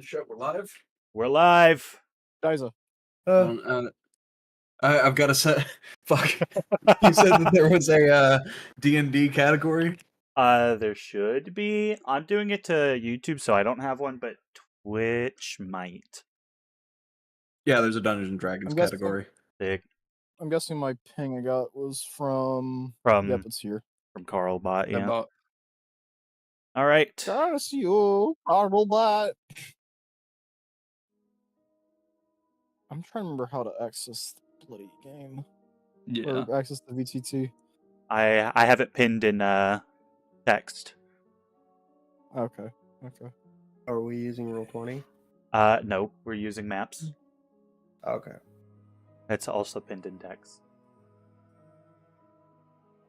Shit, we're live. We're live. Diza. I've got to set. Fuck. You said that there was a D&D category. There should be. I'm doing it to YouTube, so I don't have one, but Twitch might. Yeah, there's a Dungeons and Dragons category. I'm guessing my ping I got was from. From Yep, it's here. From Carlbot, yeah. About... All right. That's you, Carlbot. I'm trying to remember how to access the bloody game. Yeah. Or access the VTT. I have it pinned in text. Okay. Are we using Roll20? No, we're using maps. Okay. It's also pinned in text.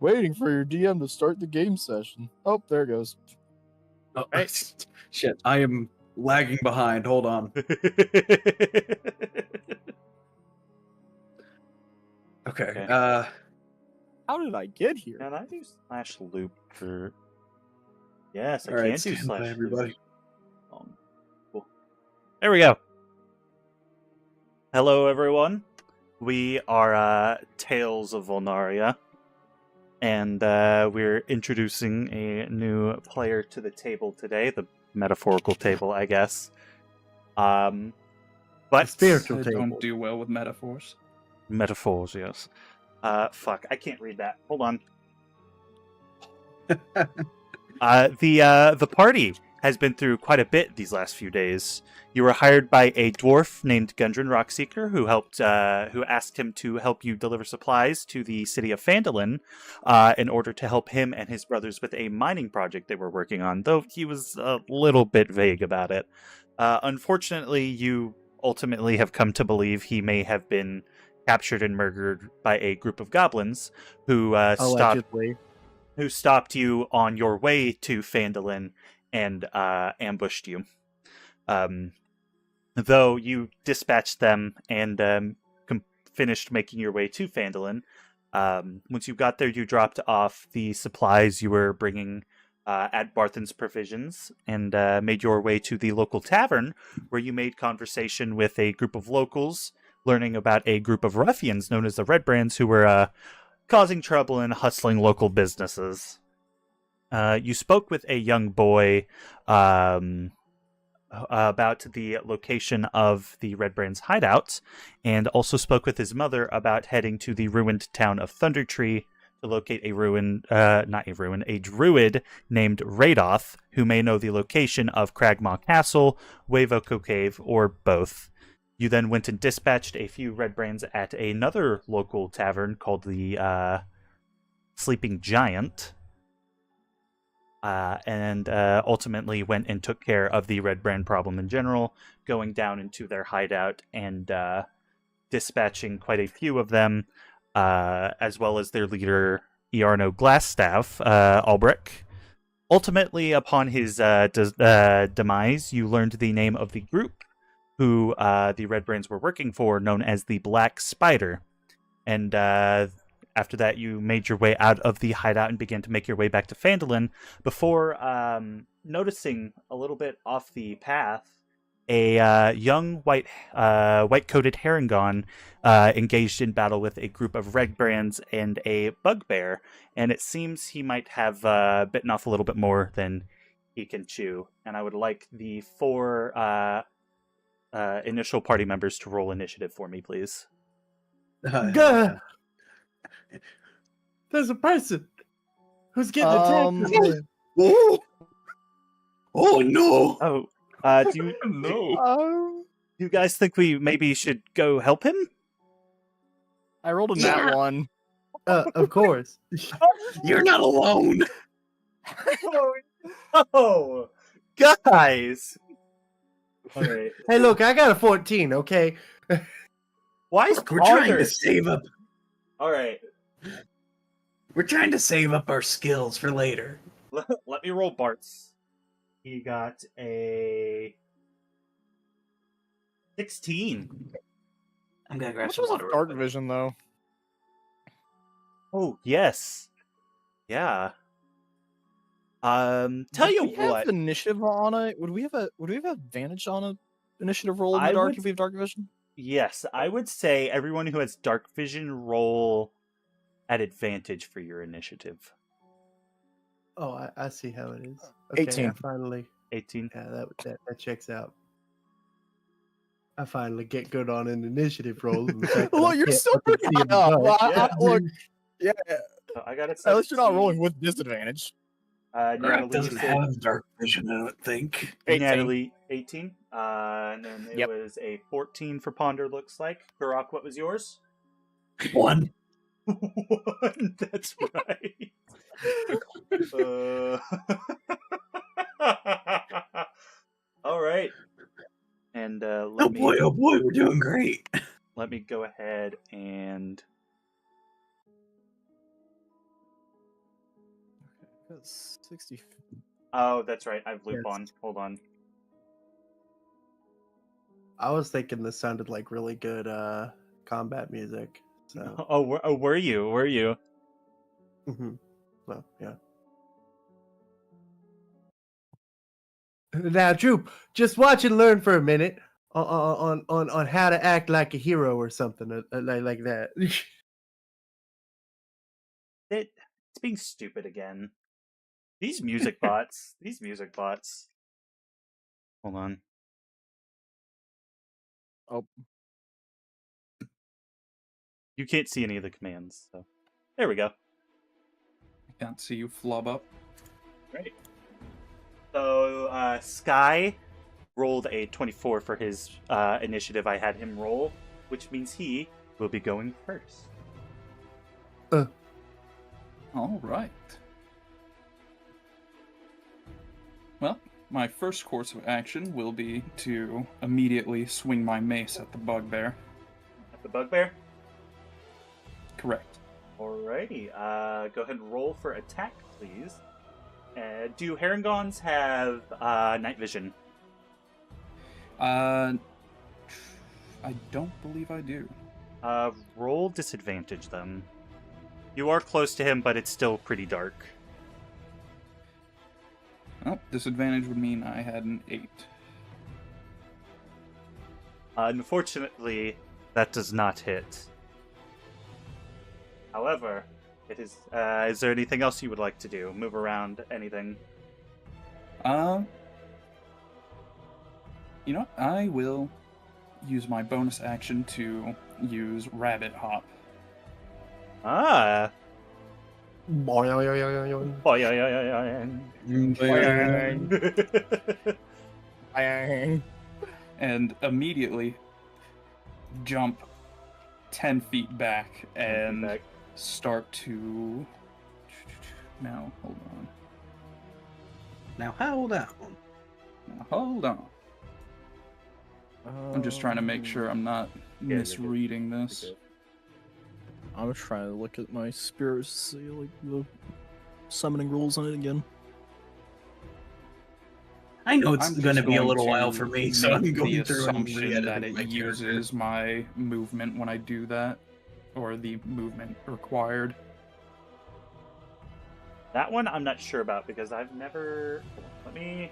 Waiting for your DM to start the game session. Oh, there it goes. Oh, right. Shit, I am lagging behind. Hold on. Okay. How did I get here? Can I do /loop for? Yes, I All right, can do stand by, /loop. everybody. Cool. There we go. Hello, everyone. We are Tales of Volnaria, and we're introducing a new player to the table today, the metaphorical table, I guess. But The spiritual I table. don't do well with metaphors. Metaphors, yes. Fuck, I can't read that. Hold on. The party has been through quite a bit these last few days. You were hired by a dwarf named Gundren Rockseeker, who asked him to help you deliver supplies to the city of Phandelver, in order to help him and his brothers with a mining project they were working on, though he was a little bit vague about it. Unfortunately, you ultimately have come to believe he may have been captured and murdered by a group of goblins who stopped you on your way to Phandelver and ambushed you. Though you dispatched them and finished making your way to Phandelver, once you got there, you dropped off the supplies you were bringing at Barthen's Provisions and made your way to the local tavern, where you made conversation with a group of locals, learning about a group of ruffians known as the Red Brands who were causing trouble and hustling local businesses. You spoke with a young boy about the location of the Red Brand's hideout, and also spoke with his mother about heading to the ruined town of Thundertree to locate a druid named Radoth, who may know the location of Cragmaw Castle, Wavoko Cave, or both. You then went and dispatched a few Red Brands at another local tavern called the Sleeping Giant, and ultimately went and took care of the Red Brand problem in general, going down into their hideout and dispatching quite a few of them, as well as their leader, Iarno Glassstaff, Albrecht. Ultimately, upon his demise, you learned the name of the group who the Red Brands were working for, known as the Black Spider. And after that, you made your way out of the hideout and began to make your way back to Phandelver before noticing a little bit off the path a young white-coated Harengon engaged in battle with a group of Red Brands and a bugbear, and it seems he might have bitten off a little bit more than he can chew. And I would like the four initial party members to roll initiative for me, please. Gah! There's a person who's getting attacked. Oh no! Oh, do No! you guys think we maybe should go help him? I rolled a nat 1. Of course. You're not alone. Oh, guys! All right. Hey, look, I got a 14. Okay. Why is We're trying Calder? to save up. All right. We're trying to save up our skills for later. Let me roll Bart's. He got a 16. I'm gonna grab Which some was a water. dark vision, though. Oh, yes. Yeah. Tell you Would we have what, initiative on it? Would we have advantage on a initiative roll in the I dark would- if we have dark vision? yes, I would say everyone who has dark vision roll at advantage for your initiative. Oh, I see how it is. Okay, 18. I finally. 18. Yeah, that checks out. I finally get good on an initiative roll. and the fact that I Look, you're can't still fucking pretty see in the high up. dark. Yeah. Look, yeah. So I got it. At least you're not rolling with disadvantage. Rat Natalie, you doesn't said have dark vision, I don't think. 18. Natalie 18. And then it Yep. was a 14 for Ponder. Looks like Karak. What was yours? 1. 1. That's right. All right. And Oh boy, we're doing great. let me go ahead and That's 60. oh, that's right. I've loop Yes. on. Hold on. I was thinking this sounded like really good combat music. So, Were you? Were you? well, yeah. Now, Droop, just watch and learn for a minute on how to act like a hero or something like that. It's being stupid again. These music bots. These music bots. Hold on. Oh. You can't see any of the commands, so there we go. I can't see you flub up. Great. So Sky rolled a 24 for his initiative I had him roll, which means he will be going first. All right. Well, my first course of action will be to immediately swing my mace at the bugbear. At the bugbear? Correct. Alrighty. Go ahead and roll for attack, please. Do Herringons have night vision? I don't believe I do. Roll disadvantage them. You are close to him, but it's still pretty dark. Oh, disadvantage would mean I had an 8. Unfortunately, that does not hit. However, it is. Is there anything else you would like to do? Move around? Anything? You know what? I will use my bonus action to use Rabbit Hop. Ah. Boing. Oh, yeah. Boing. And immediately jump 10 feet back and Back. start to... Now, hold on. Now hold on. Now, hold on. I'm just trying to make sure I'm not you're good. misreading this. You're good. I'm trying to look at my spirits to see like the summoning rules on it again. I know it's I'm going to just be a going little to while for me, so I'm make going the through and assumption re-editing that my it character. uses my movement when I do that, or the movement required. That one I'm not sure about because I've never. Let me.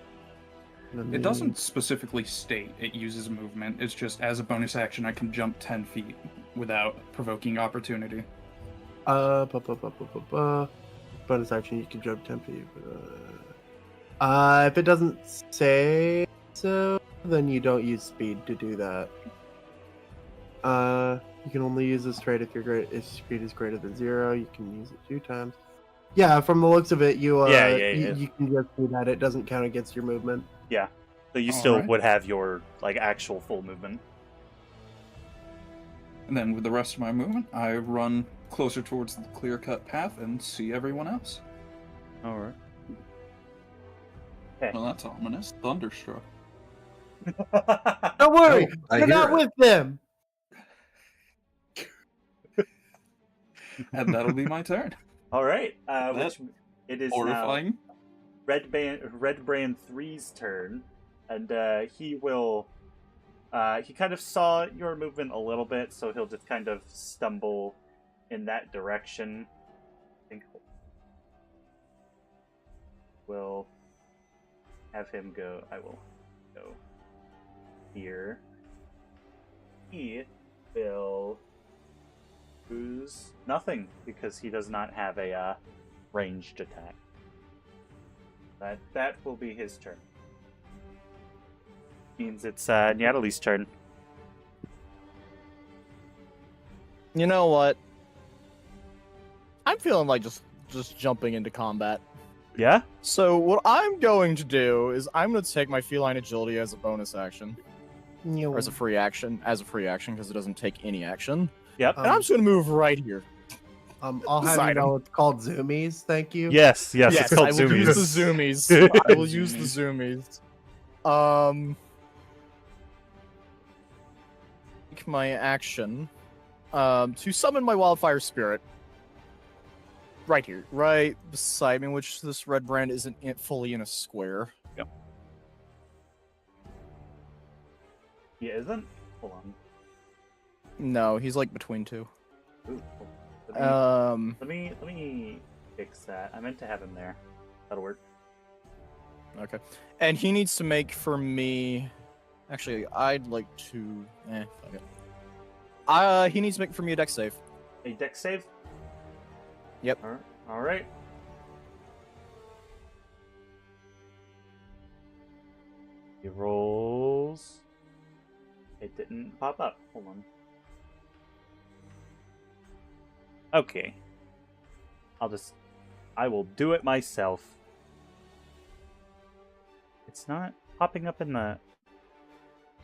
It doesn't specifically state it uses movement. It's just as a bonus action, I can jump 10 feet without provoking opportunity. Bonus action, you can jump 10 feet. If it doesn't say so, then you don't use speed to do that. You can only use this trait if speed is greater than 0. You can use it 2 times. Yeah, from the looks of it, you you can just do that. It doesn't count against your movement. Yeah. So you All still right. would have your actual full movement. And then with the rest of my movement, I run closer towards the clear-cut path and see everyone else. All right. Well, that's ominous. Thunderstruck. Don't worry, I you're hear not it. with them. And that'll be my turn. All right. That Which it is now Horrifying. Red Brand 3's turn, and he will. He kind of saw your movement a little bit, so he'll just kind of stumble in that direction. I think will have him go. I will go here. He will lose nothing because he does not have a ranged attack. That will be his turn. Means it's Natalie's turn. You know what? I'm feeling like just jumping into combat. Yeah? So what I'm going to do is I'm going to take my feline agility as a bonus action. Or as a free action. Because it doesn't take any action. Yep. And I'm just going to move right here. I'll have you know it's called zoomies. Thank you. Yes, it's called I will zoomies. use the zoomies. I will use the zoomies. Take my action to summon my wildfire spirit. Right here, right beside me, which this red brand isn't fully in a square. Yep. He isn't? Hold on. No, he's like between two. Ooh, let me fix that. I meant to have him there. That'll work. Okay. And he needs to make for me. Actually, I'd like to. Fuck it. He needs to make for me a dex save. A dex save? Yep. All right. He rolls. It didn't pop up. Hold on. Okay. I will do it myself. It's not popping up in the...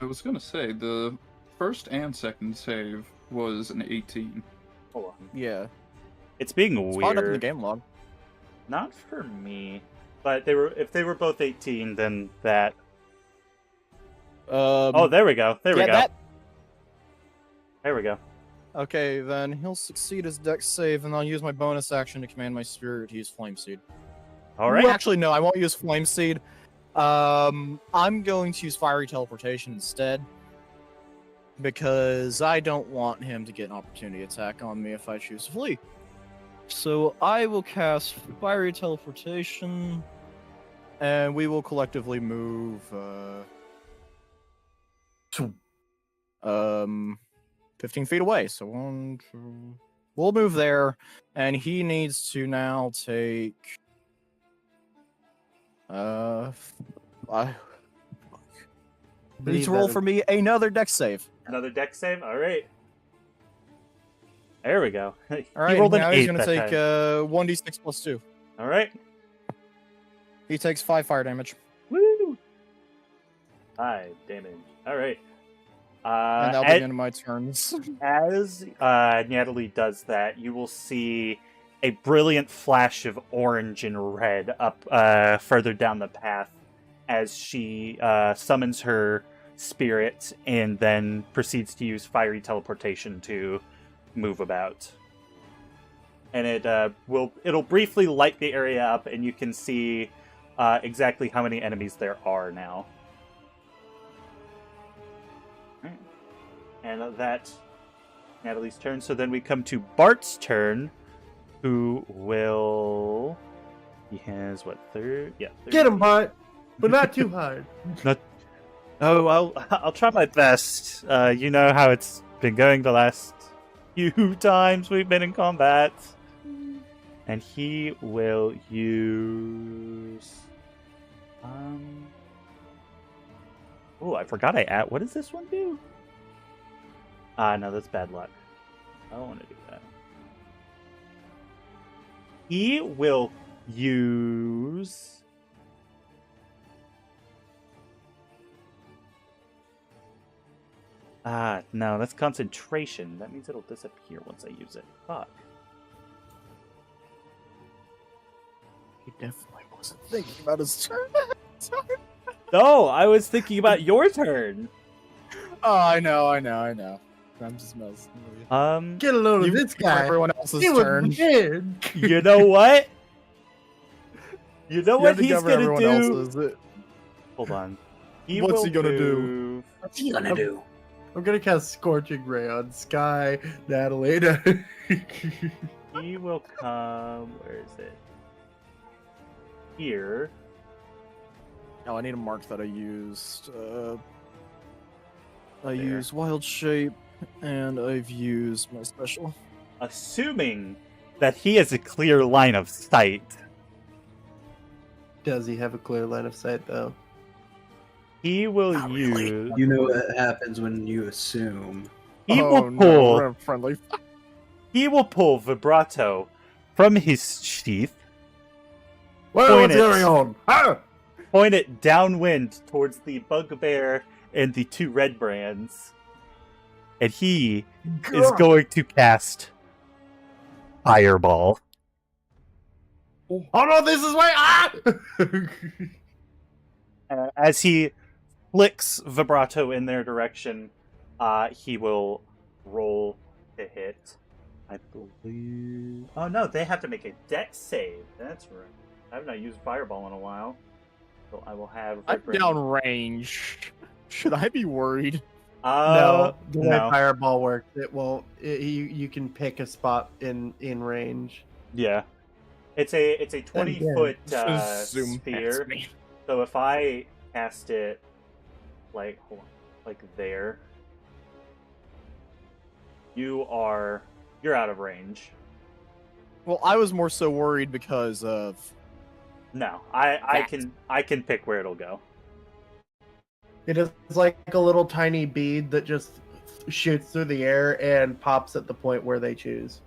I was gonna say, the first and second save was an 18. Hold on. Yeah. It's being It's weird. up in the game log. Not for me. But if they were both 18, then that... oh, there we go. There we go. There we go. Okay, then he'll succeed his dex save, and I'll use my bonus action to command my spirit to use Flame Seed. All right. Well, actually, no, I won't use Flame Seed. I'm going to use Fiery Teleportation instead, because I don't want him to get an opportunity attack on me if I choose to flee. So I will cast Fiery Teleportation, and we will collectively move 15 feet away. So 1, 2... We'll move there, and he needs to now take... Needs to roll for me another dex save. Another dex save? All right. There we go. All right, he rolled an now 8 he's going to that take time. 1d6 plus 2. All right. He takes 5 fire damage. Woo! 5 damage. All right. And that'll be the end of my turns. As Natalie does that, you will see a brilliant flash of orange and red up further down the path as she summons her spirit and then proceeds to use fiery teleportation to move about. And it'll briefly light the area up, and you can see exactly how many enemies there are now. And that's Natalie's turn. So then we come to Bart's turn, who will... He has, what, third? Yeah. Get him, Bart! But not too hard. Oh, I'll try my best. You know how it's been going the last few times we've been in combat. And he will use... Oh, I forgot what does this one do? No, that's bad luck. I don't want to do that. He will use... no, that's concentration. That means it'll disappear once I use it. Fuck. He definitely wasn't thinking about his turn. No, I was thinking about your turn. Oh, I know. I'm just messing with you. Get a load of this guy. Everyone else's He was turn. weird. You know what? You know what he's cover gonna everyone do? else's. Hold on. What's he gonna do? move- What's he gonna do? I'm gonna cast Scorching Ray on Sky, Natalie. He will come. Where is it? here. Oh, I need to mark that I used. I used Wild Shape, and I've used my special. Assuming that he has a clear line of sight. Does he have a clear line of sight, though? He will Not really. use. You know what happens when you assume. He will pull. Friendly. He will pull Vibrato from his sheath. What's going on? Ah! Point it downwind towards the bugbear and the two red brands. And he is going to cast Fireball. Oh no, this is way. Ah! As he flicks Vibrato in their direction, he will roll to hit. I believe. Oh no, they have to make a dex save. That's right. I've not used Fireball in a while. So I will have. I'm downrange. Should I be worried? No, the way no. Fireball works, it won't. You can pick a spot in range. Yeah, it's a 20-foot Zoom sphere. past me. So if I cast it, like hold on, like there, you're out of range. Well, I was more so worried because of. No, I can pick where it'll go. It is like a little tiny bead that just shoots through the air and pops at the point where they choose.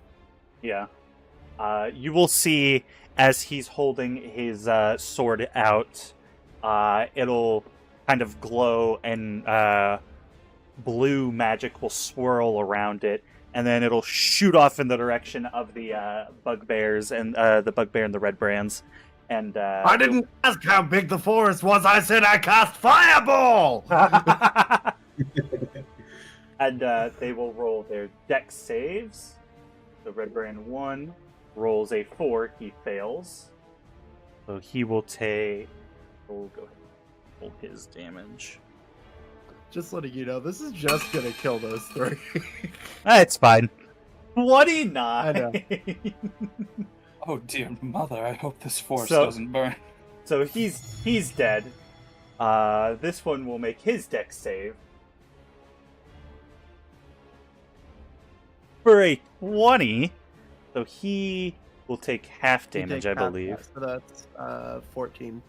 Yeah. You will see as he's holding his sword out, it'll kind of glow and blue magic will swirl around it, and then it'll shoot off in the direction of the bugbears and the bugbear and the red brands. And I didn't ask how big the forest was. I said I cast Fireball. And they will roll their dex saves. The red brand 1 rolls a 4. He fails. So he will take. We'll go ahead and roll his damage. Just letting you know, this is just gonna kill those three. It's fine. 29. I know. Oh dear mother, I hope this forest So- doesn't burn. So he's dead. This one will make his dex save. For a 20. So he will take half damage, I believe. So that's 14.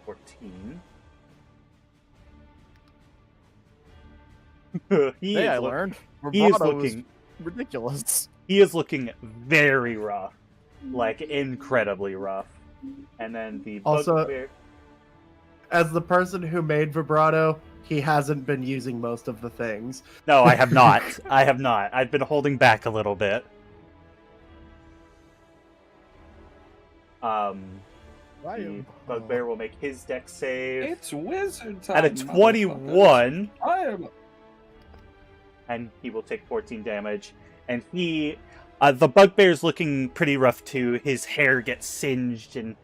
14. Hey, I learned. He is Bravado was looking. ridiculous. He is looking very rough, like incredibly rough. And then the Also- bugbear. As the person who made Vibrato, he hasn't been using most of the things. No, I have not. I have not. I've been holding back a little bit. The bugbear will make his dex save It's wizard time. at a 21, Fireball. and he will take 14 damage. And he, the bugbear's looking pretty rough too. His hair gets singed, and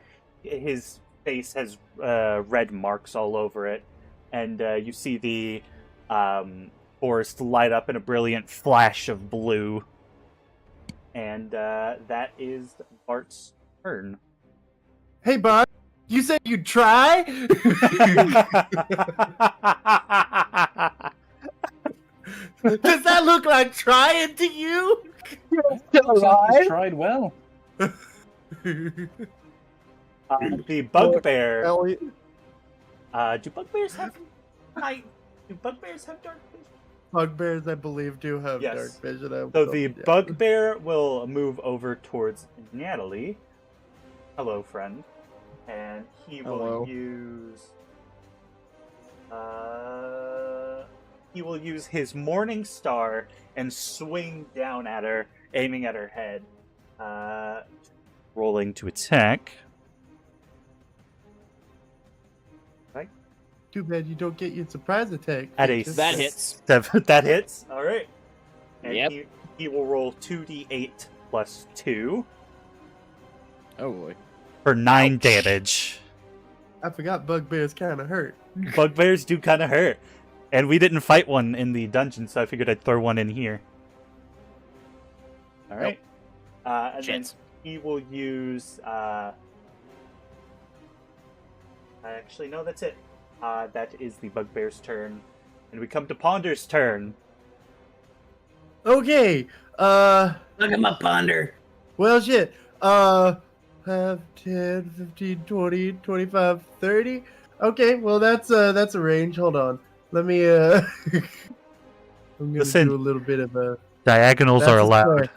his face has red marks all over it. And you see the forest light up in a brilliant flash of blue. And that is Bart's turn. Hey, Bart, you said you'd try? Does that look like trying to you? He's tried well. The bugbear. Elliot, Do bugbears have light? Do bugbears have dark vision? Bugbears, I believe, do have Yes. dark vision. So the bugbear will move over towards Natalie. Hello, friend. And he will Hello. use his Morning Star and swing down at her, aiming at her head. Rolling to attack. Too bad you don't get your surprise attack. At a Just- That hits. That hits. All right. And Yep. he will roll 2d8 plus 2 Oh boy. for 9 damage. I forgot bugbears kind of hurt. Bugbears do kind of hurt. And we didn't fight one in the dungeon, so I figured I'd throw one in here. All right. And then Chance. he will use Actually, no, that's it. That is the bugbear's turn. And we come to Ponder's turn. Okay. Look at my ponder. Well, shit. Have 10, 15, 20, 25, 30. Okay, well, that's a range. Hold on. Let me, I'm gonna Listen, do a little bit of a... diagonals That's are a allowed. square.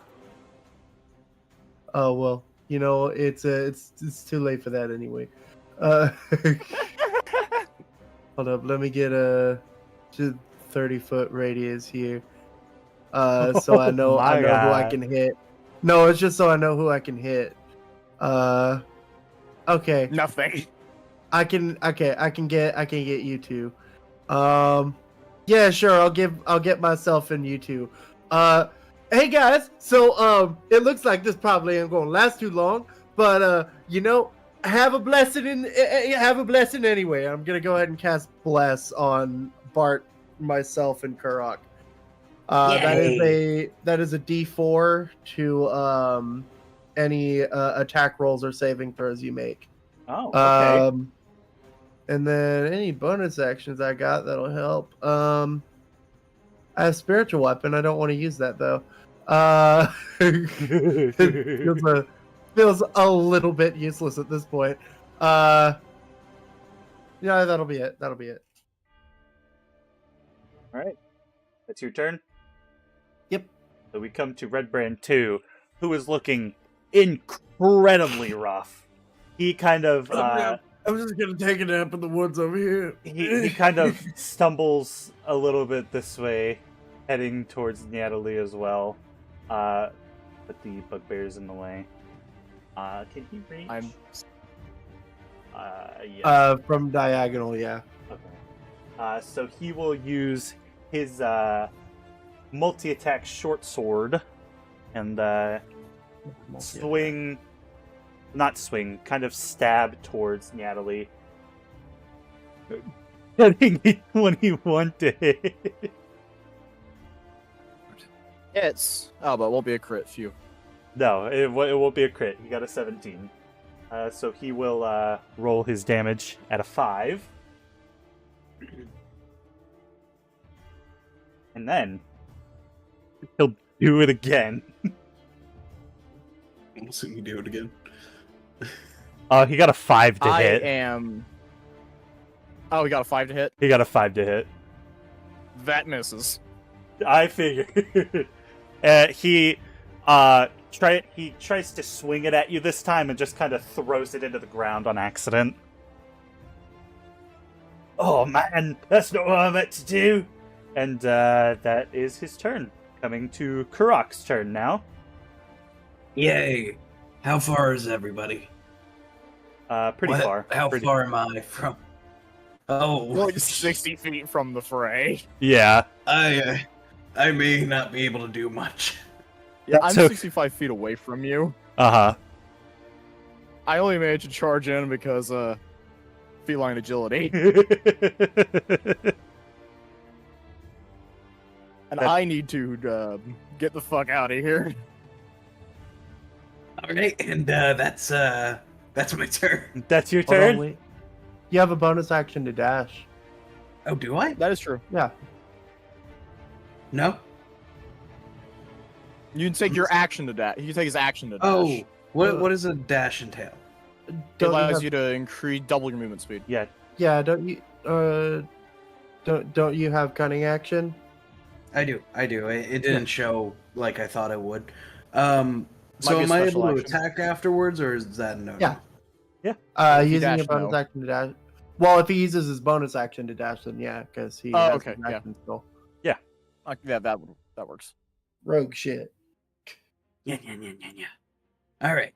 Oh, well, you know, it's too late for that anyway. Hold up, let me get a 30-foot radius here. So I know my who I God. can hit. No, it's just so I know who I can hit. Okay. Nothing. I can get you two. Yeah, sure. I'll get myself and you two. Hey guys. So it looks like this probably ain't gonna last too long, but you know, have a blessing anyway. I'm gonna go ahead and cast bless on Bart, myself, and Kurok. That is a D4 to any attack rolls or saving throws you make. Oh, okay. And then any bonus actions I got that'll help. I have spiritual weapon. I don't want to use that though. It feels a little bit useless at this point. Yeah, that'll be it. All right. That's your turn? Yep. So we come to Redbrand 2, who is looking incredibly rough. He kind of... I'm just gonna take a nap in the woods over here. he kind of stumbles a little bit this way, heading towards Natalie as well. But the bugbear's in the way. Can he reach? Yes. From diagonal, yeah. Okay. So he will use his multi-attack short sword and kind of stab towards Natalie. Getting 21 to hit. It's... Oh, but it won't be a crit, phew. No, it won't be a crit. He got a 17. So he will roll his damage at a 5. And then he'll do it again. We'll see me do it again. He got a 5 to hit. Oh, he got a 5 to hit? He got a 5 to hit. That misses. I figured. He tries to swing it at you this time and just kind of throws it into the ground on accident. Oh man, that's not what I meant to do. And that is his turn. Coming to Kurok's turn now. Yay! How far is everybody? Pretty far. How far am I from? Oh, Like 60 feet from the fray. Yeah. I may not be able to do much. Yeah, I'm So- 65 feet away from you. Uh-huh. I only managed to charge in because, feline agility. And I need to, get the fuck out of here. Alright, and that's my turn. That's your Hold on, turn? wait. You have a bonus action to dash. Oh, do I? That is true. Yeah. No? You can take your action to dash. You can take his action to dash. Oh, what does a dash entail? It Don't you allows have- you to increase double your movement speed. Yeah. Yeah, don't you have cunning action? I do. It didn't show like I thought it would. So Might be a am I able special to action. attack afterwards, or is that no? Yeah. If you Using dash, your bonus no. action to dash. Well, if he uses his bonus action to dash, then yeah, because he Oh, has okay, his yeah. action still. Yeah, that works. Rogue shit. Yeah. All right.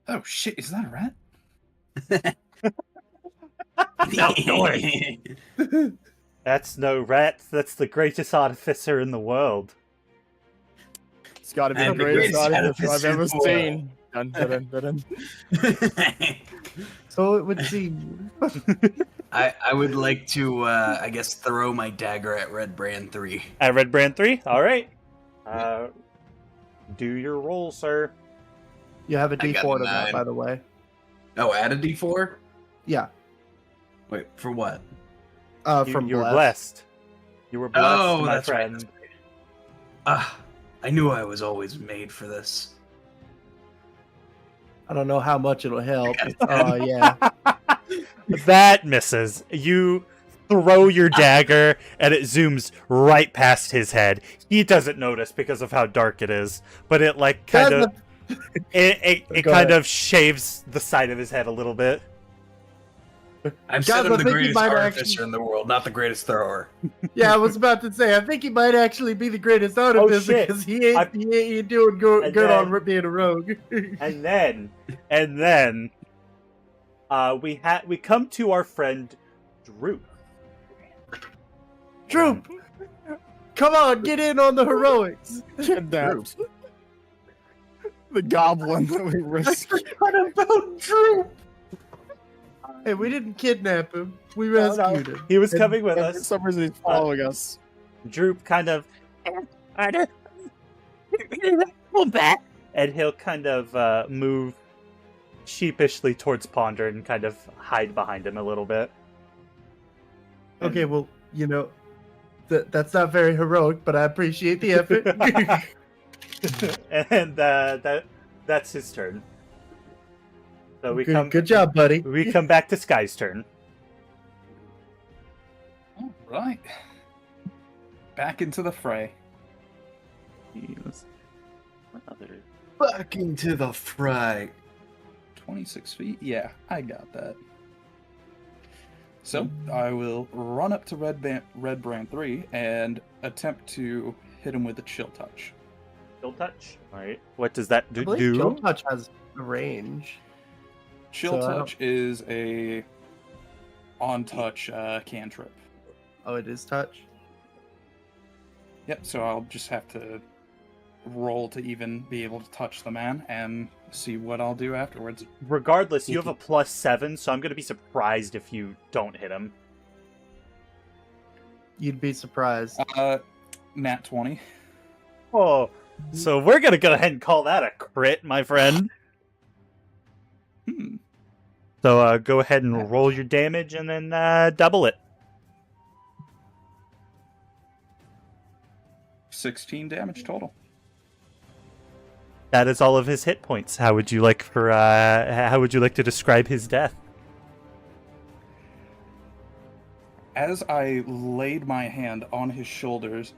Oh shit! Is that a rat? No, noise. That's no rat. That's the greatest artificer in the world. It's got to be I'm the the greatest greatest artificer I've ever artificer seen. Dun, dun, dun, dun. So it would seem. I would like to, I guess, throw my dagger at Red Brand 3. At Red Brand 3? Alright. Do your roll, sir. You have a I got D4 a to that, 9. by the way. Oh, add a D4? Yeah. Wait, for what? From you were Bless. blessed. You were blessed, Oh, my that's right. friend. I knew I was always made for this. I don't know how much it'll help. Yeah. That misses. You throw your dagger, and it zooms right past his head. He doesn't notice because of how dark it is, but it like kind of it Go kind ahead. of shaves the side of his head a little bit. I've Guys, said I I'm the think he greatest might artificer actually- in the world, not the greatest thrower. Yeah, I was about to say. I think he might actually be the greatest artificer shit. because he ain't doing good And on then- being a rogue. And then we come to our friend Droop. Droop, come on, get in on the heroics. Kidnapped. The goblin that we rescued. What about Drew? Hey, we didn't kidnap him. We No, no. rescued him. He was coming with And for us. some reason, he's following us. Droop kind of and he'll kind of move sheepishly towards Ponder and kind of hide behind him a little bit. Okay, well, that's not very heroic, but I appreciate the effort. And that's his turn. So we good job, buddy. we come back to Sky's turn. All right. Back into the fray. Back into the fray. 26 feet? Yeah, I got that. So, I will run up to Red Brand 3 and attempt to hit him with a chill touch. Chill touch. All right. What does that I do? believe Chill Touch has a range. Chill So I don't- touch is a on-touch cantrip. Oh, it is touch? Yep, so I'll just have to roll to even be able to touch the man and see what I'll do afterwards. Regardless, you have a +7, so I'm going to be surprised if you don't hit him. You'd be surprised. Nat 20. Oh, so we're going to go ahead and call that a crit, my friend. So go ahead and roll your damage and then double it. 16 damage total. That is all of his hit points. How would you like to describe his death? As I laid my hand on his shoulders,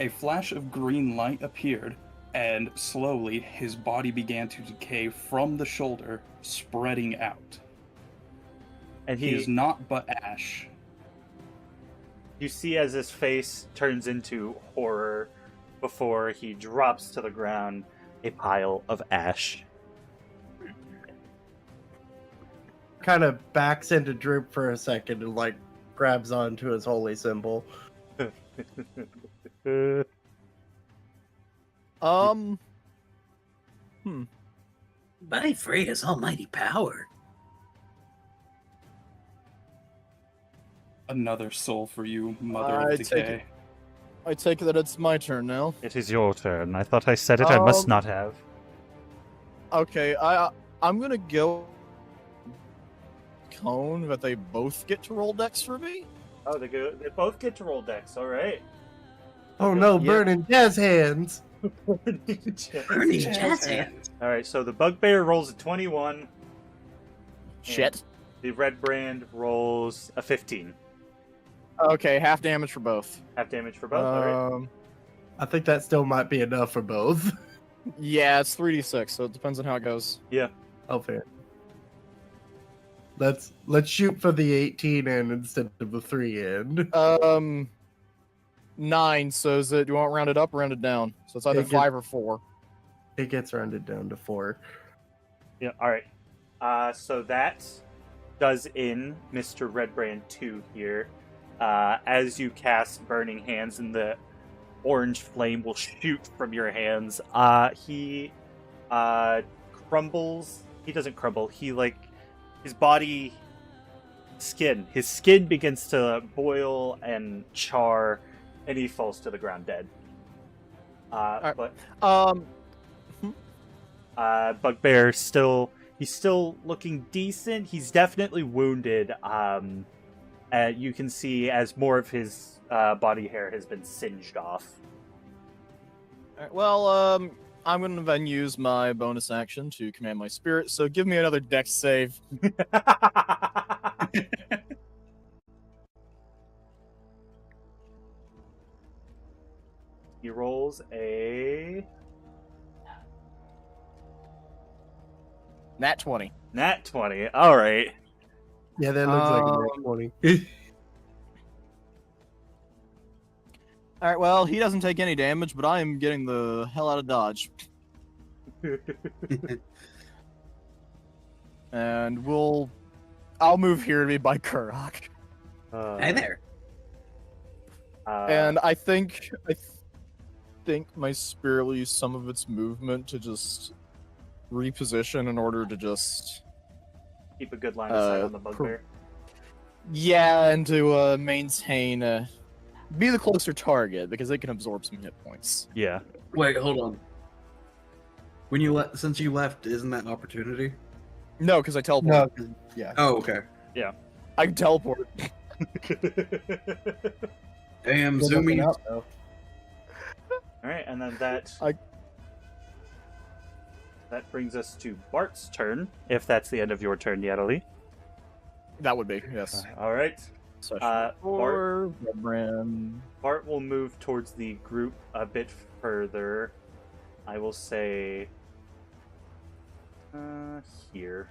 a flash of green light appeared, and slowly his body began to decay from the shoulder, spreading out. And He is not but ash. you see as his face turns into horror before he drops to the ground, a pile of ash. Kind of backs into Droop for a second and grabs onto his holy symbol. By Freya's almighty power. Another soul for you, Mother I of take Decay. I take it that it's my turn now. It is your turn. I thought I said it. I must Um, not have. Okay, I'm gonna go cone that they both get to roll dex for me. Oh, they both get to roll dex. All right. Oh no, Yeah. burning jazz hands. Burning jazz hands. All right. So the bugbear rolls a 21. Shit. The red brand rolls a 15. Okay, half damage for both. Half damage for both. All right. I think that still might be enough for both. Yeah, it's 3d6, so it depends on how it goes. Oh, fair. Let's shoot for the 18 end instead of the 3 end. 9. So do you want rounded up or rounded down? So it's either Take it. 5 or 4. It gets rounded down to 4. Yeah. All right. So that does in Mr. Redbrand 2 here. As you cast Burning Hands and the orange flame will shoot from your hands, he crumbles. He doesn't crumble. He his body his skin begins to boil and char, and he falls to the ground dead. But Bugbear he's still looking decent. He's definitely wounded. You can see as more of his body hair has been singed off. Alright, well, I'm gonna then use my bonus action to command my spirit, so give me another dex save. He rolls a Nat 20. nat 20. All right. Yeah, that looks like a nat 20. Alright, well, he doesn't take any damage, but I am getting the hell out of Dodge. And I'll move here to be by Kurok. Hey there. And I think my spirit will use some of its movement to just reposition in order to just keep a good line of sight on the bugbear. and to maintain be the closer target because they can absorb some hit points. Yeah. Wait, hold on. Since you left, isn't that an opportunity? No, because I teleport. No, 'cause- yeah. Oh, okay. I can teleport. Damn, Good Zoomy. looking out, though. All right, and then that brings us to Bart's turn. If that's the end of your turn, Yadali. That would be, yes. All right. Session 4, Redbrand. Bart will move towards the group a bit further. I will say here.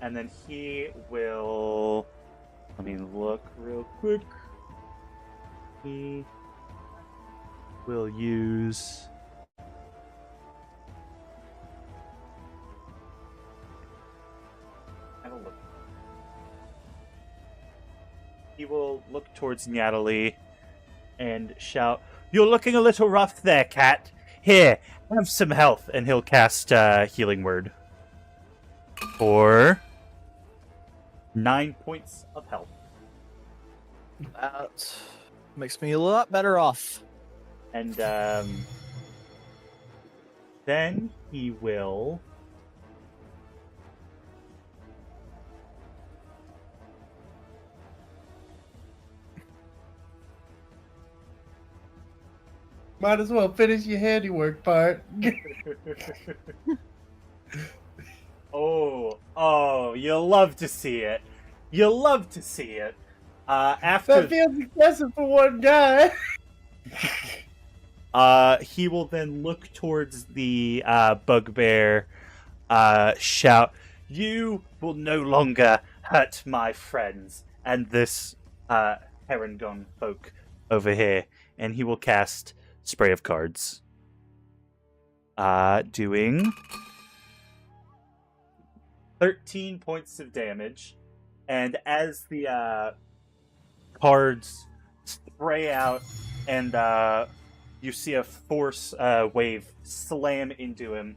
And then he will... Let me look real quick. He will use... Have a look. He will look towards Natalie and shout, "You're looking a little rough there, cat. Here, have some health." And he'll cast Healing Word for 9 points of health. That makes me a lot better off. And then he will... Might as well finish your handiwork part. Oh, you'll love to see it. You'll love to see it. After That feels excessive for one guy. he will then look towards the bugbear, shout, "You will no longer hurt my friends," and this Herongon folk over here, and he will cast Spray of Cards, doing 13 points of damage. And as the cards spray out and you see a force wave slam into him,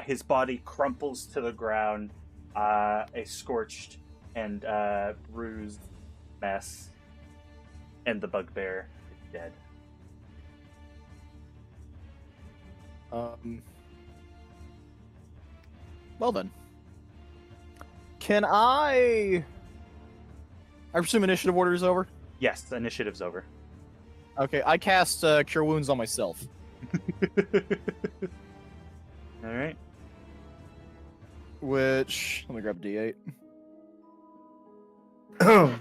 his body crumples to the ground, a scorched and bruised mess, and the bugbear is dead. Well then. Can I presume initiative order is over? Yes, the initiative's over. Okay, I cast Cure Wounds on myself. Alright. Which, let me grab a D8.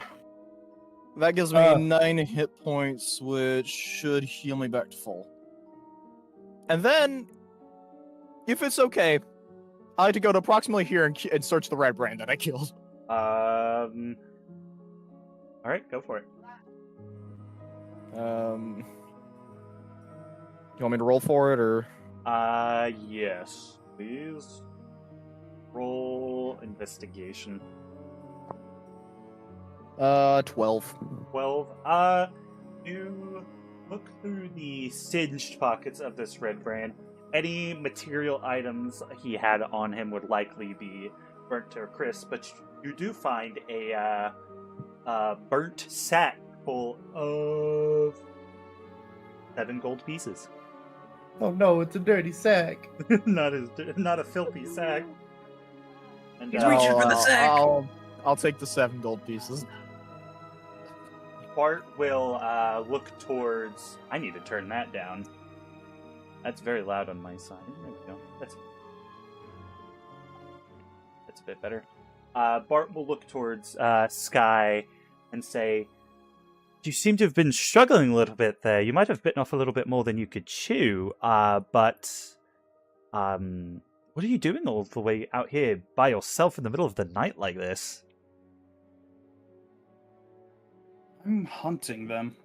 That gives me 9 hit points, which should heal me back to full. And then, if it's okay, I like to go to approximately here and search the red brand that I killed. Alright, go for it. You want me to roll for it, or? Yes, please. Roll investigation. 12. 12. You look through the singed pockets of this red brand. Any material items he had on him would likely be burnt to a crisp, but you do find a burnt sack full of 7 gold pieces. Oh no, it's a dirty sack. Not a filthy sack. And He's reaching for the sack. I'll take the 7 gold pieces. Bart will look towards. I need to turn that down. That's very loud on my side. There we go. That's a bit better. Bart will look towards Sky and say, "You seem to have been struggling a little bit there. You might have bitten off a little bit more than you could chew. But what are you doing all the way out here by yourself in the middle of the night like this?" I'm hunting them.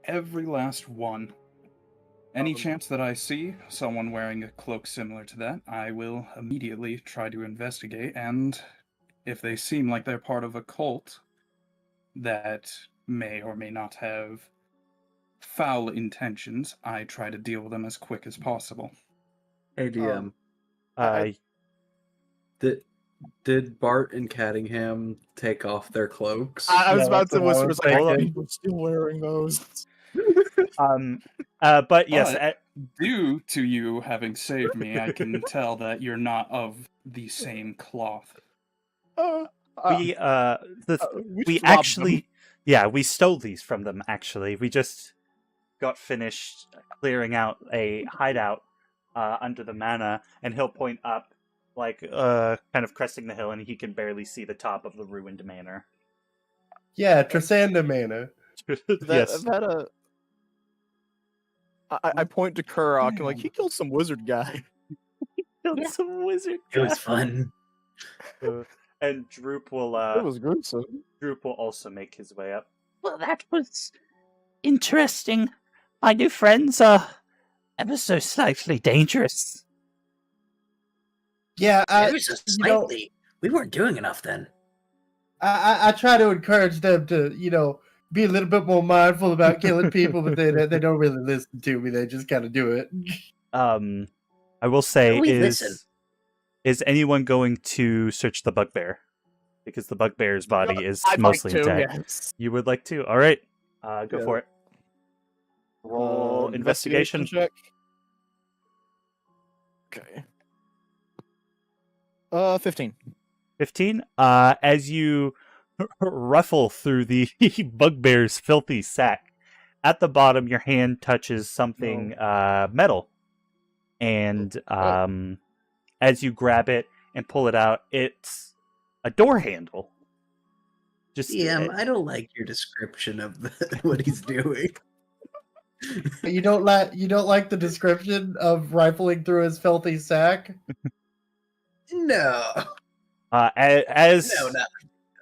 Every last one. Any chance that I see someone wearing a cloak similar to that, I will immediately try to investigate, and if they seem like they're part of a cult that may or may not have foul intentions, I try to deal with them as quick as possible. Hey, DM. I- Did Bart and Cattingham take off their cloaks? I was Yeah, about to that's what I whisper, was like, I thinking. think we're still wearing those. But yes, But due to you having saved me, I can tell that you're not of the same cloth. we just robbed actually, yeah, we stole these from them. Actually, we just got finished clearing out a hideout under the manor, and he'll point up, like kind of cresting the hill, and he can barely see the top of the ruined manor. Yeah, Trisanda Manor. Yes. I point to Kurok and like, he killed some wizard guy. Killed some wizard. It was fun. And Droop will It was gruesome. Droop will also make his way up. Well, that was interesting. My new friends are ever so slightly dangerous. Yeah, Ever so slightly. We weren't doing enough then. I try to encourage them to, be a little bit more mindful about killing people, but they don't really listen to me. They just kind of do it. I will say, We listen. is anyone going to search the bugbear? Because the bugbear's body is I'd mostly like to, intact. yes. You would like to? All right, go Yeah. for it. Roll investigation. check. Okay. 15. 15. As you ruffle through the bugbear's filthy sack, at the bottom your hand touches something metal, and as you grab it and pull it out, it's a door handle. Just I don't like your description of what he's doing. You don't like the description of rifling through his filthy sack? No. As No, not.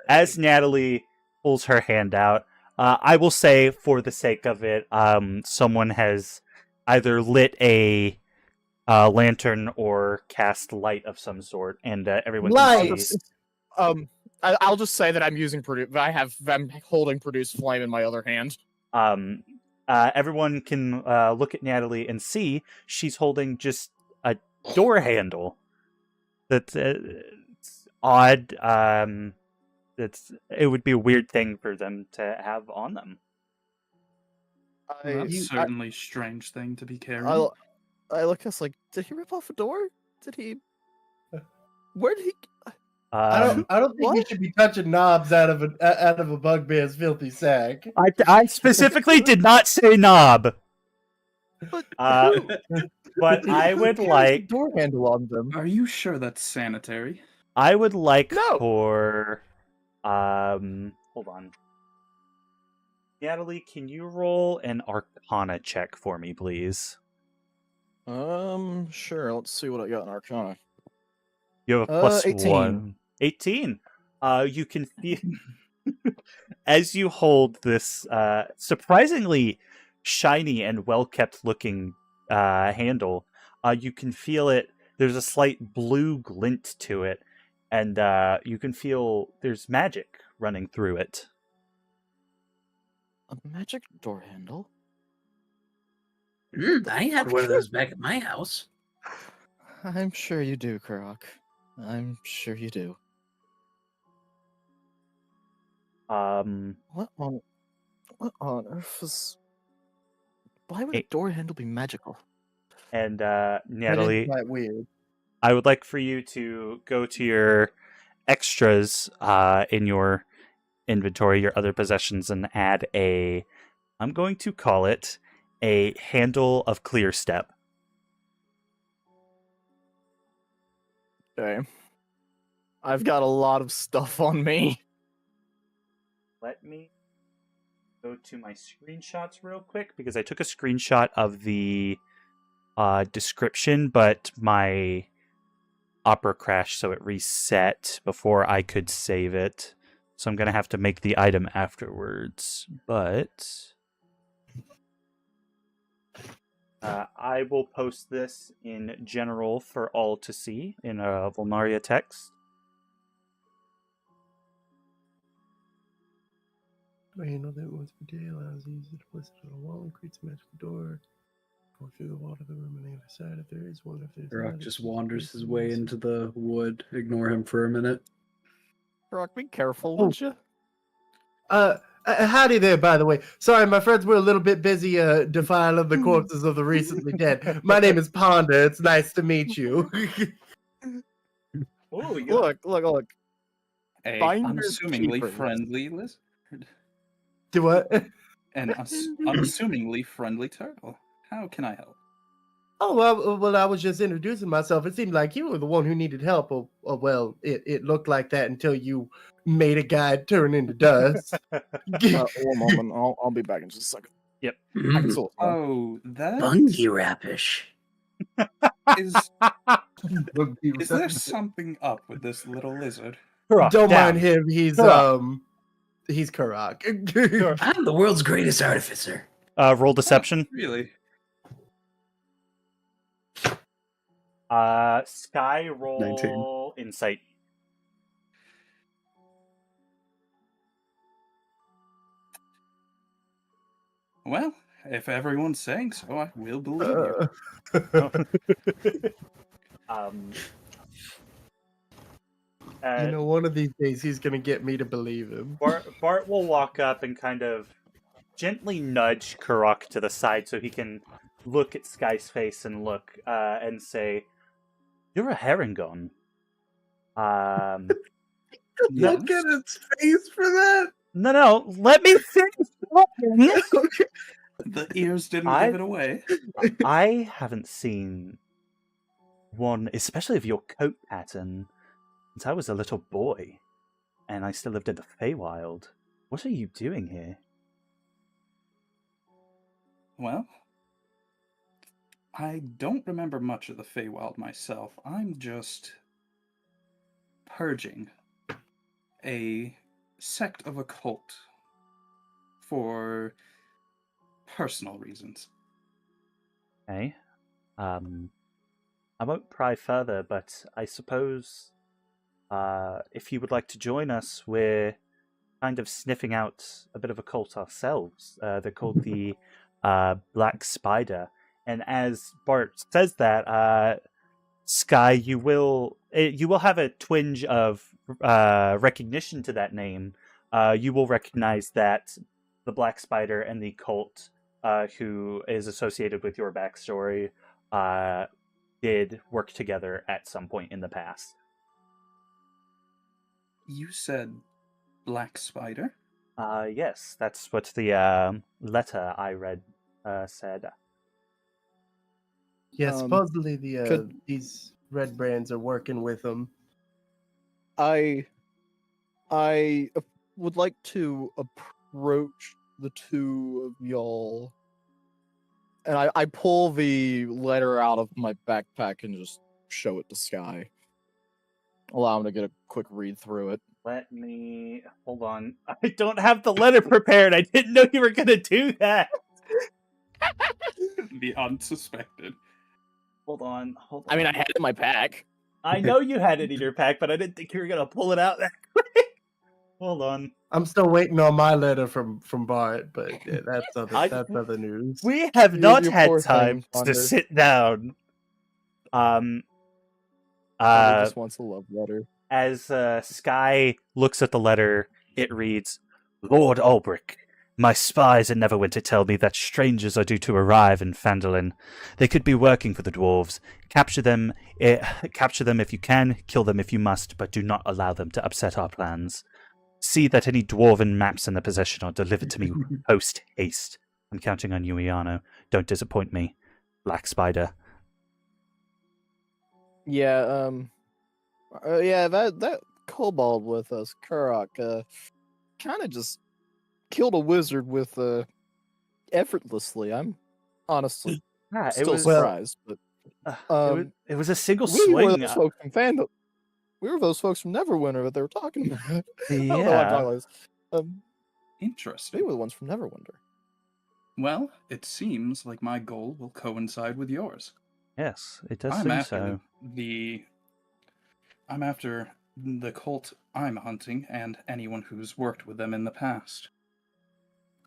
as Natalie pulls her hand out, I will say, for the sake of it, someone has either lit a lantern or cast light of some sort, and everyone can Light! see. I'll just say that I'm using I'm holding produce flame in my other hand. Everyone can look at Natalie and see she's holding just a door handle. That's it's odd. It would be a weird thing for them to have on them. That's certainly a strange thing to be carrying. I look at us like, did he rip off a door? Did he? Where did he? I don't think you What? should be touching knobs out of a bugbear's filthy sack. I specifically did not say knob. But But I would Who carries a like door handle on them. Are you sure that's sanitary? I would like No. for hold on. Natalie, can you roll an Arcana check for me, please? Sure. Let's see what I got in Arcana. You have a plus 18. 1. 18. You can feel as you hold this surprisingly shiny and well kept looking handle. You can feel it. There's a slight blue glint to it, and you can feel there's magic running through it. A magic door handle? I had one of those back at my house. I'm sure you do, Kurok. I'm sure you do. What on earth is? Why would a door handle be magical? And That is Natalie, quite weird. I would like for you to go to your extras in your inventory, your other possessions, and add a, I'm going to call it a handle of clear step. Okay. I've got a lot of stuff on me. Let me go to my screenshots real quick because I took a screenshot of the description, but my Opera crashed, so it reset before I could save it. So I'm going to have to make the item afterwards. But I will post this in general for all to see in a Volnaria text. Handle that once per day allows the user to place it on a wall and creates a magical door. Go through the wall to the room on the other side if there is one. If there's Rock not, just it's wanders placed his on way the into the wood. Ignore him for a minute. Rock, be careful, Oh. would you? Howdy there, by the way. Sorry, my friends were a little bit busy defiling the corpses of the recently dead. My name is Ponder. It's nice to meet you. Oh, Look. A Finders unassumingly keepers. friendly lizard. Do what? An unassumingly friendly turtle. How can I help? Oh, well, I was just introducing myself. It seemed like you were the one who needed help. Or well, it looked like that until you made a guy turn into dust. One moment. I'll be back in just a second. Yep. I can still. Oh, that Bungie rapish. is. Is there something up with this little lizard? Don't down. mind him. He's Karak. he's Karak. I'm the world's greatest artificer. Roll deception. Really? Sky roll 19. insight. Well, if everyone's saying so, I will believe you. You know, one of these days he's gonna get me to believe him. Bart will walk up and kind of gently nudge Karak to the side so he can look at Sky's face and look and say, "You're a Herringon." Look at its face for that. No, let me finish talking. The ears didn't give it away. I haven't seen one, especially of your coat pattern, since I was a little boy, and I still lived in the Feywild. What are you doing here? Well, I don't remember much of the Feywild myself. I'm just purging a sect of a cult for personal reasons. Okay. I won't pry further, but I suppose if you would like to join us, we're kind of sniffing out a bit of a cult ourselves. They're called the Black Spider. And as Bart says that, Sky, you will have a twinge of recognition to that name. You will recognize that the Black Spider and the cult who is associated with your backstory did work together at some point in the past. You said Black Spider? Yes, that's what the letter I read said. Yeah, supposedly the could- these red brands are working with them. I would like to approach the two of y'all, and I pull the letter out of my backpack and just show it to Sky. Allow him to get a quick read through it. Let me hold on. I don't have the letter prepared. I didn't know you were gonna do that. The unsuspected. Hold on. I mean, I had it in my pack. I know you had it in your pack, but I didn't think you were gonna pull it out that quick. Hold on. I'm still waiting on my letter from Bart, but yeah, that's other news. We have You- not you had poor time thing, to Ponder. sit down. He just wants a love letter. As Sky looks at the letter, it reads, Lord Ulbrich, My spies in Neverwinter tell me that strangers are due to arrive in Phandelver. They could be working for the dwarves. Capture them if you can, kill them if you must, but do not allow them to upset our plans. See that any dwarven maps in their possession are delivered to me post haste. I'm counting on you, Iano. Don't disappoint me. Black Spider. Yeah, that kobold with us, Kurok, kind of just killed a wizard with effortlessly. I'm honestly Yeah, still surprised, but it was a single we were swing. those folks from Fandom. We were those folks from Neverwinter that they were talking about. I don't know why I'm talking like this. Interesting. They were the ones from Neverwinter. Well, it seems like my goal will coincide with yours. Yes, it does I'm seem after so. I'm after the cult I'm hunting and anyone who's worked with them in the past.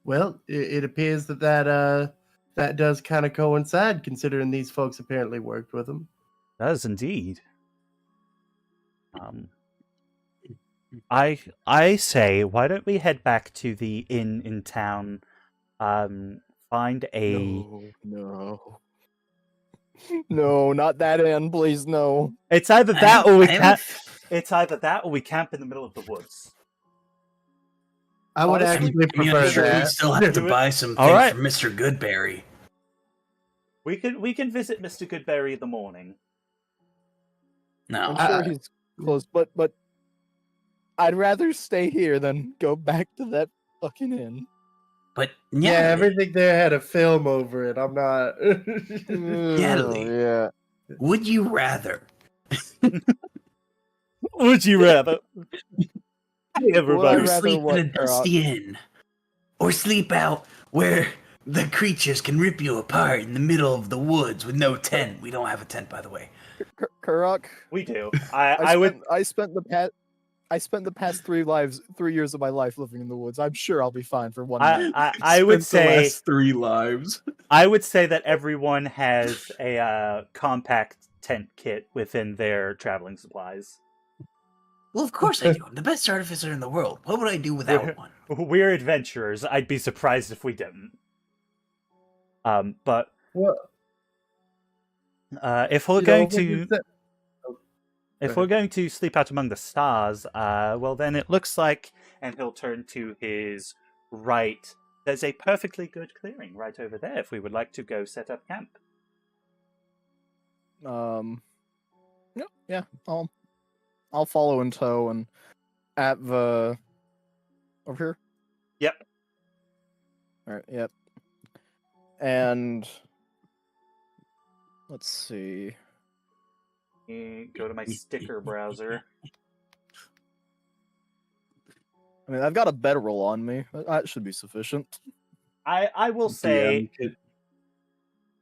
Well, it appears that does kind of coincide, considering these folks apparently worked with them. Does indeed. I say, why don't we head back to the inn in town? Find a. No, not that end, please. No. It's either that or we I have camp. It's either that or we camp in the middle of the woods. I would Honestly, actually I mean, prefer I'm sure we that. still have to Do it. buy some All things right. for Mr. Goodberry. We can visit Mr. Goodberry in the morning. No, I'm sure he's close, but I'd rather stay here than go back to that fucking inn. but Yeah, everything there had a film over it. I'm not. Yeah. would you rather? Would you rather? Hey, everybody. I'd rather Sleep in what, a dusty inn, or sleep out where the creatures can rip you apart in the middle of the woods with no tent. We don't have a tent, by the way. Kurok, We do. I would. I spent the past 3 years of my life living in the woods. I'm sure I'll be fine for one night. I would Spent the say. last 3 lives. I would say that everyone has a compact tent kit within their traveling supplies. Well, of course I do. I'm the best artificer in the world. What would I do without one? We're adventurers. I'd be surprised if we didn't. But Well, if we're you know, going when to you said- if Go we're going to sleep out among the stars, well then it looks like, and he'll turn to his right. There's a perfectly good clearing right over there. If we would like to go set up camp. Yeah, I'll follow in tow and at the over here. Yep. All right. Yep. And let's see. Go to my sticker browser. I mean, I've got a bedroll on me. That should be sufficient. I will say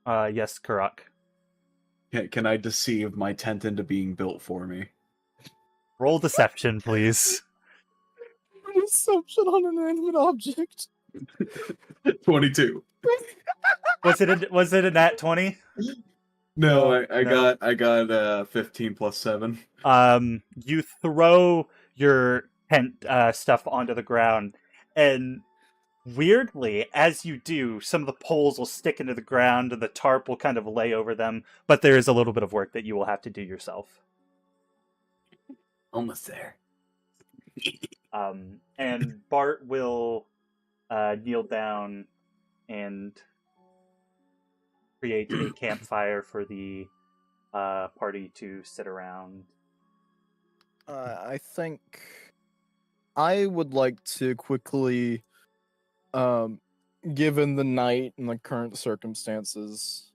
DM, yes, Kurok. can I deceive my tent into being built for me? Roll deception, please. Deception on an inanimate object. 22. Was it a nat 20? No, I no. got 15 plus 7. You throw your tent stuff onto the ground, and weirdly, as you do, some of the poles will stick into the ground and the tarp will kind of lay over them, but there is a little bit of work that you will have to do yourself. Almost there. And Bart will kneel down and create a campfire for the party to sit around. I think I would like to quickly, given the night and the current circumstances.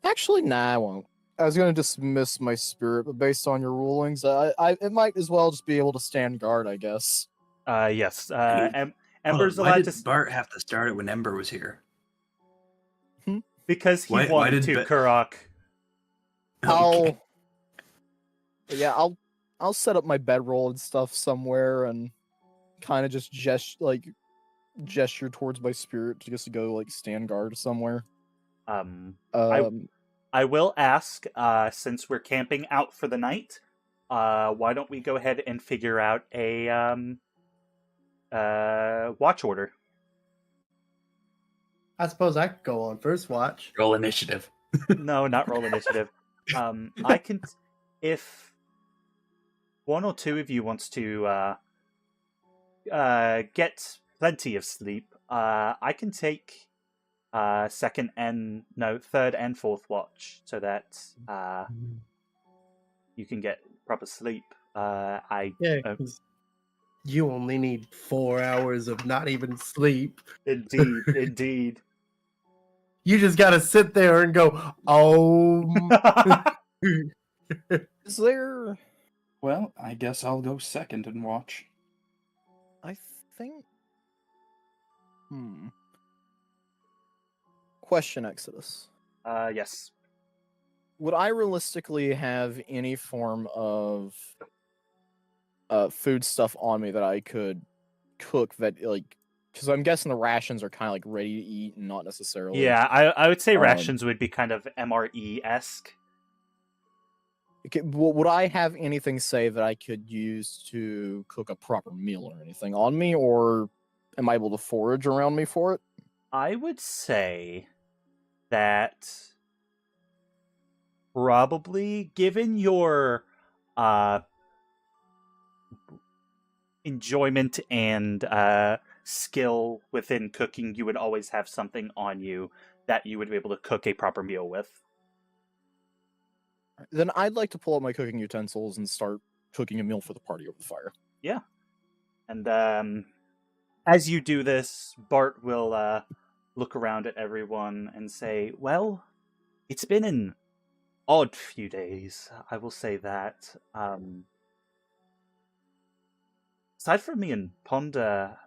Actually, nah, I won't. I was going to dismiss my spirit, but based on your rulings, it might as well just be able to stand guard, I guess. Yes. Ember's Why allowed did to Bart have to start it when Ember was here? because he why wanted did to. Be- Kurok. Okay. I'll set up my bedroll and stuff somewhere and kind of just gesture towards my spirit to just go like stand guard somewhere. I will ask, since we're camping out for the night, why don't we go ahead and figure out a watch order? I suppose I could go on first watch. Roll initiative. No, not roll initiative. I can, if one or two of you wants to get plenty of sleep, I can take third and fourth watch so that you can get proper sleep. Yeah, 'cause you only need 4 hours of not even sleep. Indeed. You just gotta sit there and go, oh. Is there? Well, I guess I'll go second and watch. I think. Question, Exodus. Yes. Would I realistically have any form of food stuff on me that I could cook that, like, because I'm guessing the rations are kind of like ready to eat and not necessarily. Yeah, I would say rations would be kind of MRE-esque. Okay, would I have anything, say, that I could use to cook a proper meal or anything on me, or am I able to forage around me for it? I would say that probably, given your enjoyment and skill within cooking, you would always have something on you that you would be able to cook a proper meal with. Then I'd like to pull out my cooking utensils and start cooking a meal for the party over the fire. Yeah. And as you do this, Bart will look around at everyone and say, well, it's been an odd few days, I will say that. Aside from me and Ponder,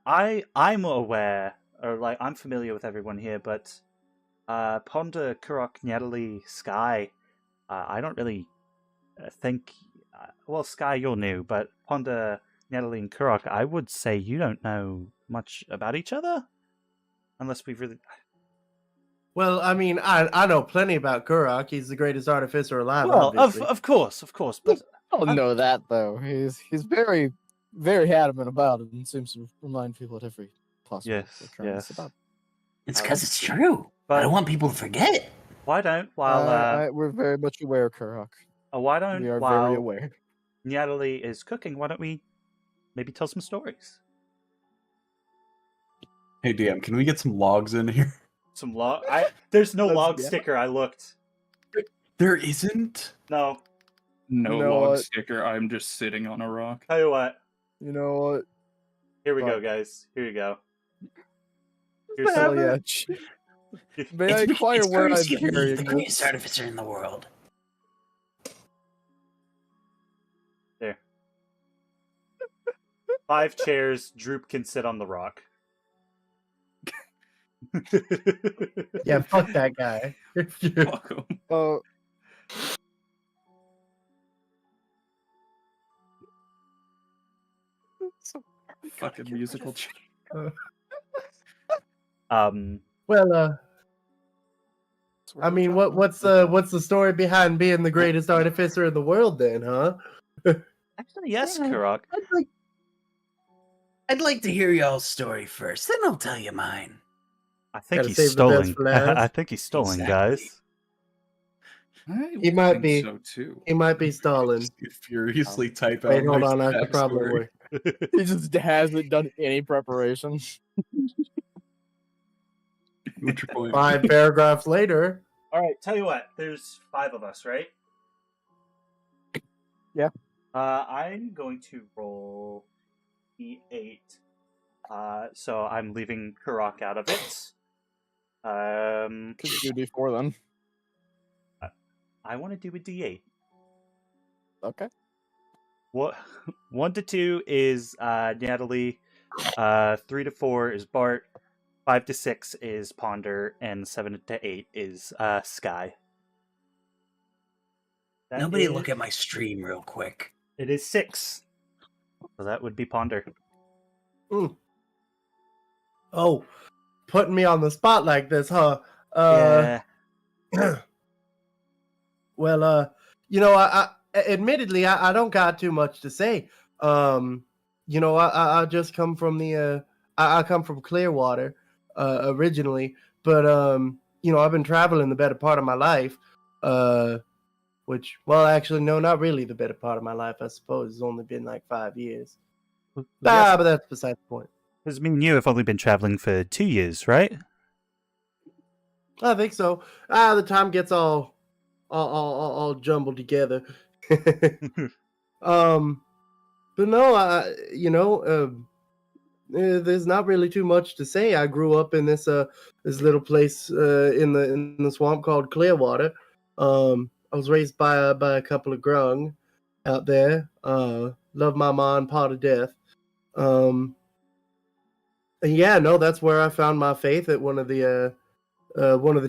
I'm aware, or like I'm familiar with everyone here, but Ponder, Kurok, Nyadali, Sky, I don't really think. Well, Sky, you're new, but Ponder, Nyadali, and Kurok, I would say you don't know much about each other, unless we've really. Well, I mean, I know plenty about Kurok. He's the greatest artificer alive. Well, obviously. of course, but I don't know that, though. He's very, very adamant about it and seems to remind people at every possible occurrence about it. It's because it's true. I don't want people to forget. Why don't we're very much aware, Kurok. Why don't We are while very aware. Nyadali is cooking, why don't we maybe tell some stories? Hey DM, can we get some logs in here? Some log. There's no log yeah. sticker. I looked. There isn't? No. No You know log what? sticker. I'm just sitting on a rock. Tell you what. You know what? Here we go, Fuck. guys. Here you go. Here's Hell some. yeah. May I inquire where I'm Kurt's carrying the this? greatest artificer in the world. There. 5 chairs. Droop can sit on the rock. Yeah, fuck that guy. Welcome. Fucking musical chair. Well, I mean, what's the story behind being the greatest artificer in the world, then, huh? Actually, yes, Kurok. I'd like to hear y'all's story first, then I'll tell you mine. I think Gotta he's save the best stolen. for last. I think he's stolen, Exactly. guys. I He might think be. so too. He might be stalling. Furiously type out. Wait, hold my on. I should probably backstory. wait. He just hasn't done any preparation. What's your point? 5 paragraphs later. All right, tell you what. There's 5 of us, right? Yeah. I'm going to roll D8. So I'm leaving Kurok out of it. Could you do D4 then? I want to do a D8. Okay. What 1 to 2 is Natalie, 3 to 4 is Bart, 5 to 6 is Ponder, and 7 to 8 is Sky. That Nobody is- look at my stream real quick. It is 6. So that would be Ponder. Oh, putting me on the spot like this, huh? Yeah. Well, you know, I admittedly, I don't got too much to say. You know, I just come from I come from Clearwater. originally, but I've been traveling the better part of my life. Which, well, actually, no, not really the better part of my life. I suppose it's only been like 5 years. Yes, But that's beside the point. because me and you have only been traveling for 2 years, right? I think so. The time gets all jumbled together. But no, there's not really too much to say. I grew up in this little place in the swamp called Clearwater. I was raised by a couple of grung out there. Love my ma and pa to death. And yeah, no, that's where I found my faith at one of the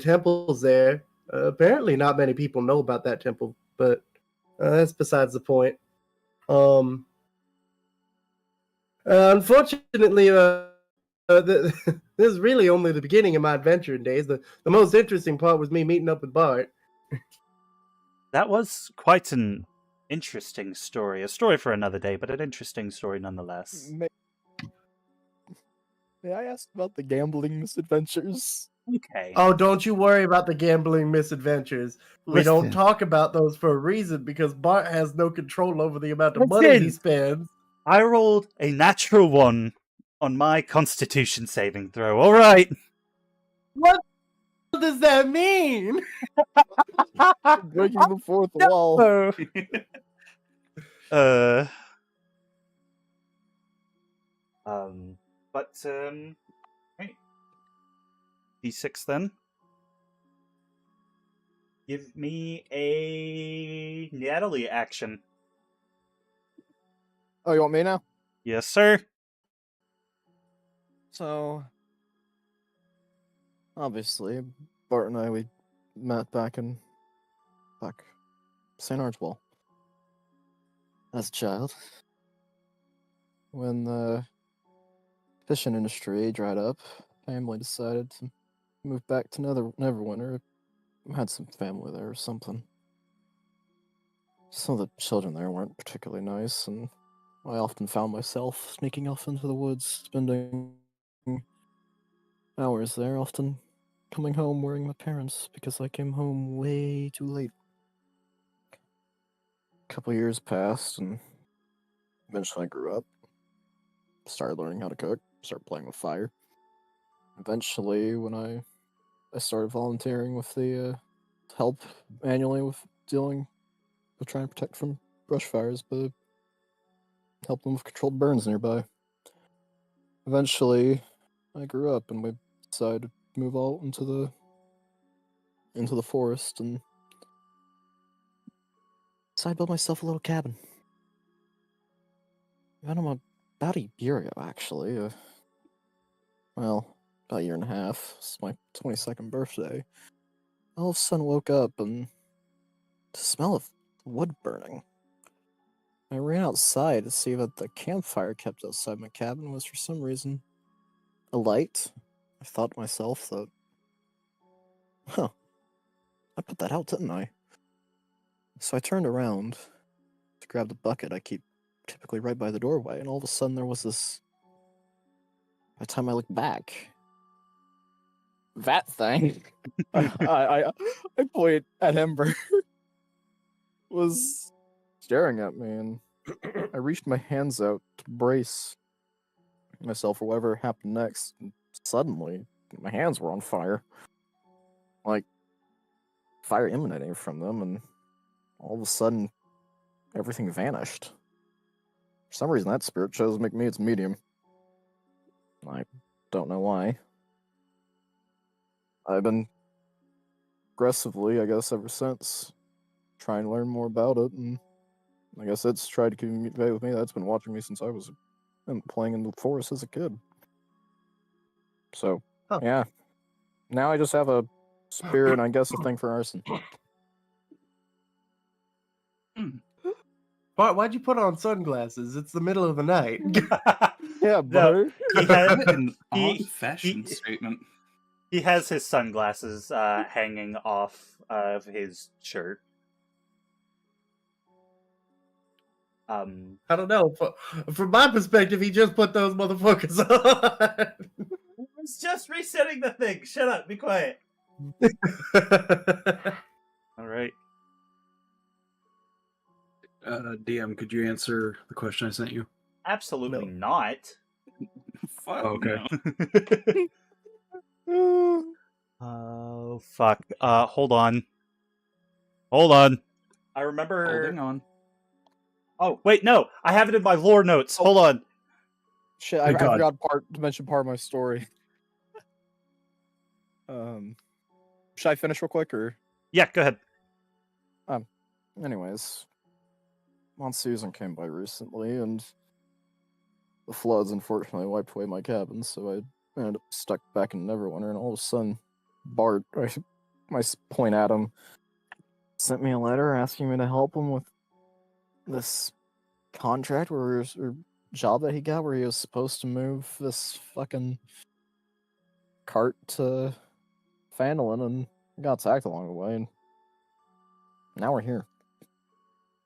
temples there. Apparently, not many people know about that temple, but that's besides the point. Unfortunately, this is really only the beginning of my adventuring days. The most interesting part was me meeting up with Bart. That was quite an interesting story. A story for another day, but an interesting story nonetheless. May I ask about the gambling misadventures? Okay. Oh, don't you worry about the gambling misadventures. We don't Listen. talk about those for a reason because Bart has no control over the amount of money he Listen. spends. I rolled a natural 1 on my Constitution saving throw. All right. What does that mean? Breaking the fourth wall. Oh. Right. D6 then. Give me a Natalie action. Oh, you want me now? Yes, sir. So, obviously, Bart and I, we met back St. Archibald as a child. When the fishing industry dried up, family decided to move back to Neverwinter. Had some family there or something. Some of the children there weren't particularly nice, and I often found myself sneaking off into the woods, spending hours there, often coming home worrying my parents because I came home way too late. A couple years passed, and eventually I grew up, started learning how to cook, started playing with fire. Eventually, when I started volunteering with the help annually with dealing with trying to protect from brush fires, but help them with controlled burns nearby. Eventually, I grew up and we decided to move out into the forest and decided to build myself a little cabin. About a year ago, actually. About a year and a half. It's my 22nd birthday. All of a sudden woke up and the smell of wood burning. I ran outside to see that the campfire kept outside my cabin was for some reason a light. I thought to myself that, I put that out, didn't I? So I turned around to grab the bucket I keep typically right by the doorway, and all of a sudden there was this. By the time I looked back, that thing, I point at Ember, was staring at me, and I reached my hands out to brace myself for whatever happened next. And suddenly, my hands were on fire. Like, fire emanating from them, and all of a sudden, everything vanished. For some reason, that spirit chose to make me its medium. I don't know why. I've been aggressively, I guess, ever since, trying to learn more about it, and I guess it's tried to communicate with me. That's been watching me since I was playing in the forest as a kid. So, yeah. Now I just have a spirit and I guess a thing for arson. Bart, why'd you put on sunglasses? It's the middle of the night. Yeah, No, he had An he- odd fashion statement. he has his sunglasses hanging off of his shirt. I don't know. From my perspective, he just put those motherfuckers on. was just resetting the thing. Shut up. Be quiet. All right. DM, could you answer the question I sent you? Absolutely No. not. Fuck Okay. no. Oh, fuck. Hold on. Hold on. I remember... Holding on. Oh, wait, no. I have it in my lore notes. Hold on. Shit, I Thank God. forgot to mention part of my story. Should I finish real quick or? Yeah, go ahead. Anyways, Mount Susan came by recently, and the floods unfortunately wiped away my cabin, so I ended up stuck back in Neverwinter, and all of a sudden, Bart, I point at him, sent me a letter asking me to help him with this contract or job that he got where he was supposed to move this fucking cart to Phandelver, and got attacked along the way, and now we're here.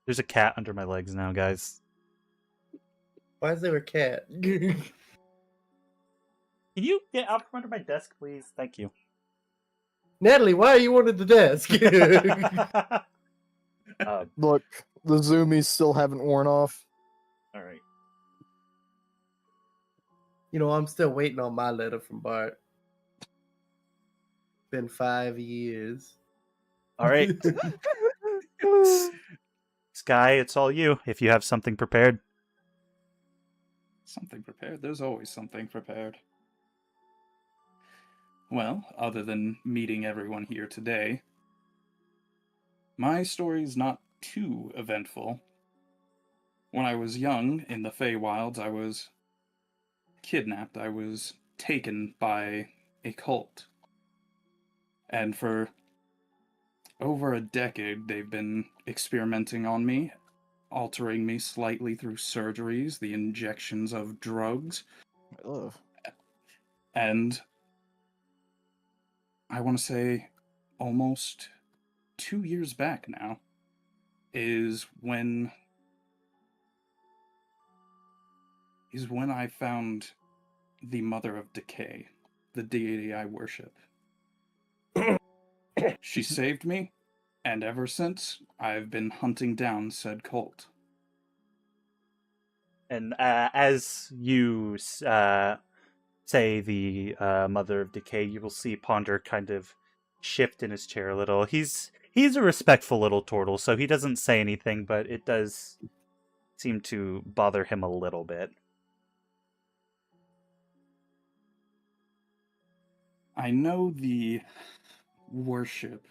There's a cat under my legs now, guys. Why is there a cat? Can you get out from under my desk, please? Thank you. Natalie, why are you under the desk? Look, the zoomies still haven't worn off. All right. You know, I'm still waiting on my letter from Bart. Been 5 years. All right. Sky, it's all you. If you have something prepared. Something prepared? There's always something prepared. Well, other than meeting everyone here today, my story's not too eventful. When I was young, in the Feywilds, I was kidnapped. I was taken by a cult. And for over a decade, they've been experimenting on me, altering me slightly through surgeries, the injections of drugs. Ugh. And I want to say almost 2 years back now is when I found the Mother of Decay, the deity I worship. She saved me, and ever since, I've been hunting down said cult. And as you say the Mother of Decay, you will see Ponder kind of shift in his chair a little. He's a respectful little turtle, so he doesn't say anything, but it does seem to bother him a little bit. I know the worship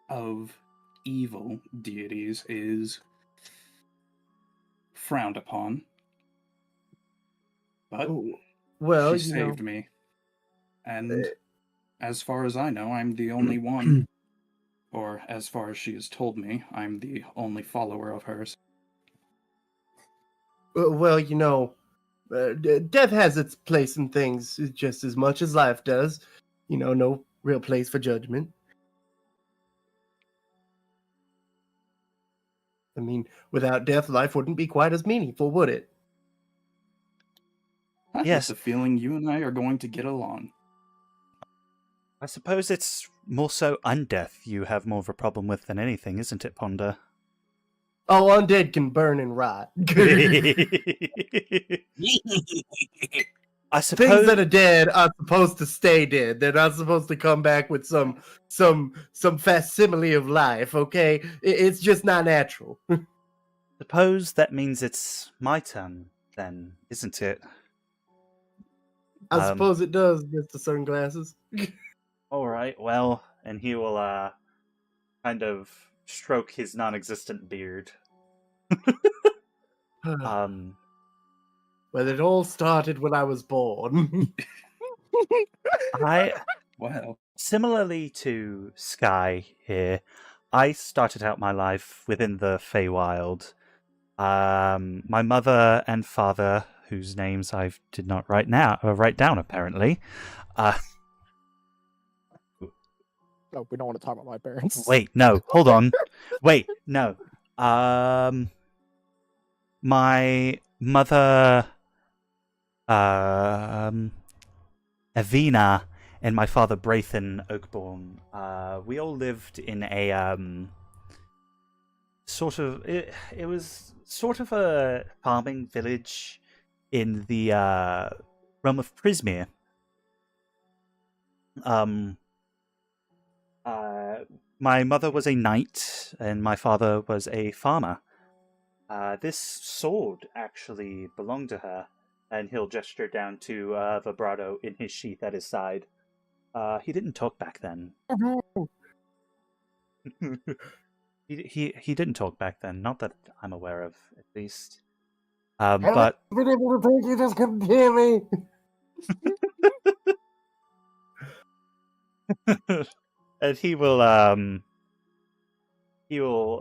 of evil deities is frowned upon, but Well, she you know, saved me, and as far as I know, I'm the only one, or as far as she has told me, I'm the only follower of hers. well, you know, death has its place in things just as much as life does. You know, no real place for judgment. I mean, without death, life wouldn't be quite as meaningful, would it? I Yes. get the feeling you and I are going to get along. I suppose it's more so undeath you have more of a problem with than anything, isn't it, Ponder? Oh, undead can burn and rot. I Things suppose that are dead are supposed to stay dead. They're not supposed to come back with some facsimile of life. Okay, it's just not natural. that means it's my turn, then, isn't it? I suppose it does, Mr. Sunglasses. All right, well, and he will kind of stroke his non-existent beard. Well, it all started when I was born. Well, Similarly to Sky here, I started out my life within the Feywild. My mother and father, whose names I did not write down apparently. Oh, we don't want to talk about my parents. Wait, no, hold on. Wait, no. My mother Evina and my father Braithen Oakbourne, we all lived in a sort of it was sort of a farming village in the realm of Prismere. My mother was a knight, and my father was a farmer. This sword actually belonged to her, and he'll gesture down to vibrato in his sheath at his side. He didn't talk back then. He didn't talk back then, not that I'm aware of, at least. But been able to take you, just couldn't hear me. and he will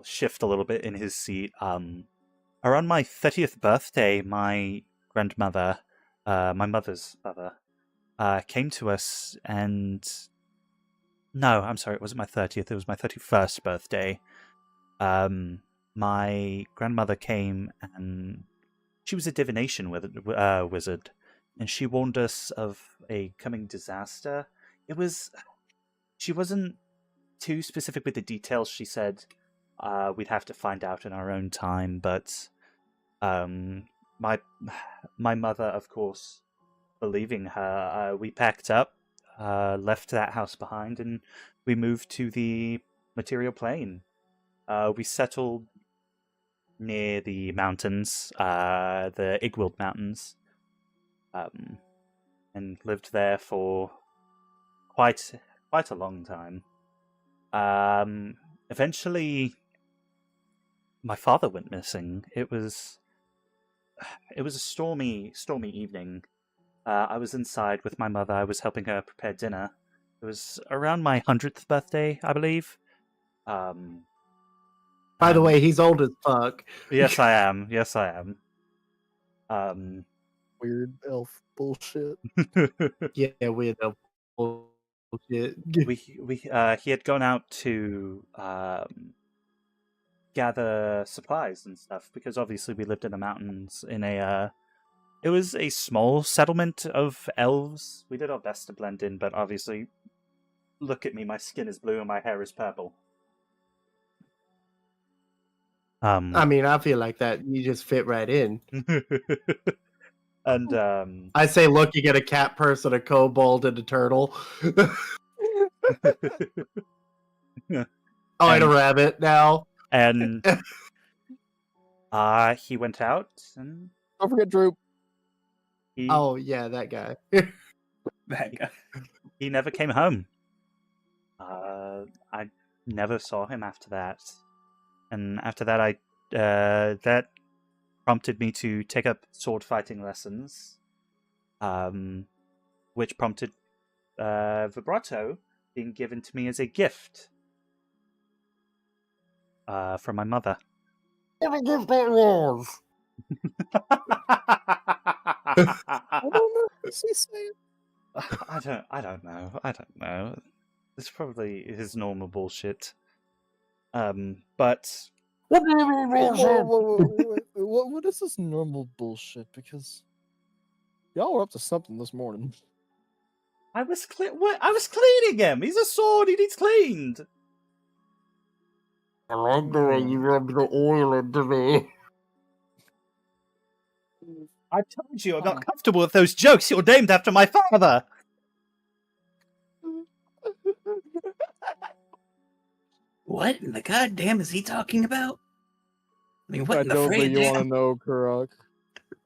shift a little bit in his seat. Around my 30th birthday, my grandmother, my mother's mother, came to us and... No, I'm sorry, it wasn't my 30th, it was my 31st birthday. My grandmother came and she was a divination wizard, and she warned us of a coming disaster. She wasn't too specific with the details. She said we'd have to find out in our own time, but my mother, of course, believing her, we packed up, left that house behind, and we moved to the material plane. We settled near the mountains, the Igwild Mountains, and lived there for quite a long time. Eventually, my father went missing. It was a stormy evening. I was inside with my mother. I was helping her prepare dinner. It was around my 100th birthday, I believe. By the way, he's old as fuck. Yes, I am. Weird elf bullshit. Yeah, weird elf bullshit. He had gone out to gather supplies and stuff, because obviously we lived in the mountains in it was a small settlement of elves. We did our best to blend in, but obviously, look at me, my skin is blue and my hair is purple. I mean, I feel like that you just fit right in. And I say looking at a cat person, a kobold, and a turtle. And a rabbit now. And he went out, and Don't forget Droop. Oh yeah, that guy. That guy. He never came home. I never saw him after that. And after that, that prompted me to take up sword fighting lessons, which prompted vibrato being given to me as a gift from my mother. What a gift that was. I don't know. What's he saying? I don't know. It's probably his normal bullshit. But What do you mean, Wait. What is this normal bullshit? Because y'all were up to something this morning. I was cleaning him. He's a sword. He needs cleaned. I like the way you rub the oil into me. I told you I'm not comfortable with those jokes. You're named after my father. What in the goddamn is he talking about? I mean, what I in the don't think you want to damn? know, Kurok.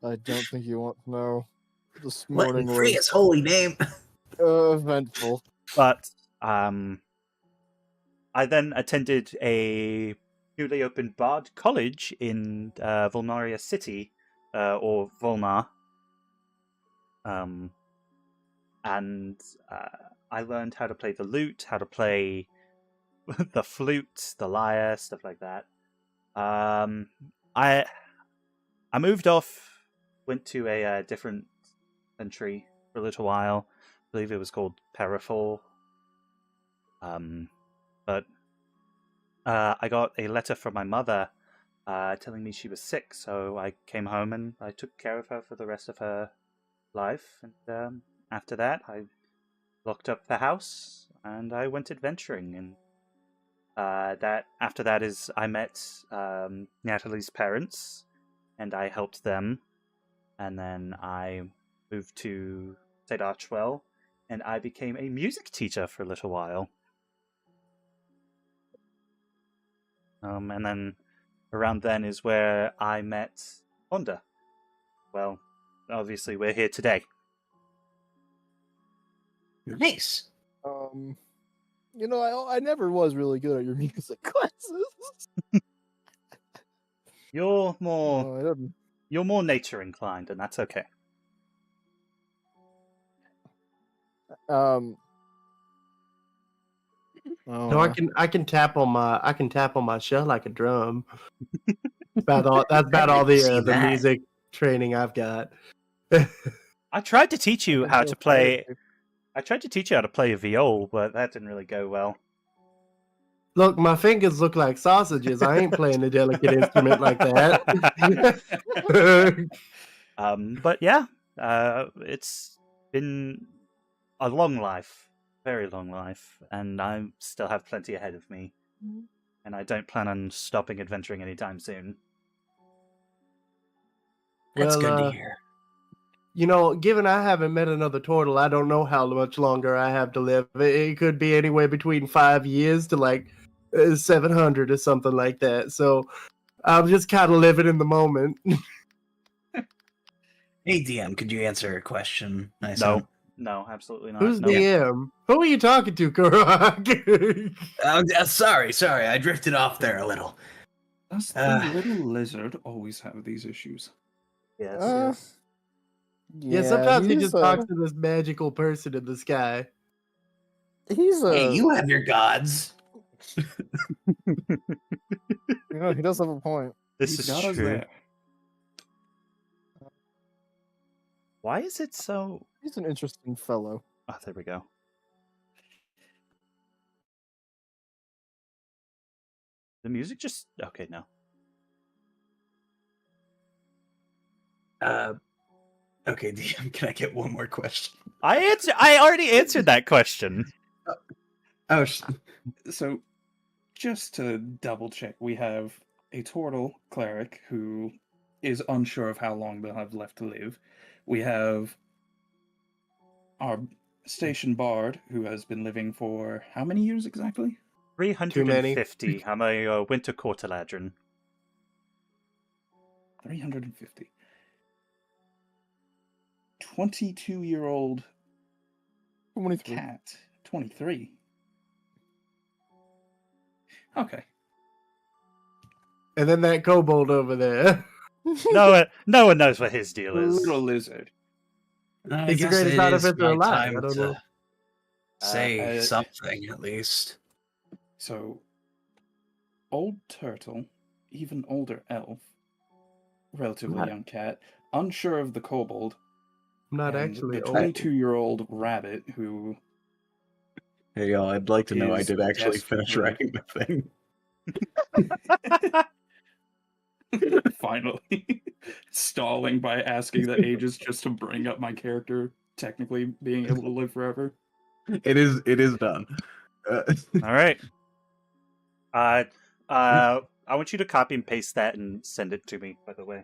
I don't think you want to know. This What morning in was Freya's holy name? eventful. But I then attended a newly opened Bard College in Volnaria City, or Volnar. And I learned how to play the lute, how to play the flute, the lyre, stuff like that. I moved off, went to a different country for a little while. I believe it was called Parafor. But I got a letter from my mother telling me she was sick, so I came home and I took care of her for the rest of her life. And after that, I locked up the house, and I went adventuring. And after that is I met Natalie's parents, and I helped them. And then I moved to St. Archwell, and I became a music teacher for a little while. And then around then is where I met Honda. Well, obviously we're here today. Nice. I never was really good at your music classes. You're more I don't- you're more nature inclined, and that's okay. No, I can tap on my shell like a drum. That's about all See the that. music training I've got. I tried to teach you can how feel to play. sorry. I tried to teach you how to play a viol, but that didn't really go well. Look, my fingers look like sausages. I ain't playing a delicate instrument like that. But yeah, it's been a long life, very long life, and I still have plenty ahead of me. And I don't plan on stopping adventuring anytime soon. That's Well, good to hear. Given I haven't met another turtle, I don't know how much longer I have to live. It could be anywhere between 5 years to like 700 or something like that. So I'm just kind of living in the moment. Hey, DM, could you answer a question? I said? No, absolutely not. Who's No. DM? Who are you talking to, Karak? Sorry, I drifted off there a little. Does the little lizard always have these issues? Yes, Uh, yes. Yeah, sometimes he he's just talks to this magical person in the sky. He's Hey, you have your gods. he does have a point. This He's is got us true. there. Why is it so? He's an interesting fellow. Oh, there we go. The music just okay. No. Okay, DM, can I get one more question? I already answered that question. Oh, so just to double check, we have a turtle cleric who is unsure of how long they'll have left to live. We have our station bard who has been living for how many years exactly? 350. I'm a winter quarter ladron. 350. 22-year-old 23. cat. 23. Okay. And then that kobold over there. No one knows what his deal is. Little lizard. I He's the guess greatest it is artificer my alive. time I don't to know. say something, at least. So, old turtle, even older elf, relatively Right. young cat, unsure of the kobold, I'm not and actually the old. 22-year-old rabbit who Hey y'all, I'd like to know I is did actually finish desperately- writing the thing. finally stalling by asking the ages just to bring up my character technically being able to live forever. It is done. All right. I want you to copy and paste that and send it to me. By the way,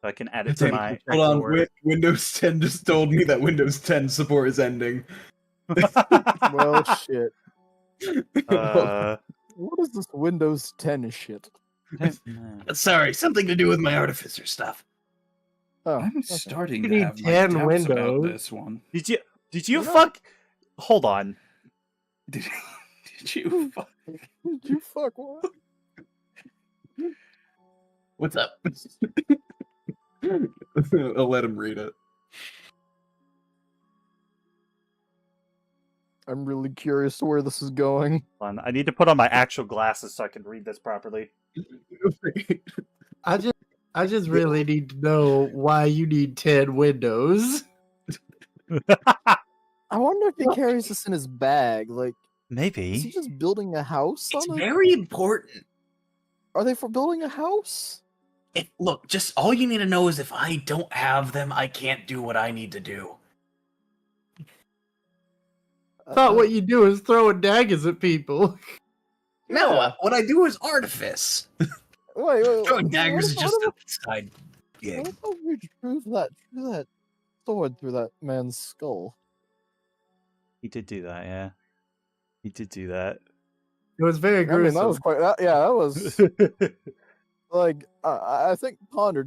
so I can add it to Hey, my. hold on, Word. Windows 10 just told me that Windows 10 support is ending. Well, shit. Uh, What is this Windows 10 shit? Sorry, something to do with my artificer stuff. Oh, I'm okay. starting You to need have my 10 doubts about windows. this one. Did you fuck? Hold on. Did you fuck? Did you fuck what? What's up? I'll let him read it. I'm really curious to where this is going. Hold on. I need to put on my actual glasses so I can read this properly. I just really need to know why you need 10 windows. I wonder if he carries this in his bag. Like, is he Maybe. just building a house It's on it? very important. Are they for building a house? Look, just all you need to know is if I don't have them, I can't do what I need to do. thought what you do is throwing daggers at people. No, Yeah. what I do is artifice. Wait, Throwing daggers is just a side gig. What if we drew that sword through that man's skull? He did do that, yeah. He did do that. It was very I gruesome. mean, that was quite. That was like I think Ponder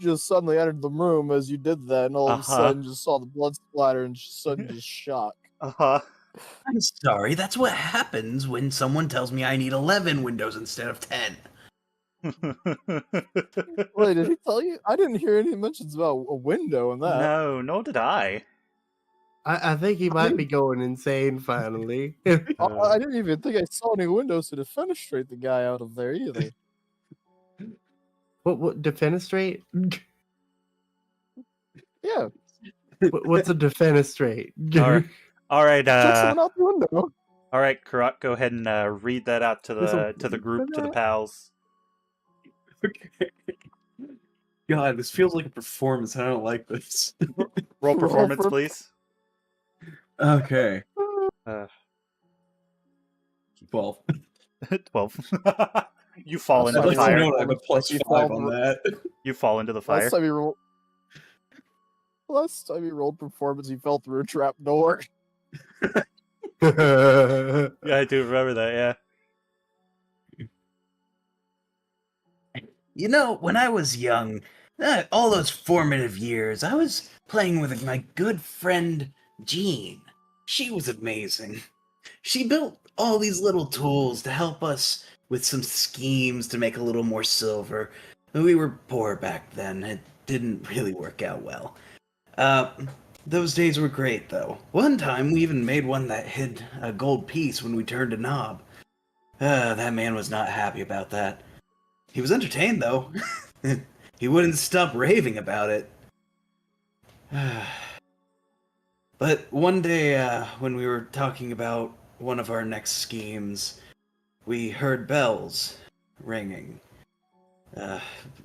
just suddenly entered the room as you did that, and all of a sudden just saw the blood splatter and sudden just shock. I'm sorry, that's what happens when someone tells me I need 11 windows instead of 10. Wait, did he tell you? I didn't hear any mentions about a window in that. No, nor did I. I think he might be going insane finally. I didn't even think I saw any windows to defenestrate the guy out of there either. What defenestrate? Yeah, What's a defenestrate? All right, check someone out the window. all right, Karak, go ahead and read that out to the group, to the pals. Okay. God, this feels like a performance. I don't like this. Roll performance, please. Okay. Uh, 12. 12. You fall into I'd the like to fire. note I have a plus You 5 fall- on that. You fall into the fire. Last time he rolled performance, he fell through a trap door. Yeah, I do remember that, yeah. You know, when I was young, all those formative years, I was playing with my good friend Jean. She was amazing. She built all these little tools to help us with some schemes to make a little more silver. We were poor back then. It didn't really work out well. Those days were great, though. One time, we even made one that hid a gold piece when we turned a knob. That man was not happy about that. He was entertained, though. He wouldn't stop raving about it. But one day, when we were talking about one of our next schemes, we heard bells ringing.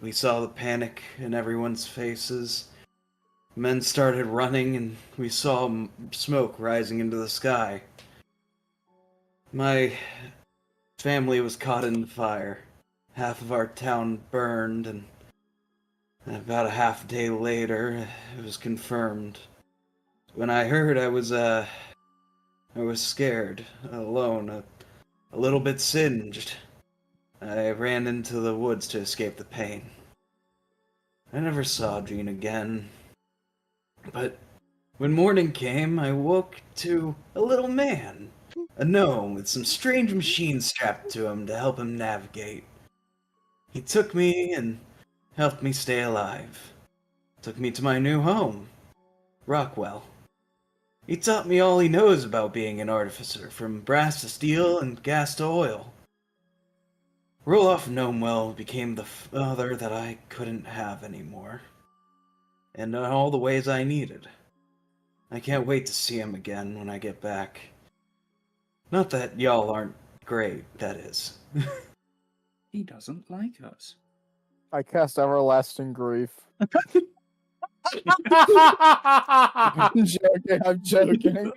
We saw the panic in everyone's faces. Men started running, and we saw smoke rising into the sky. My family was caught in the fire. Half of our town burned, and about a half day later, it was confirmed. When I heard, I was scared, alone, a little bit singed. I ran into the woods to escape the pain. I never saw Jean again. But when morning came, I woke to a little man, a gnome with some strange machines strapped to him to help him navigate. He took me and helped me stay alive. Took me to my new home, Rockwell. He taught me all he knows about being an artificer, from brass to steel and gas to oil. Roloff Gnomewell became the father that I couldn't have anymore. And in all the ways I needed. I can't wait to see him again when I get back. Not that y'all aren't great, that is. He doesn't like us. I cast everlasting grief. I'm joking. I'm joking.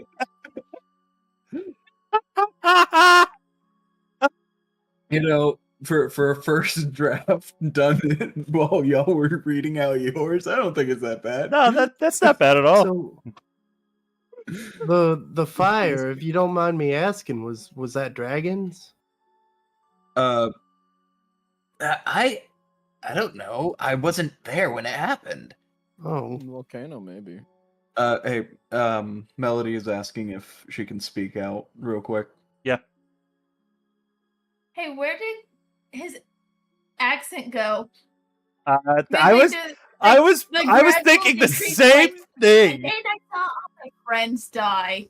You know, for a first draft done while y'all were reading out yours, I don't think it's that bad. No, that's not bad at all. So, the fire, if you don't mind me asking, was that dragons? I don't know. I wasn't there when it happened. Oh, Volcano, maybe. Hey, Melody is asking if she can speak out real quick. Hey, where did his accent go? I was thinking the same I thing. think I saw all my friends die.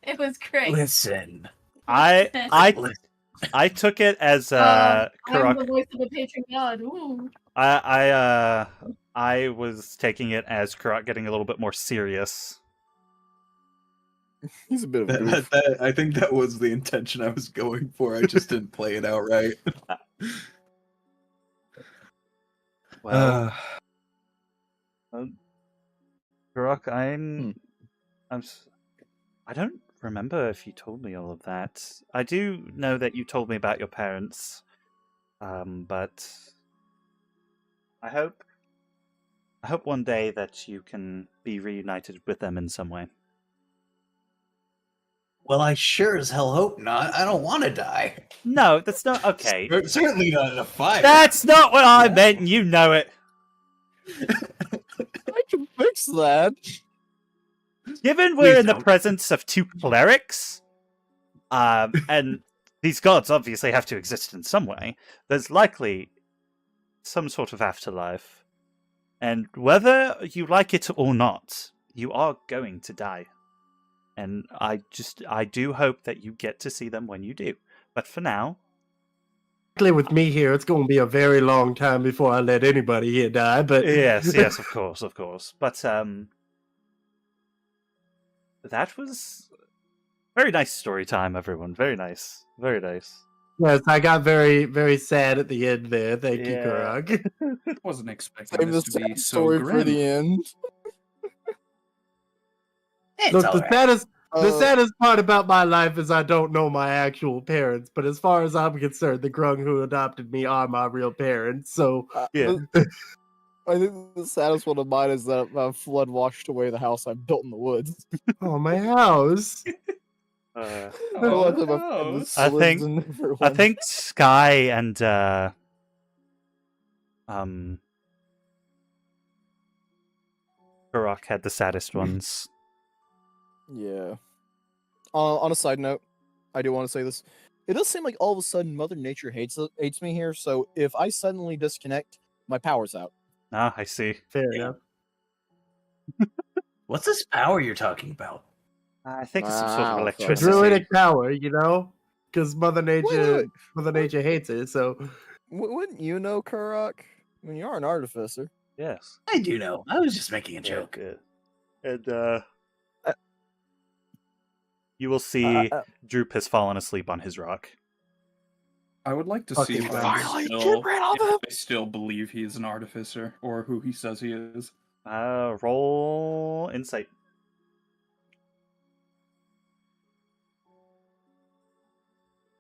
It was great. Listen. I took it as I'm Karak. the voice of the patron god. Ooh. I was taking it as Karak getting a little bit more serious. He's a bit of a goof. I think that was the intention I was going for. I just didn't play it out right. Well, Karak, I don't remember if you told me all of that. I do know that you told me about your parents, but I hope one day that you can be reunited with them in some way. Well, I sure as hell hope not. I don't want to die. No, that's not okay. Certainly not in a fire. That's not what I meant, and you know it. I can fix that. Given we're Please in the don't. presence of two clerics, and these gods obviously have to exist in some way, there's likely some sort of afterlife. And whether you like it or not, you are going to die. And I do hope that you get to see them when you do. But for now, With me here, it's going to be a very long time before I let anybody here die. But yes, of course. But that was very nice story time, everyone. Very nice. yes, I got very, very sad at the end there. Thank you, Yeah. Karak. Wasn't expecting Save the this to be sad so story grim. for the end. It's Look, all the right. saddest part about my life is I don't know my actual parents. But as far as I'm concerned, the Grung who adopted me are my real parents. So Yeah. I think the saddest one of mine is that a flood washed away the house I built in the woods. oh, my house. Uh, I left my no. I think- and I everyone. think Sky and Karak had the saddest ones. Yeah. On a side note, I do want to say this. It does seem like all of a sudden Mother Nature hates me here. So if I suddenly disconnect, my power's out. Ah, I see. Fair Yeah. enough. What's this power you're talking about? I think it's some sort of Wow, electricity. Druidic power, you know, because Mother wait. Nature hates it. So Wouldn't you know, Kurok? I mean, you are an artificer. Yes. I do know. I was just making a joke. Yeah. And you will see Droop has fallen asleep on his rock. I would like to Fucking see if finally, I still believe he is an artificer, or who he says he is. Roll insight.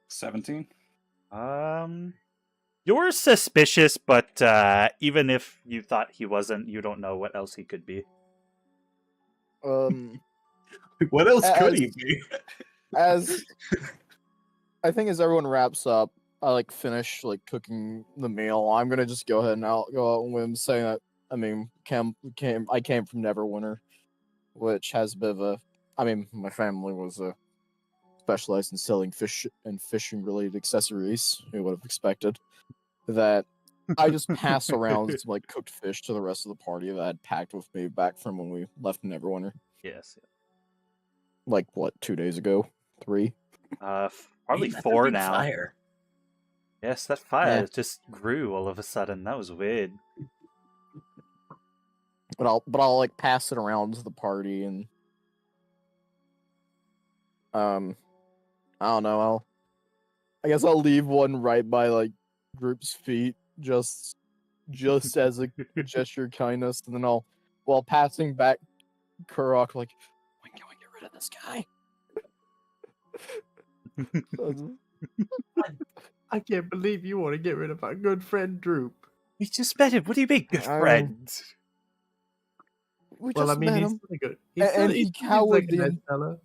$17. You're suspicious, but even if you thought he wasn't, you don't know what else he could be. What else could As- he be? As I think as everyone wraps up, I finish cooking the meal. I'm gonna just go ahead and go out with him saying that I came from Neverwinter, which has a bit of a. I mean, my family was specialized in selling fish and fishing related accessories. Who would have expected that? I just pass around some cooked fish to the rest of the party that I had packed with me back from when we left Neverwinter. Yes. 2 days ago, 3. Probably Hey, that's a 4 big now. Fire. Yes, that fire Yeah. just grew all of a sudden. That was weird. But I'll pass it around to the party and I don't know, I guess I'll leave one right by Group's feet just as a gesture of kindness, and then while passing back Kurok when can we get rid of this guy? I can't believe you want to get rid of our good friend Droop. We just met him. What do you mean, good I mean, friend? We Well, I just mean, met he's him. pretty good. And he cowered a nice fella.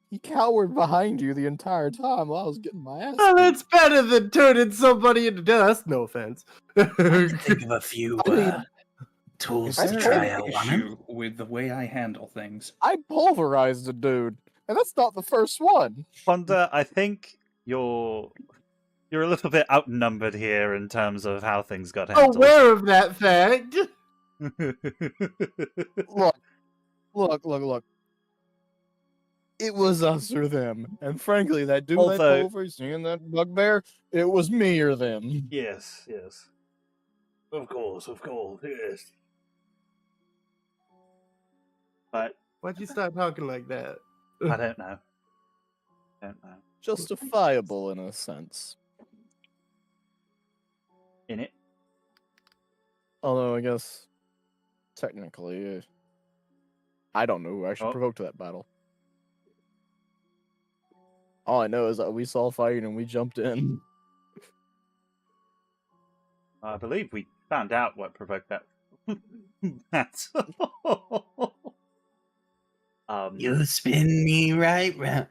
He cowered behind you the entire time while I was getting my ass Well, beat. it's better than turning somebody into dust. No offense. I can think of a few I mean, tools Is to there try an out on him. issue with the way I handle things? I pulverized a dude, and that's not the first one. Fonda, I think you're a little bit outnumbered here in terms of how things got handled. Aware of that fact. Look. It was us or them. And frankly, that dude Although- that pulverized and that bugbear, it was me or them. Yes. Of course, yes. But Why'd you start talking like that? I don't know. Justifiable in a sense. In it? Although I guess technically I don't know who actually Oh. provoked that battle. All I know is that we saw fighting and we jumped in. I believe we found out what provoked that. That's. You spin me right round.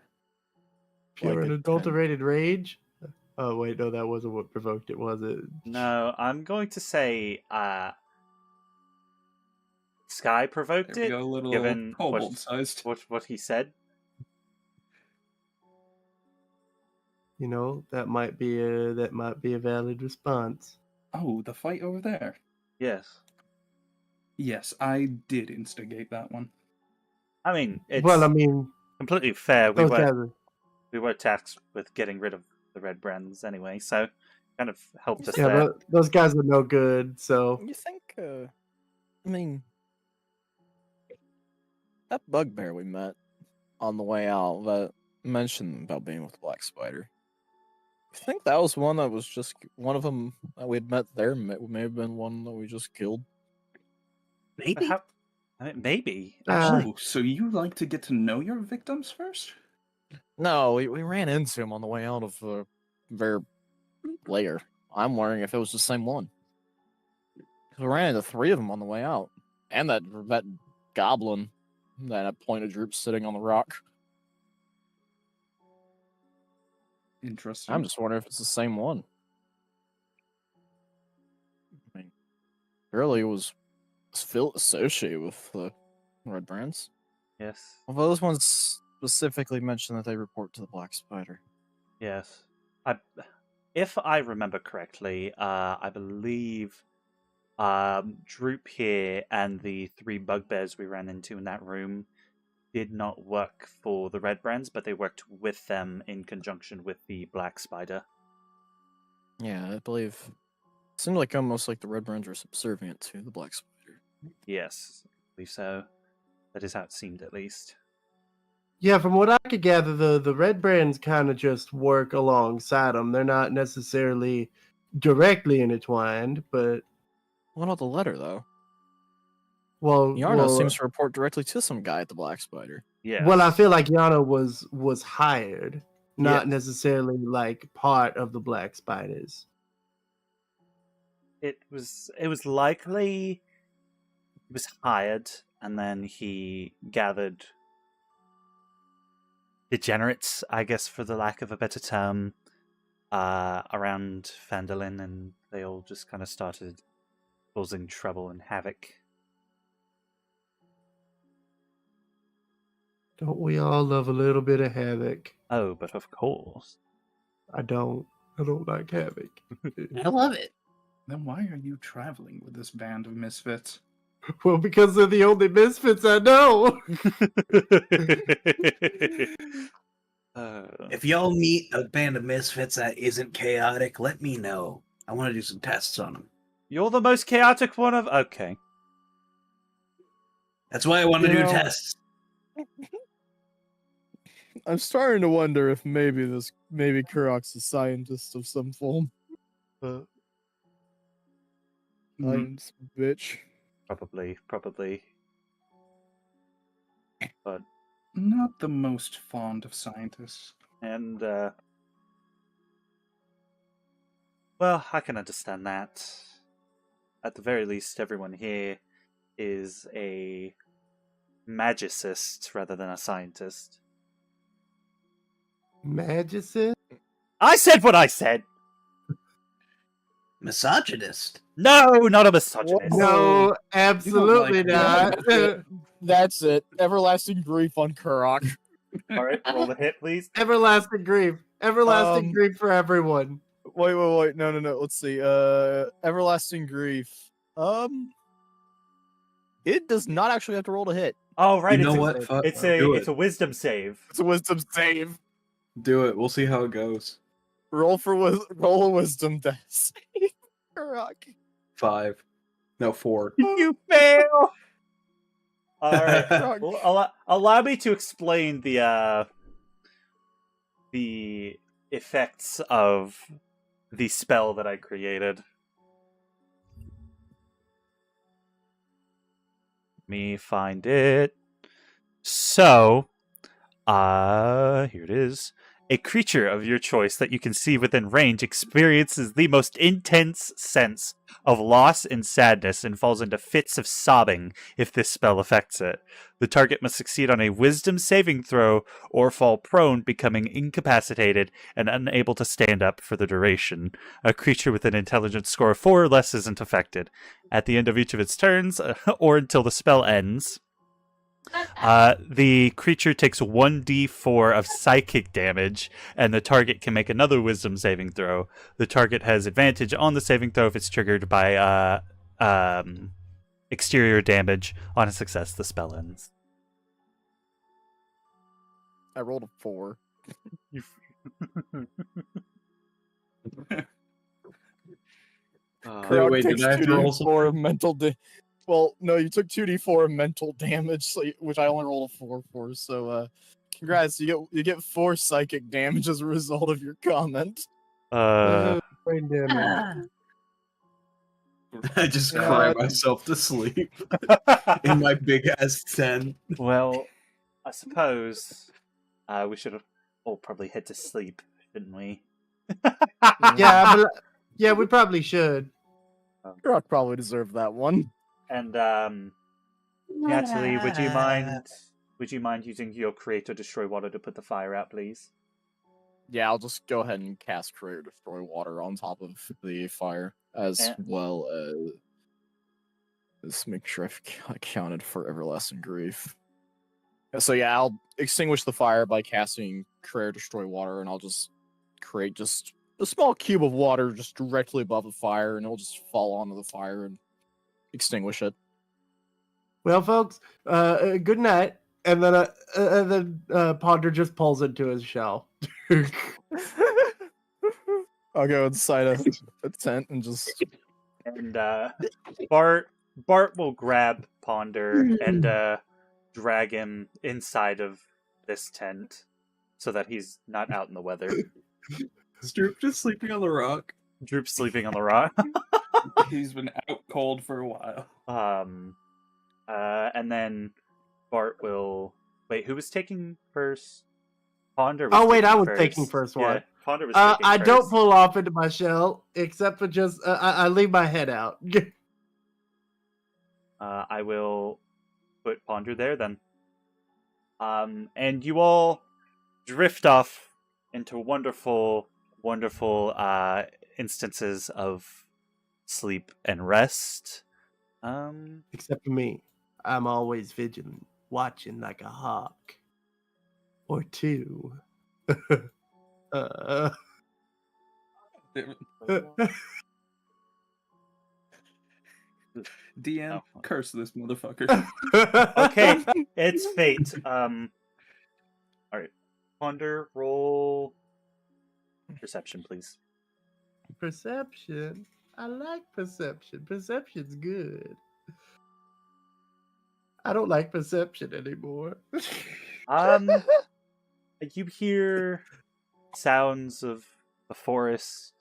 Pure Like and a adulterated rage. Oh wait, no, that wasn't what provoked it, was it? No, I'm going to say Sky provoked There we it, go, little given kobold-sized. what he said. You know, that might be a valid response. Oh, the fight over there. Yes. Yes, I did instigate that one. I mean, it's Well, I mean, completely fair. those guys are, We were tasked with getting rid of the red brands anyway, so kind of helped us yeah, there. but those guys are no good. So You think, I mean, that bugbear we met on the way out that mentioned about being with the Black Spider. You think that was one that was just one of them that we had met there? May have been one that we just killed. Maybe. I mean, maybe. Oh, so you like to get to know your victims first? No, we ran into him on the way out of their lair. I'm wondering if it was the same one. 'Cause we ran into 3 of them on the way out, and that goblin that had pointed droop sitting on the rock. Interesting. I'm just wondering if it's the same one. I mean, really, it was associated with the red brands. Yes. Although those ones specifically mention that they report to the Black Spider. Yes. If I remember correctly, I believe Droop here and the 3 bugbears we ran into in that room did not work for the red brands, but they worked with them in conjunction with the black spider. Yeah, I believe. It seemed like almost like the red brands were subservient to the Black Spider. Yes, I believe so. That is how it seemed, at least. yeah, from what I could gather, the red brands kind of just work alongside them. They're not necessarily directly intertwined, but What about the letter, though? well, Yarna seems to report directly to some guy at the Black Spider. Yes. well, I feel like Yana was hired, not Yes. necessarily like part of the Black Spiders. It was likely he was hired, and then he gathered degenerates, I guess, for the lack of a better term, around Phandelver, and they all just kind of started causing trouble and havoc. Don't we all love a little bit of havoc? Oh, but of course. I don't like havoc. I love it. Then why are you traveling with this band of misfits? Well, because they're the only misfits I know. If y'all meet a band of misfits that isn't chaotic, let me know. I want to do some tests on them. You're the most chaotic one of. Okay. That's why I want to You do know- tests. I'm starting to wonder if maybe Kurok's a scientist of some form. Science bitch. Probably. But Not the most fond of scientists. and well, I can understand that. At the very least, everyone here is a magicist rather than a scientist. Magicist? I said what I said. Misogynist. No, not a misogynist. No, absolutely like not. That's it. Everlasting grief on Kurok. All right, roll the hit, please. Everlasting grief. Everlasting grief for everyone. Wait. No. Let's see. Everlasting grief. It does not actually have to roll to hit. Oh, right. You it's know a, what? Fuck, It's do a it. wisdom save. It's a wisdom save. Do it. We'll see how it goes. Roll a wisdom dice. Kurok. 5. No, 4. You fail. All right. Kurok. Well, allow me to explain the effects of the spell that I created. Me find it. So, here it is. A creature of your choice that you can see within range experiences the most intense sense of loss and sadness and falls into fits of sobbing if this spell affects it. The target must succeed on a wisdom saving throw or fall prone, becoming incapacitated and unable to stand up for the duration. A creature with an intelligence score of 4 or less isn't affected. At the end of each of its turns, or until the spell ends, the creature takes 1d4 of psychic damage, and the target can make another wisdom saving throw. The target has advantage on the saving throw if it's triggered by exterior damage. On a success, the spell ends. I rolled a 4. Wait, did I have to roll 2d4 of mental well, no, you took 2d4 of mental damage, so which I only rolled a 4 for. So, congrats, you get 4 psychic damage as a result of your comment. Brain damage. I just Yeah. cry myself to sleep in my big ass tent. Well, I suppose we should have all probably head to sleep, shouldn't we? Yeah, we probably should. Rock probably deserved that one. And Natalie, would you mind using your create or destroy water to put the fire out, please? Yeah, I'll just go ahead and cast Create Destroy Water on top of the fire, as well as let's make sure I've accounted for Everlasting Grief. So yeah, I'll extinguish the fire by casting Create Destroy Water, and I'll just create just a small cube of water just directly above the fire, and it'll just fall onto the fire and extinguish it. Well, folks, good night. And then Ponder just pulls into his shell. I'll go inside a tent and just. And Bart will grab Ponder and drag him inside of this tent so that he's not out in the weather. Is Droop just sleeping on the rock? Droop's sleeping on the rock. He's been out cold for a while. And then Bart will wait. Who was taking first? Ponder. I was taking first one. Yeah, Ponder was taking I first. don't pull off into my shell, except for just I leave my head out. I will put Ponder there then. And you all drift off into wonderful, wonderful instances of sleep and rest. Except for me. I'm always vigilant, watching like a hawk. Or two. DM, Oh. curse this motherfucker. Okay, it's fate. Alright. Ponder, roll perception, please. Perception? I like perception. Perception's good. I don't like perception anymore. You hear sounds of the forest,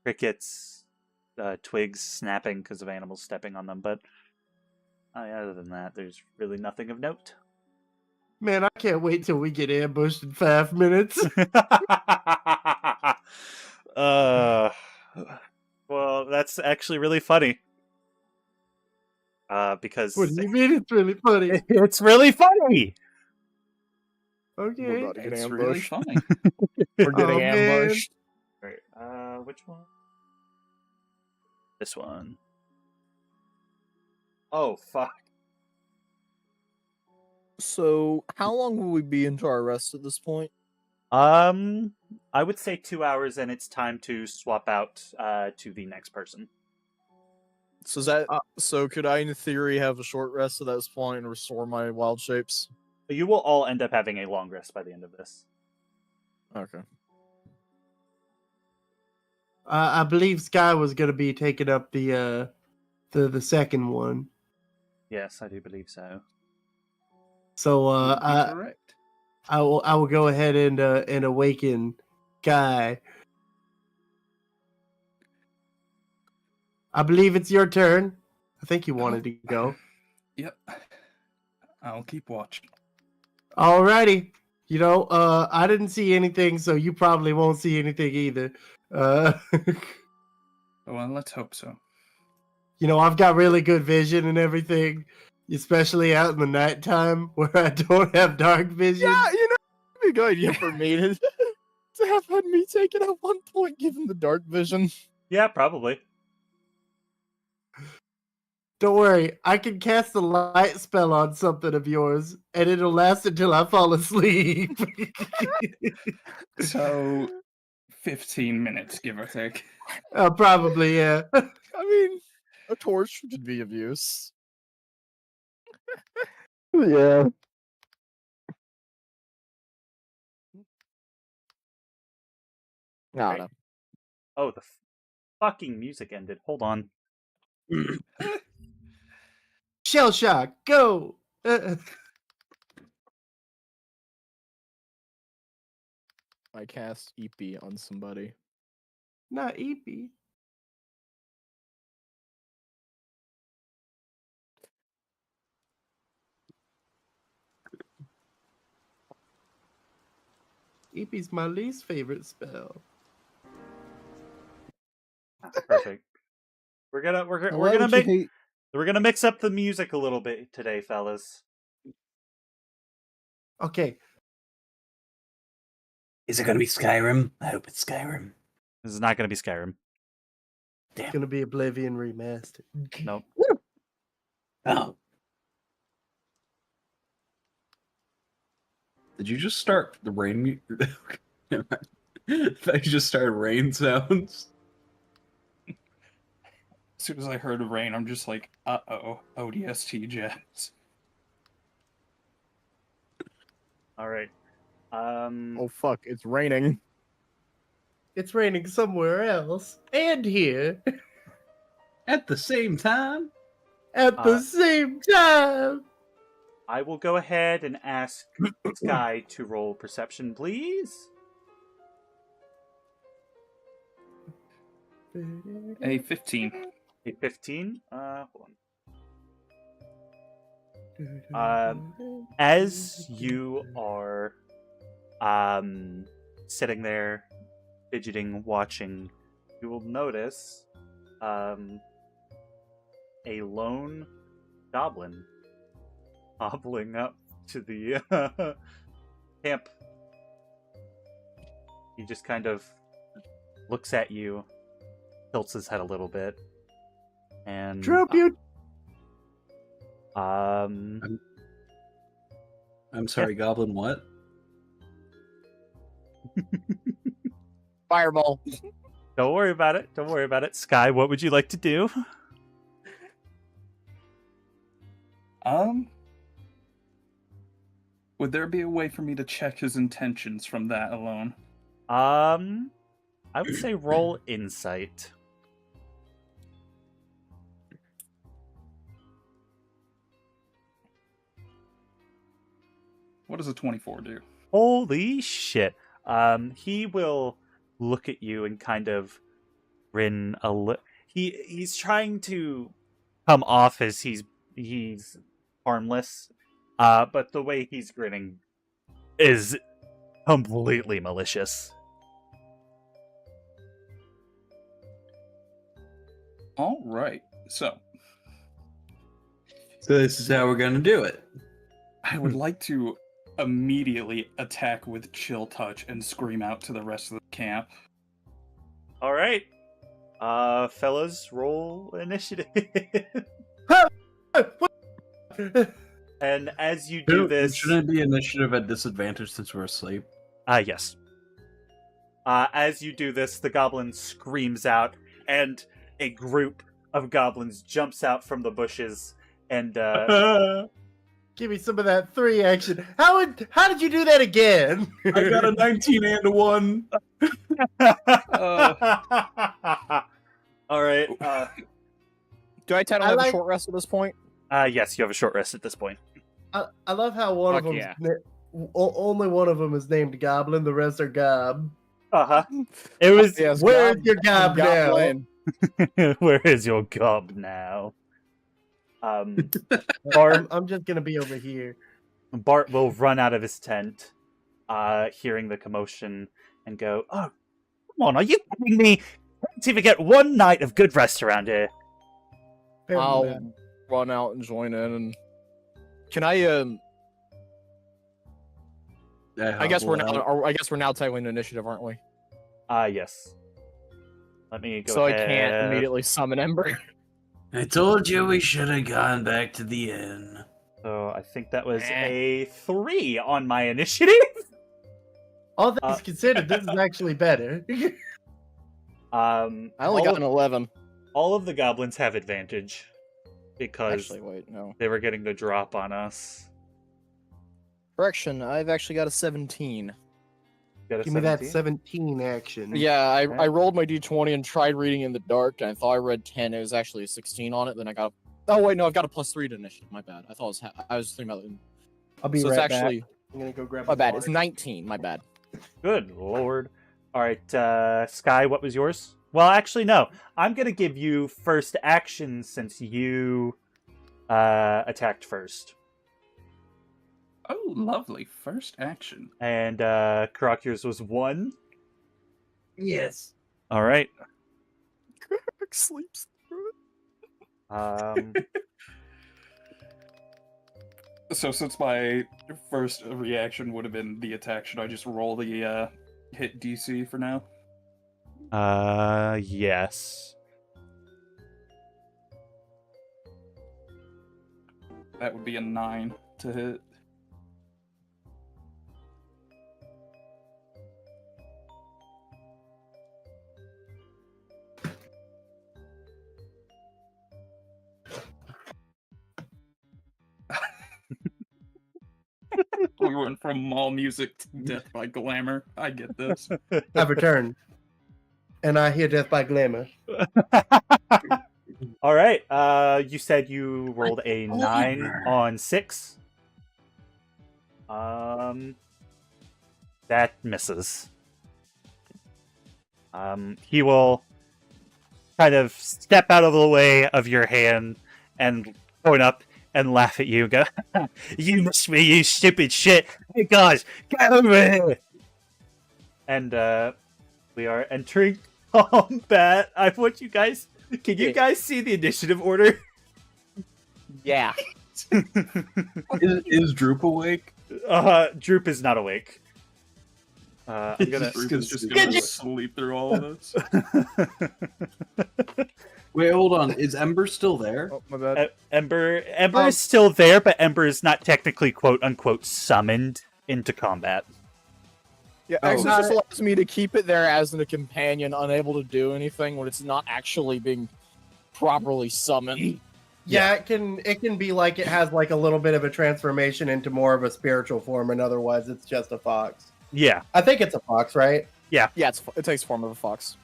crickets, twigs snapping because of animals stepping on them, but other than that, there's really nothing of note. Man, I can't wait till we get ambushed in 5 minutes. Well, that's actually really funny. Because What do you mean it's really funny? it's really funny. We're Okay. about to get It's ambushed. really funny. We're getting Oh, man. ambushed. Right. Which one? This one. Oh, fuck. So, how long will we be into our rest at this point? I would say 2 hours, and it's time to swap out to the next person. So is that so? Could I, in theory, have a short rest at this point and restore my wild shapes? But you will all end up having a long rest by the end of this. Okay. I believe Sky was gonna be taking up the second one. Yes, I do believe so. So Correct. I will go ahead and awaken Guy. I believe it's your turn. I think you wanted to go. Yep. I'll keep watch. Alrighty. I didn't see anything, so you probably won't see anything either. Well, let's hope so. I've got really good vision and everything, especially out in the nighttime where I don't have dark vision. Yeah, it'd be a good idea for me to have had me taken at one point, given the dark vision. Yeah, probably. Don't worry, I can cast a light spell on something of yours, and it'll last until I fall asleep. So, 15 minutes, give or take. Probably, yeah. I mean, a torch could be of use. Yeah. Right. Oh, the fucking music ended. Hold on. Shell shock, go! I cast EP on somebody. Not EP. EP's my least favorite spell. Perfect. We're gonna mix up the music a little bit today, fellas. Okay. Is it going to be Skyrim? I hope it's Skyrim. This is not gonna be Skyrim. It's gonna be Oblivion remastered. Nope. Oh. Did you just start the rain? I just started rain sounds. As soon as I heard rain, I'm just like, uh-oh, ODST jets. Alright. Oh fuck, it's raining. It's raining somewhere else. And here. At the same time? At the same time! I will go ahead and ask Sky to roll perception, please. A 15. A 15. Hold on. As you are sitting there fidgeting, watching, you will notice a lone goblin hobbling up to the camp. He just kind of looks at you, tilts his head a little bit, and Tribute! I'm sorry, Goblin, what? Fireball. Don't worry about it. Don't worry about it. Sky, what would you like to do? Would there be a way for me to check his intentions from that alone? I would say roll insight. What does a 24 do? Holy shit. He will look at you and kind of grin a little. He's trying to come off as he's harmless, but the way he's grinning is completely malicious. All right, so this is how we're going to do it. I would like to immediately attack with Chill Touch and scream out to the rest of the camp. All right, fellas, roll initiative. And as you do this, Shouldn't it be initiative at disadvantage since we're asleep? Yes. As you do this, the goblin screams out, and a group of goblins jumps out from the bushes, and Give me some of that 3 action. How did you do that again? I got a 19 and a 1. All right. Do I technically have a short rest at this point? Yes, you have a short rest at this point. I love how one of them, only one of them is named Goblin. The rest are Gob. It was. Yes, Where's your Gob now? Goblin. Where is your gob now? I'm just gonna be over here. Bart will run out of his tent, hearing the commotion, and go, "Oh, come on, are you kidding me? Can't even get one night of good rest around here." I'll run out and join in. And can I? I guess we're now. I guess we're now taking initiative, aren't we? Yes. Let me go So ahead. I can't immediately summon Ember. I told you we should have gone back to the inn. So I think that was a 3 on my initiative. All things considered, this is actually better. I only got an 11. All of the goblins have advantage because Actually, wait, no. they were getting the drop on us. Correction, I've actually got a 17. Got a Give me that 17? 17 action. Yeah, I Okay. rolled my d20 and tried reading in the dark, and I thought I read 10. It was actually a 16 on it. Then I got. Oh wait, no, I've got a +3 to initiative. My bad. I thought it was. I was thinking about it. I'll be So right it's actually. back. I'm gonna go grab My bad. It's water. 19. My bad. Good lord. All right, Sky, what was yours? Well, actually, no. I'm going to give you first action since you attacked first. Oh, lovely. First action. And Karak, yours was 1. Yes. All right. Sleeps. So since my first reaction would have been the attack, should I just roll the hit DC for now? Yes. That would be a 9 to hit. We went from mall music to death by glamour. I get this. I've returned. And I hear death by glamour. All right. You said you rolled a 9 on 6. That misses. He will kind of step out of the way of your hand and point up and laugh at you and go, "You missed me, you stupid shit. Hey guys, get over here." And we are entering combat. I want you guys. Can you guys see the initiative order? Yeah. Is Droop awake? Droop is not awake. I'm gonna. Droop is just gonna sleep through all of this. Wait, hold on. Is Ember still there? Oh, my bad. Ember is still there, but Ember is not technically "quote unquote" summoned into combat. Yeah, Access just allows me to keep it there as a companion, unable to do anything when it's not actually being properly summoned. Yeah, it can be like it has like a little bit of a transformation into more of a spiritual form, and otherwise it's just a fox. Yeah, I think it's a fox, right? Yeah, it takes form of a fox.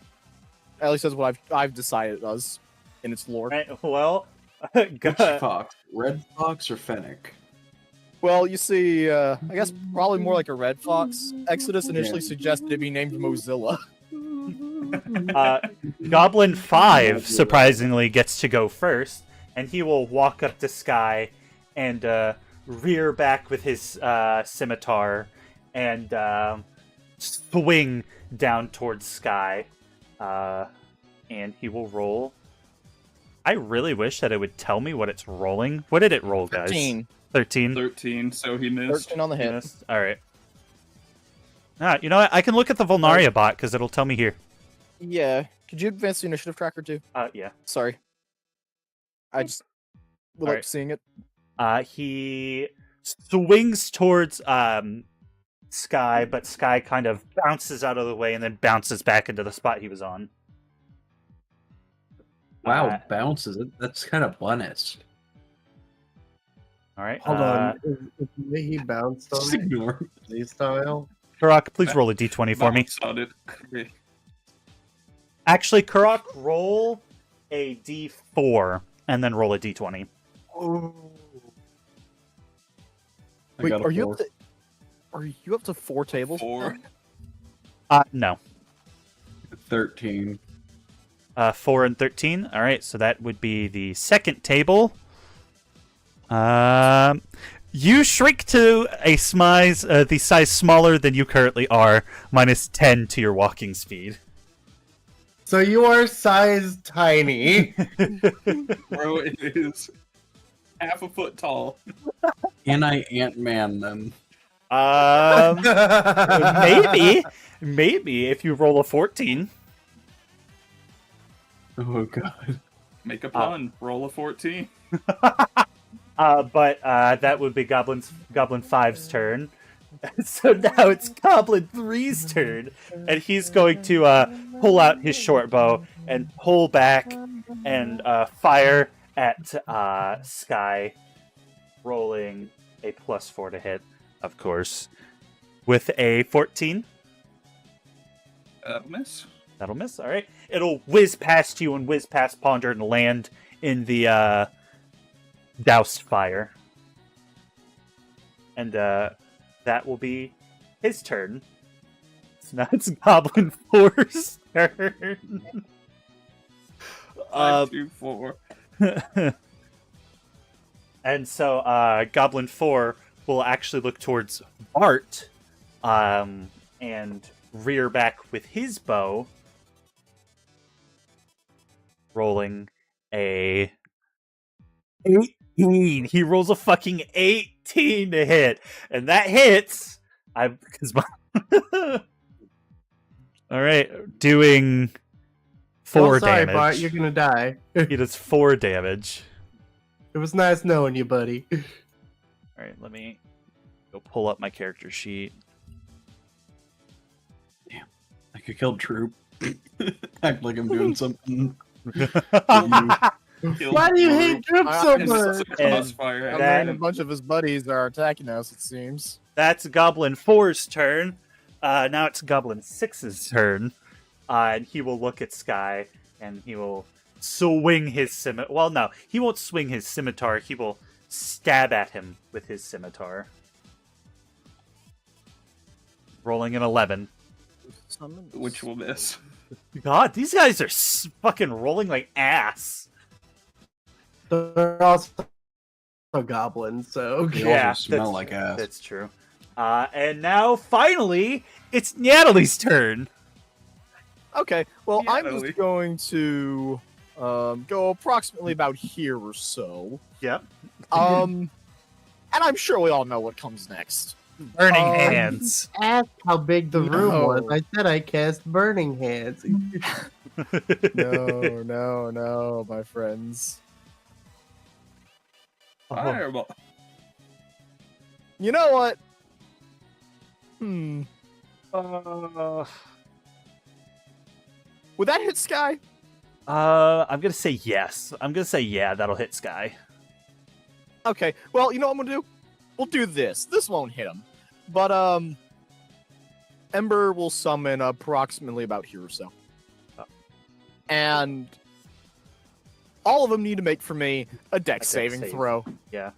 At least that's what I've decided it does in its lore. right, well, Which fox? Red fox or fennec? Well, you see, I guess probably more like a red fox. Exodus initially suggested it be named Mozilla. Goblin 5 surprisingly gets to go first, and he will walk up to Sky and rear back with his scimitar and swing down towards Sky. And he will roll. I really wish that it would tell me what it's rolling. What did it roll, guys? 13. 13, so he missed. 13 on the hit. Missed. All right. You know what? I can look at the Volnaria bot because it'll tell me here. Yeah. Could you advance the initiative tracker too? Yeah. Sorry. I just would like Alright. seeing it. He swings towards Sky, but Sky kind of bounces out of the way and then bounces back into the spot he was on. Wow, bounces. That's kind of bonus. All right. Hold on. Is the way he bounced Just on ignore. me style? Karak, please roll a d20 for me. Bounce on it. Okay. Actually, Karak, roll a d4 and then roll a d20. Oh. Wait, are you up to 4 tables? 4. No. 13. 4 and 13. All right, so that would be the second table. You shrink to a size, the size smaller than you currently are, minus 10 to your walking speed. So you are size tiny. Bro, it is half a foot tall. Can I Ant-Man them? Maybe if you roll a 14. Oh god. Make a pun. Roll a 14. But that would be Goblin 5's turn. So now it's Goblin 3's turn, and he's going to pull out his short bow and pull back and fire at Sky, rolling a +4 to hit, of course, with a 14. Miss. That'll miss. All right, it'll whiz past you and whiz past Ponder and land in the doused fire, and that will be his turn. So now it's Goblin 4's turn. 5, 2, 4. And so Goblin 4 will actually look towards Bart and rear back with his bow, rolling a 18. He rolls a fucking 18 to hit, and that hits. Because my all right, doing 4 sorry, damage. Bart, you're gonna die. He does 4 damage. It was nice knowing you, buddy. All right, let me go pull up my character sheet. I could kill Troop. Act like I'm doing something. Why do you hate Droop so much? Crossfire. I That- mean, a bunch of his buddies are attacking us, it seems. That's Goblin 4's turn. Now it's Goblin 6's turn. And he will look at Sky, and he will swing his scimitar. Well, no, he won't swing his scimitar. He will stab at him with his scimitar. Rolling an 11. Which will miss. God, these guys are fucking rolling like ass. They're also goblins, so They Yeah, also smell that's like true. ass. That's true. And now, finally, it's Natalie's turn. Okay, well, Yeah, I'm Lily. just going to go approximately about here or so. Yep. And I'm sure we all know what comes next. Burning hands. ask how big the room No. was. I said I cast Burning Hands. No, my friends. Fireball. You know what? Would that hit Sky? I'm gonna say yes. I'm gonna say yeah. That'll hit Sky. Okay, well, you know what I'm gonna do? We'll do this. This won't hit him. But, Ember will summon approximately about here or so. And all of them need to make for me a dex saving save. throw. Yeah.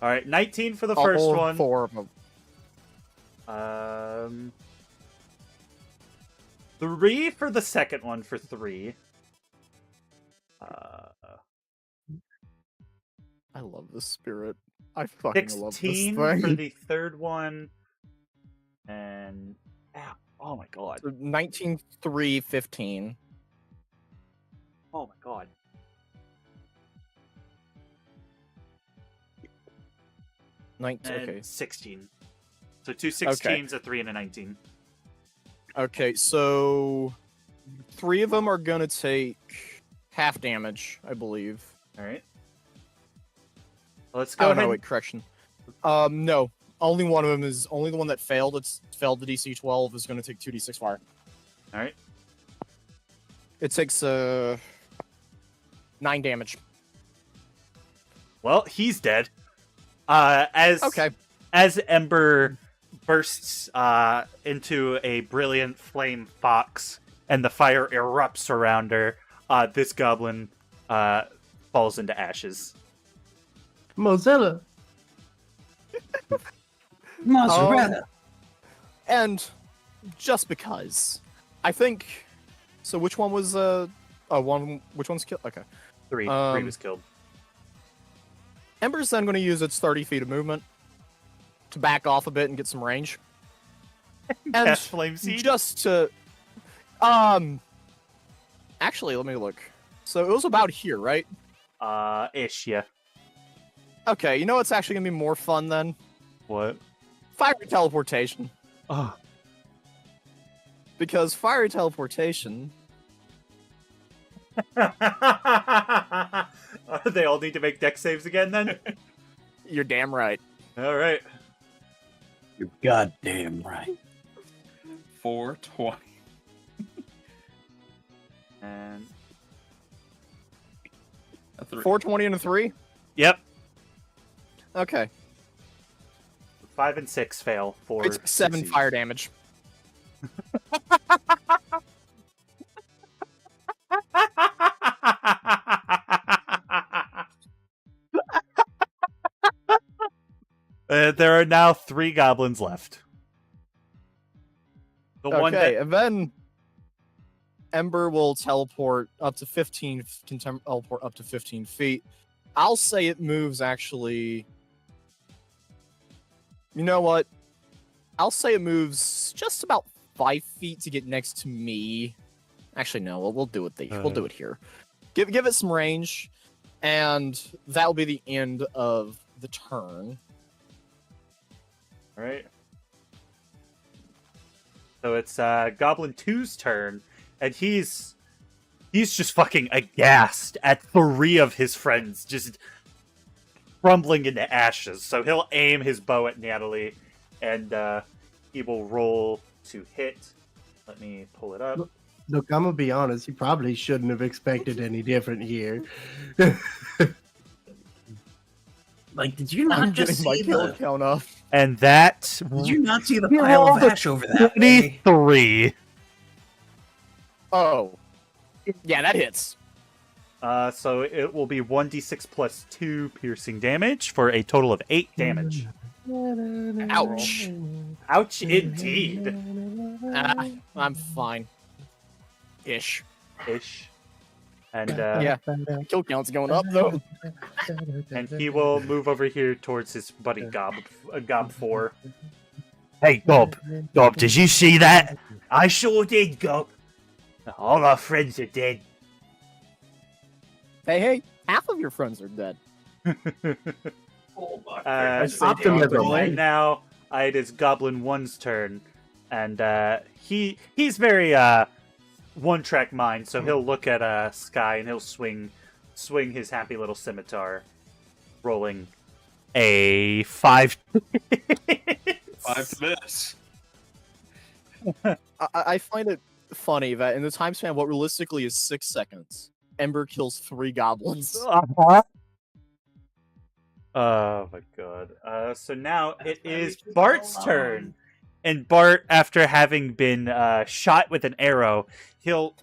All right. 19 for the first All one. 4 of them. 3 for the second one for 3. I love this spirit. I fucking love this 16 thing. for the third one. And oh my god. 19, 3, 15. Oh my god. And Okay. 16. So 2 16s, a 3, and a 19. Okay, so 3 of them are gonna take half damage, I believe. All right. Well, let's go Oh ahead. no, wait, correction. No. Only one of them is only the one that failed. It's failed the DC 12 is gonna take 2d6 fire. All right. It takes 9 damage. Well, he's dead. As Okay. as Ember bursts into a brilliant flame fox and the fire erupts around her, this goblin falls into ashes. Mozilla. Mozzarella. And just because, I think. So which one was one? Which one's killed? Okay. 3 Um, was killed. Ember's then going to use its 30 feet of movement to back off a bit and get some range. And Cast Flame Seed? just to, actually, let me look. So it was about here, right? Ish, yeah. Okay, you know what's actually gonna be more fun then? What? Fiery teleportation. Oh. Because fiery teleportation. They all need to make dex saves again then? You're damn right. All right. You're goddamn right. 420. And A 3. 420 and a 3? yep, Okay. 5 and 6 fail for It's 7 succeed. fire damage. There are now 3 goblins left. The one Okay, that and then Ember will teleport up to 15. Can teleport up to 15 feet. I'll say it moves actually. You know what? I'll say it moves just about 5 feet to get next to me. Actually, no. We'll do it. We'll do it here. Give it some range, and that will be the end of the turn. All right. So it's Goblin 2's turn, and he's just fucking aghast at 3 of his friends just crumbling into ashes. So he'll aim his bow at Natalie, and he will roll to hit. Let me pull it up. Look, I'm gonna be honest. You probably shouldn't have expected any different here. Like, did you I'm not just getting my see kill the? count up. And that Did you not see the He pile of rolled a ash over that way? 23. Oh, yeah, that hits. So it will be 1d6 plus 2 piercing damage for a total of 8 damage. Ouch. Ouch, indeed. I'm fine. Ish. Ish. And Yeah. Kill count's going up though. and he will move over here towards his buddy Gob 4. Hey, Gob, did you see that? I sure did, Gob. All our friends are dead. Hey, half of your friends are dead. Optimism. And now it is Goblin 1's turn, and he's very one-track mind, so he'll look at Sky and he'll swing his happy little scimitar, rolling a 5. 5 to miss. I find it funny that in the time span, what realistically is 6 seconds, Ember kills 3 goblins. Oh my god. So now it is Bart's turn. And Bart, after having been shot with an arrow, he'll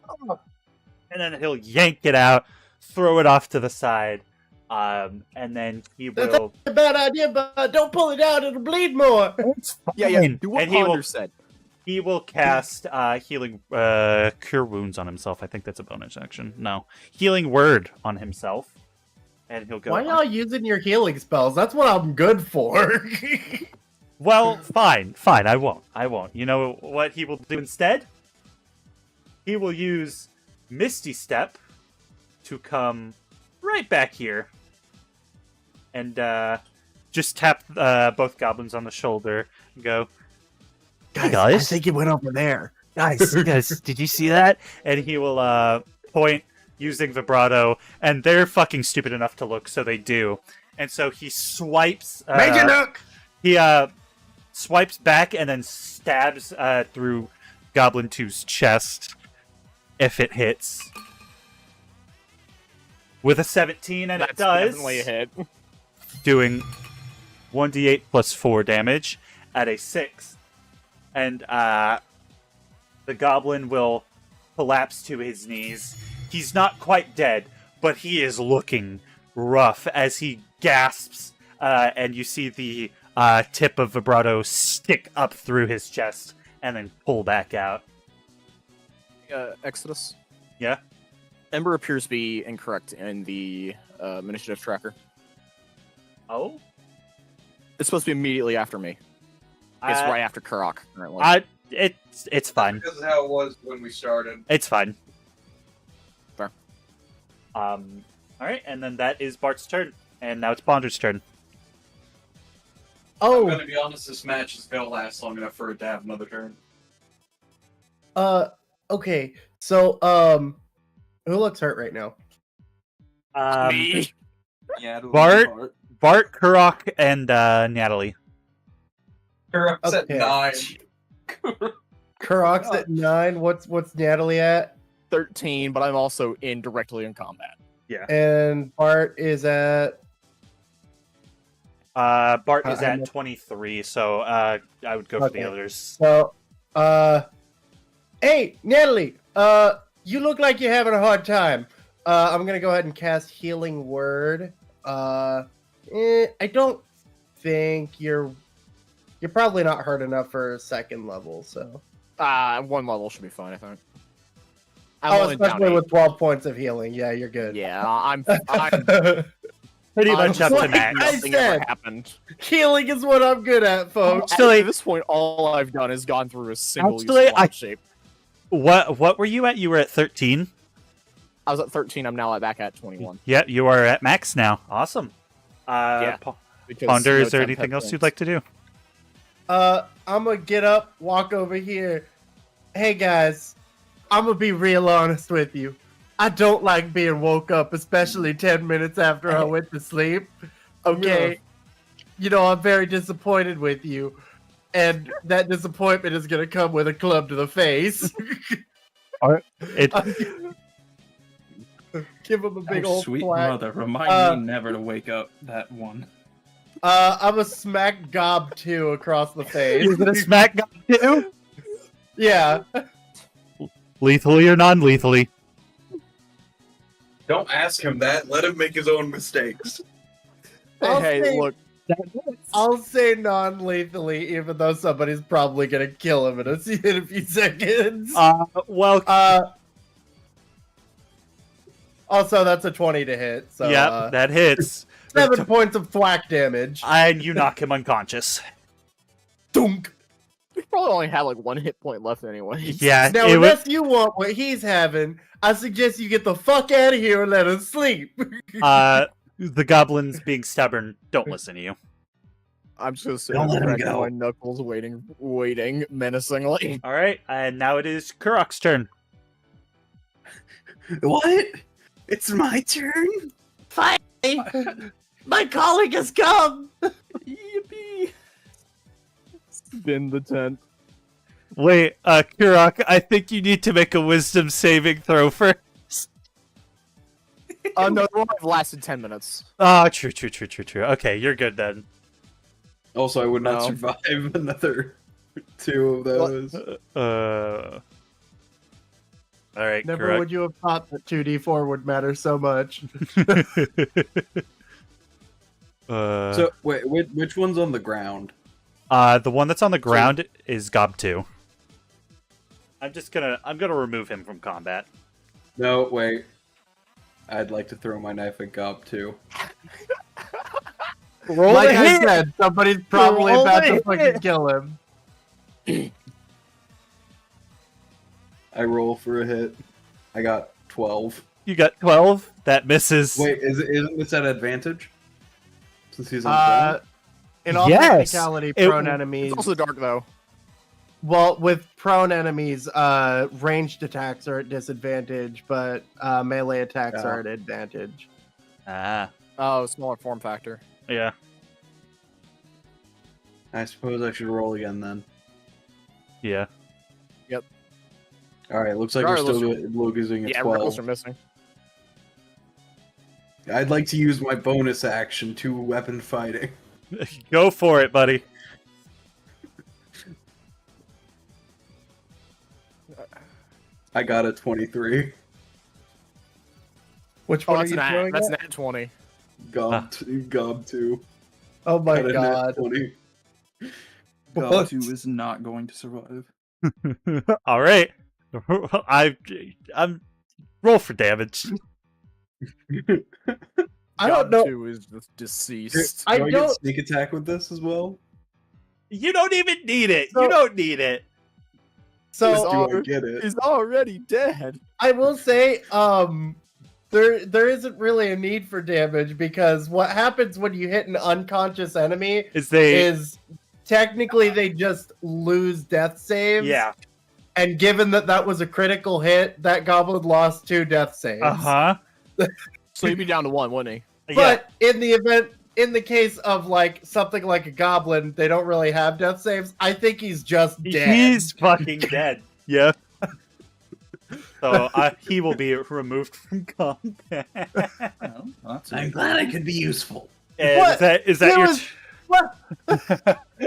yank it out, throw it off to the side, and then he will. That's a bad idea, but don't pull it out; it'll bleed more. Yeah. Do what And he will- Ponder said. He will cast healing cure wounds on himself. I think that's a bonus action. No, healing word on himself, and he'll go. Why y'all using your healing spells? That's what I'm good for. Well, fine. I won't. You know what he will do instead? He will use Misty Step to come right back here and just tap both goblins on the shoulder and go, Guys, I guys, think it went over there. guys, did you see that? and he will point using vibrato, and they're fucking stupid enough to look, so they do. And so he swipes. Major Nook. He swipes back and then stabs through Goblin 2's chest if it hits. With a 17, and That's it does, definitely a hit. doing 1d8 plus 4 damage at a 6. And the goblin will collapse to his knees. He's not quite dead, but he is looking rough as he gasps, and you see the tip of vibrato stick up through his chest and then pull back out. Exodus. Yeah? Ember appears to be incorrect in the initiative tracker. Oh? It's supposed to be immediately after me. It's right after Kurok currently. It's fine. Because of how it was when we started. It's fine. Fair. All right, and then that is Bart's turn, and now it's Bonder's turn. I'm Oh, gonna be honest, this match is gonna last long enough for it to have another turn. okay. So, who looks hurt right now? Me. Yeah, Bart, Kurok, and Natalie. Kurok's at Okay. 9. Kurok's at 9. What's Natalie at? 13, but I'm also directly in combat. And Bart is at. Bart is I'm at 23, so I would go for the Okay. others. So, hey, Natalie, you look like you're having a hard time. I'm gonna go ahead and cast Healing Word. I don't think you're probably not hurt enough for second level, so. 1 level should be fine, I think. Especially with 12 points of healing. Yeah, you're good. Yeah, I'm Pretty much up to like max. I nothing said. ever happened. Healing is what I'm good at, folks. Actually- At this point, all I've done is gone through a single Actually, use I- shape. What were you at? You were at 13? I was at 13, I'm now back at 21. Yep, you are at max now. Awesome. Yeah. because Ponder, no is there temp anything hit else you'd points. like to do? I'm gonna get up, walk over here. Hey guys, I'm gonna be real honest with you. I don't like being woke up, especially 10 minutes after I went to sleep. Okay. You know, I'm very disappointed with you. And that disappointment is gonna come with a club to the face. It, Give him a big Oh, old sweet whack. mother, remind me never to wake up that one. I'm a smack gob 2 across the face. is it a smack gun too? Yeah. Lethally or non-lethally? Don't ask him that. Let him make his own mistakes. I'll Hey, say- look, I'll say non-lethally, even though somebody's probably gonna kill him in a few seconds. Well, Also, that's a 20 to hit. So, yeah, that hits. 7 points of thwack damage. And you knock him unconscious. Dunk. we probably only had like 1 hit point left anyway. Yeah, Now, it was, unless you want what he's having, I suggest you get the fuck out of here and let him sleep. the goblins being stubborn don't listen to you. I'm just gonna sit Don't let him cracking go. my knuckles, waiting menacingly. All right, and now it is Kurok's turn. What? It's my turn? Finally, my colleague has come. Yippee! Spin the tent. Wait, Kurok, I think you need to make a wisdom saving throw first. Oh no, the one I've lasted 10 minutes. Ah, true. Okay, you're good then. Also, I would not No. survive another 2 of those. All right, Never Kurok. would you have thought that 2d4 would matter so much. So, wait, which one's on the ground? The one that's on the ground is Gob 2. I'm gonna remove him from combat. No, wait. I'd like to throw my knife at Gob too. Roll Like the I hit! said, somebody's probably Roll about the to fucking hit! kill him. I roll for a hit. I got 12. You got 12. That misses. Wait, isn't this at advantage? Since he's on the In all Yes, technicality, it- prone enemies. It's also dark though. Well, with prone enemies, ranged attacks are at disadvantage, but melee attacks are at advantage. Ah, Oh, smaller form factor. yeah. I suppose I should roll again then. Yeah. Alright, looks like Regardless, we're still losing at Yeah, ripples 12. are missing. I'd like to use my bonus action to weapon fighting. Go for it, buddy. I got a 23. Which Oh, one are that's you an throwing that's at? nat 20. Gob 2. Oh my Got a nat god. 20. What? Gob 2 is not going to survive. All right. I'm roll for damage. I don't God know. 2 is just deceased. I Do I don't. get sneak attack with this as well? You don't even need it. So- You don't need it. So Do I get it? He's already dead. I will say, there isn't really a need for damage because what happens when you hit an unconscious enemy is technically they just lose death saves. Yeah. And given that that was a critical hit, that goblin lost 2 death saves. Uh-huh. So he'd be down to 1, wouldn't he? But in the case of like something like a goblin, they don't really have death saves. I think he's just dead. He's fucking dead. Yeah. So he will be removed from combat. Well, that's I'm glad I could be useful. And What? is that There your was- What?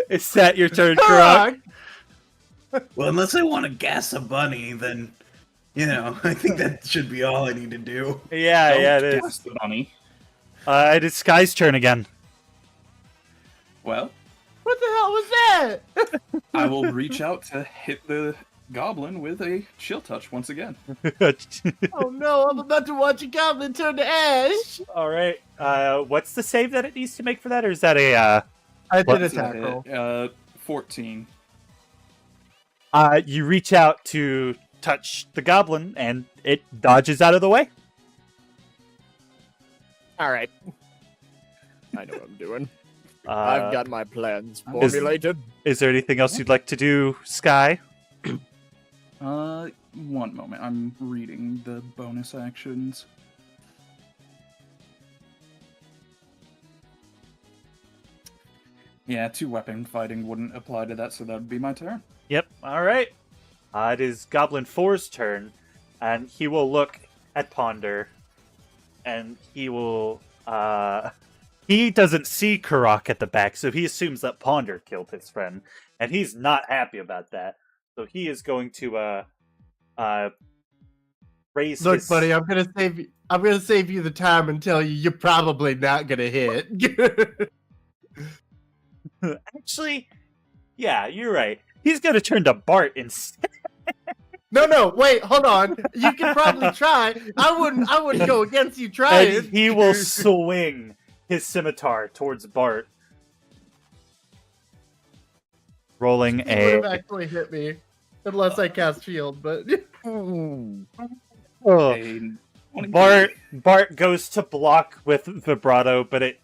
is that your turn, Karak? Well, unless I want to gas a bunny, then, I think that should be all I need to do. Yeah, Don't yeah, it gas is. the bunny. It is Sky's turn again. Well, What the hell was that? I will reach out to hit the goblin with a chill touch once again. Oh no, I'm about to watch a goblin turn to ash. All right. What's the save that it needs to make for that, or is that a? I did What's attack that roll. hit? 14. You reach out to touch the goblin, and it dodges out of the way. Alright. I know what I'm doing. Uh, I've got my plans formulated. Is there anything else you'd like to do, Sky? One moment. I'm reading the bonus actions. Yeah, 2 weapon fighting wouldn't apply to that, so that would be my turn. Yep. All right. It is Goblin 4's turn, and he will look at Ponder, and he will. He doesn't see Karak at the back, so he assumes that Ponder killed his friend, and he's not happy about that. So he is going to raise Look, his. buddy, I'm gonna save you the time and tell you you're probably not gonna hit. Actually, yeah, you're right. He's going to turn to Bart instead. No, wait, hold on. You can probably try. I wouldn't go against you trying. And he will swing his scimitar towards Bart. Rolling He would have a. actually hit me. Unless I cast shield, but Oh. A 20. Bart goes to block with vibrato, but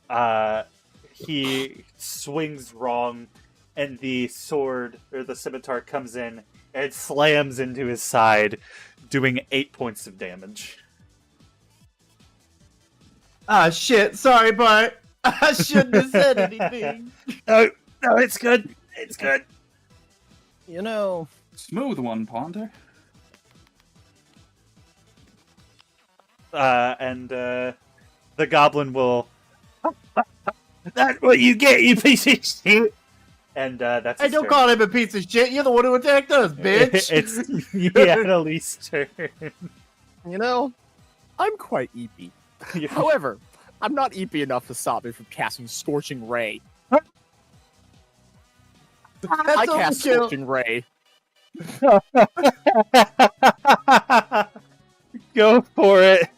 he swings wrong, and the sword or the scimitar comes in and slams into his side, doing 8 points of damage. shit, sorry, Bart. I shouldn't have said anything. No, it's good. It's good. Smooth one, Ponder. And the goblin will. That's what you get, you piece of shit. And that's. Hey, his don't turn. call him a piece of shit. You're the one who attacked us, bitch. It's Annalise's turn. I'm quite EP. However, I'm not EP enough to stop me from casting Scorching Ray. I cast overkill. Scorching Ray. Go for it.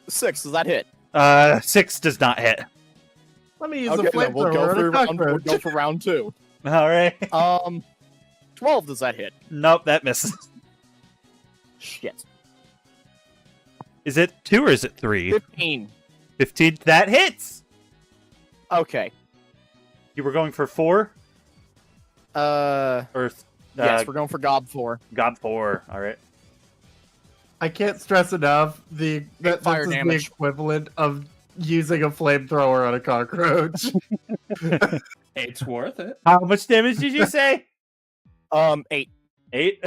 6, does that hit? 6 does not hit. Let me use a Okay, then we'll go flamethrower for on a we'll cockroach. go for round 2. All right. 12, does that hit? Nope, that misses. Shit. Is it 2 or is it 3? 15. 15. That hits. Okay. You were going for 4? Or Yes, we're going for Gob 4. Gob 4. All right. I can't stress enough that this fire is damage. the equivalent of using a flamethrower on a cockroach. It's worth it. How much damage did you say? 8. 8.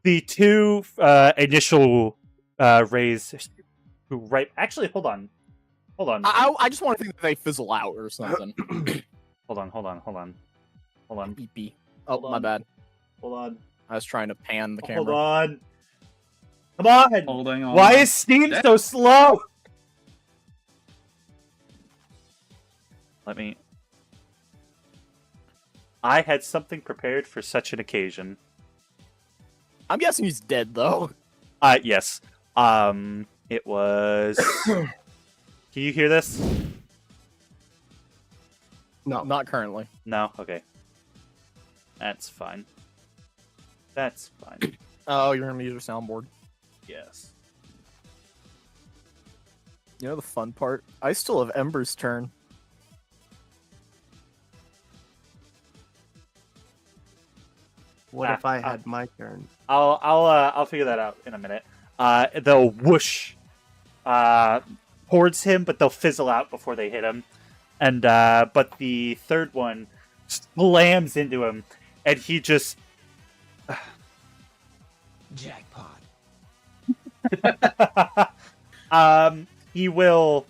The 2 initial rays. Who right? Actually, hold on. I just want to think that they fizzle out or something. Hold on. EP. Oh, my bad. Hold on. I was trying to pan the Hold camera. on. Come on. Holding on. Why is Steam so slow? I had something prepared for such an occasion. I'm guessing he's dead, though. Yes. It was. Can you hear this? No. Not currently. No? Okay. That's fine. That's fine. Oh, you're gonna use your soundboard. Yes. You know the fun part? I still have Ember's turn. What if I had my turn? I'll figure that out in a minute. They'll whoosh towards him, but they'll fizzle out before they hit him. And but the third one slams into him, and he just Jackpot. he will.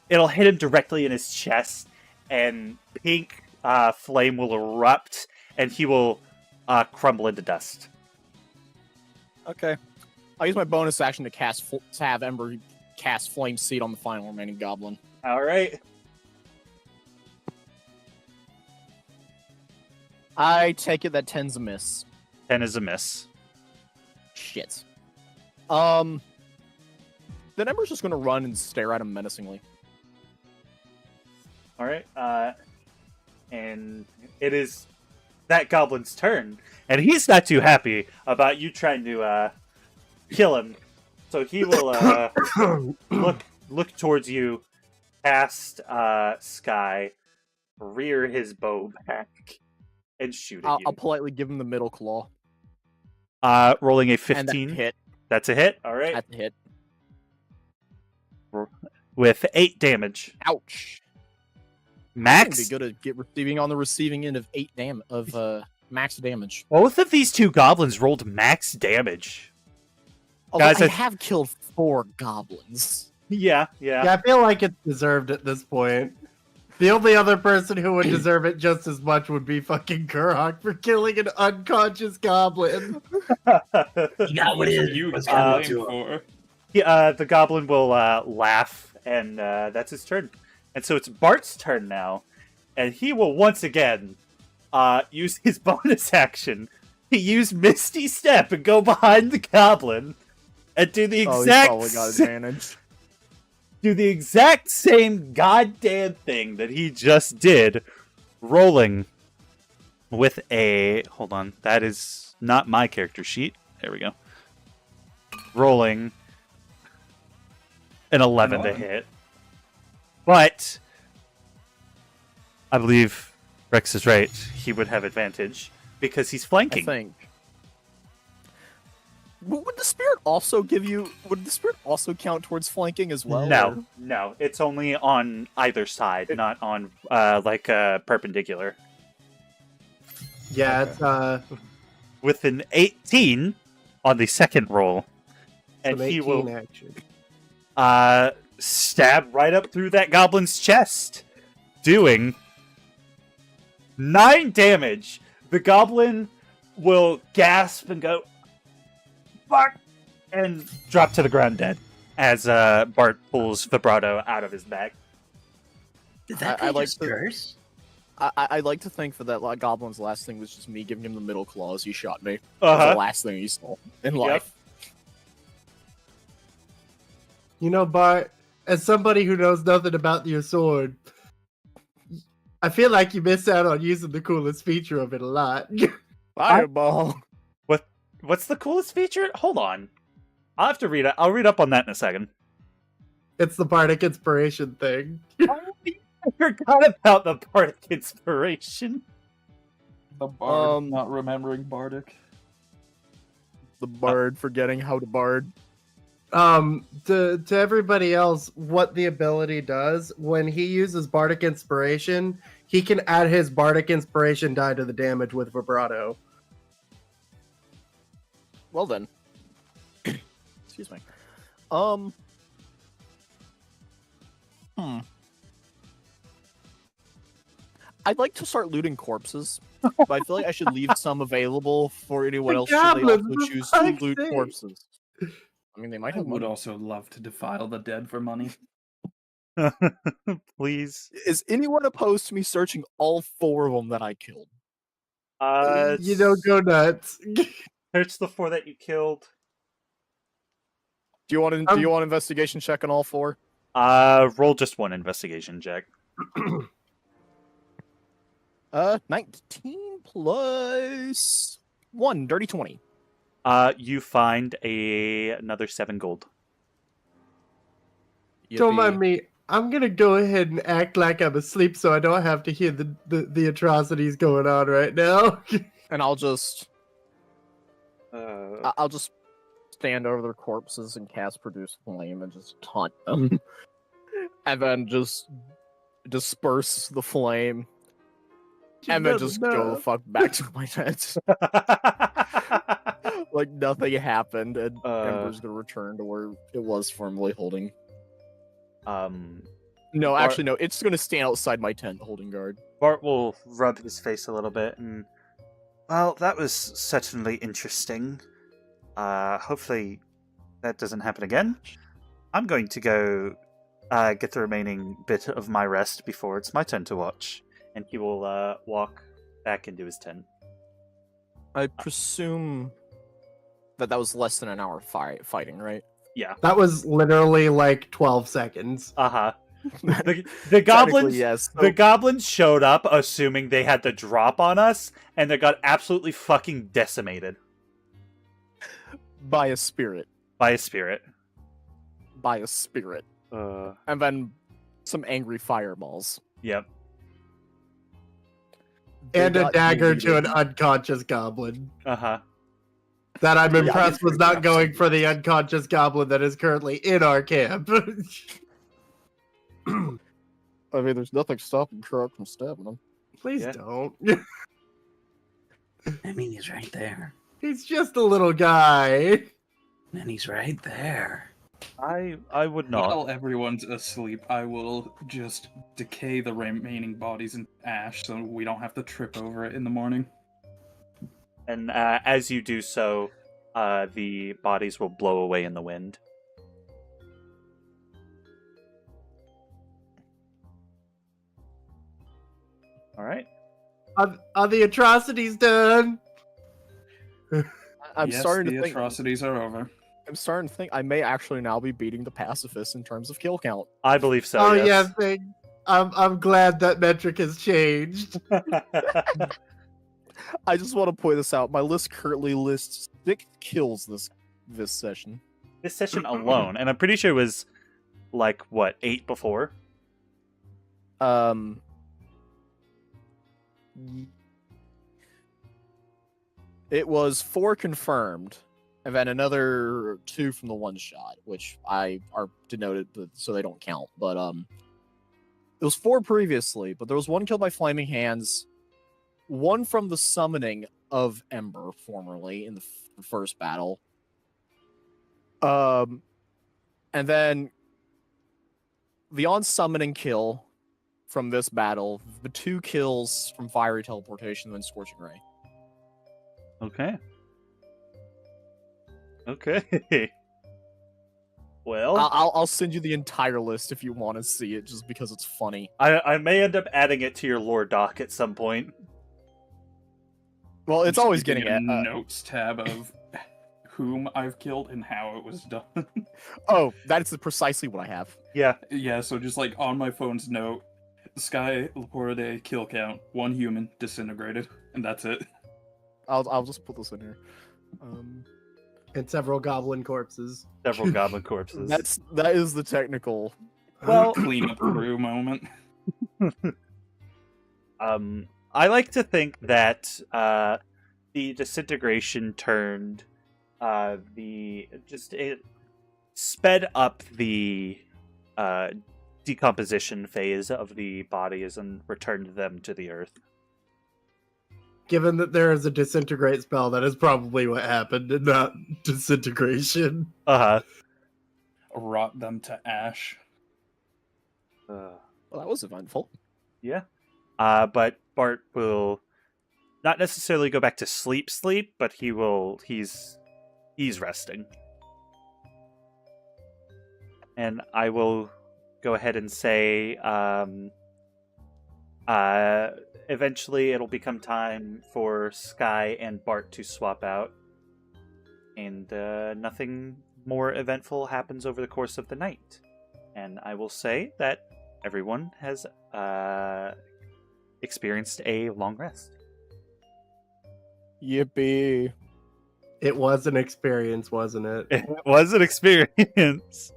It'll hit him directly in his chest, and pink flame will erupt, and he will crumble into dust. Okay. I'll use my bonus action to have Ember cast Flame Seed on the final remaining goblin. All right. I take it that 10's a miss. 10 is a miss. Shit. Then Ember's just gonna run and stare at him menacingly. All right. And it is that goblin's turn, and he's not too happy about you trying to kill him. So he will look towards you, cast Sky, rear his bow back, and shoot at you. I'll politely give him the middle claw. Rolling a And that 15. hit. That's a hit. All right. That's a hit. With 8 damage. Ouch. Max. Be good at receiving on the receiving end of 8 max damage. Both of these two goblins rolled max damage. Although Guys, I have killed 4 goblins. Yeah. Yeah, I feel like it's deserved at this point. The only other person who would deserve it just as much would be fucking Kurok for killing an unconscious goblin. He got what You was got coming blamed to him. for. Yeah, the goblin will laugh, and that's his turn. And so it's Bart's turn now, and he will once again use his bonus action to use Misty Step and go behind the goblin and do the exact probably got advantage. do the exact same goddamn thing that he just did, rolling with a... Hold on, that is not my character sheet. There we go. Rolling an 11 to hit. But I believe Rex is right. He would have advantage because he's I flanking. think. Would the spirit also give you? Would the spirit also count towards flanking as well? No, no, it's only on either side, not on perpendicular. Yeah, it's With an 18 on the second roll, and some he 18 will action. stab right up through that goblin's chest, doing 9 damage. The goblin will gasp and go, "Fuck!" and drop to the ground dead as Bart pulls vibrato out of his bag. Did that I guy like just the- curse? I'd like to think that that goblin's last thing was just me giving him the middle claw as he shot me. That was the last thing he saw in life. You know, Bart, as somebody who knows nothing about your sword, I feel like you missed out on using the coolest feature of it a lot. Fireball. What's the coolest feature? Hold on. I'll have to read it. I'll read up on that in a second. It's the Bardic Inspiration thing. I forgot about the Bardic Inspiration. The bard not remembering Bardic. The bard forgetting how to bard. To everybody else, what the ability does, when he uses Bardic Inspiration, he can add his Bardic Inspiration die to the damage with vibrato. Well then. Excuse me. I'd like to start looting corpses, but I feel like I should leave some available for anyone else should they goblins, also for choose to fuck's loot sake. corpses. I mean, they might I have would money. also love to defile the dead for money. Please. Is anyone opposed to me searching all 4 of them that I killed? You know, go nuts. Search the 4 that you killed. Do you want to? Do you want investigation check on all four? Roll just one investigation check. 19 plus 1, dirty 20. You find another 7 gold. Don't Yippee. mind me. I'm gonna go ahead and act like I'm asleep so I don't have to hear the atrocities going on right now. And I'll just stand over their corpses and cast Produce Flame and just taunt them. And then just disperse the flame. And then just go the fuck back to my tent. Like nothing happened, and Ember's gonna return to where it was formerly holding. No, actually, no. It's gonna stand outside my tent holding guard. Bart will rub his face a little bit and... Well, that was certainly interesting. Hopefully that doesn't happen again. I'm going to go get the remaining bit of my rest before it's my turn to watch. And he will walk back into his tent. I presume that was less than an hour fighting, right? Yeah. That was literally like 12 seconds. Uh-huh. The goblins, yes. the goblins showed up assuming they had the drop on us, and they got absolutely fucking decimated. By a spirit. By a spirit. By a spirit. And then some angry fireballs. Yep. And a got dagger deleted. to an unconscious goblin. Uh-huh. That I'm Yeah, impressed was not going for the unconscious goblin that is currently in our camp. I mean, there's nothing stopping Truck from stabbing him. Please Yeah. don't. I mean, he's right there. He's just a little guy. And he's right there. I would not. While everyone's asleep, I will just decay the remaining bodies in ash so we don't have to trip over it in the morning. And as you do so, the bodies will blow away in the wind. Alright. Are the atrocities done? I'm Yes, starting the to think. atrocities are over. I'm starting to think I may actually now be beating the pacifists in terms of kill count. I believe so, Oh yes. yeah, I'm glad that metric has changed. I just want to point this out. My list currently lists 6 kills this session. This session alone, and I'm pretty sure it was, like, what, 8 before? It was 4 confirmed, and then another 2 from the one shot, which are denoted, so they don't count. But it was 4 previously, but there was 1 killed by Flaming Hands, 1 from the summoning of Ember, formerly in the first battle. And then the on-summoning kill from this battle, the 2 kills from Fiery Teleportation and Scorching Ray. Okay. Okay. Well, I'll send you the entire list if you want to see it, just because it's funny. I may end up adding it to your lore doc at some point. Well, it's Just always keeping getting a it. notes tab of whom I've killed and how it was done. Oh, that's precisely what I have. Yeah. Yeah, so just like on my phone's note, Sky Laporte kill count, 1 human disintegrated, and that's it. I'll just put this in here. And several goblin corpses. Several goblin corpses. That is the technical. Well, Clean up crew moment. I like to think that the disintegration turned it sped up the decomposition phase of the bodies and returned them to the earth. Given that there is a disintegrate spell, that is probably what happened, and not disintegration. Uh-huh. Rot them to ash. Well, that was eventful. Yeah. But Bart will not necessarily go back to sleep, but he's resting. And I will go ahead and say, eventually it'll become time for Sky and Bart to swap out. And nothing more eventful happens over the course of the night. And I will say that everyone has experienced a long rest. Yippee. It was an experience, wasn't it? It was an experience.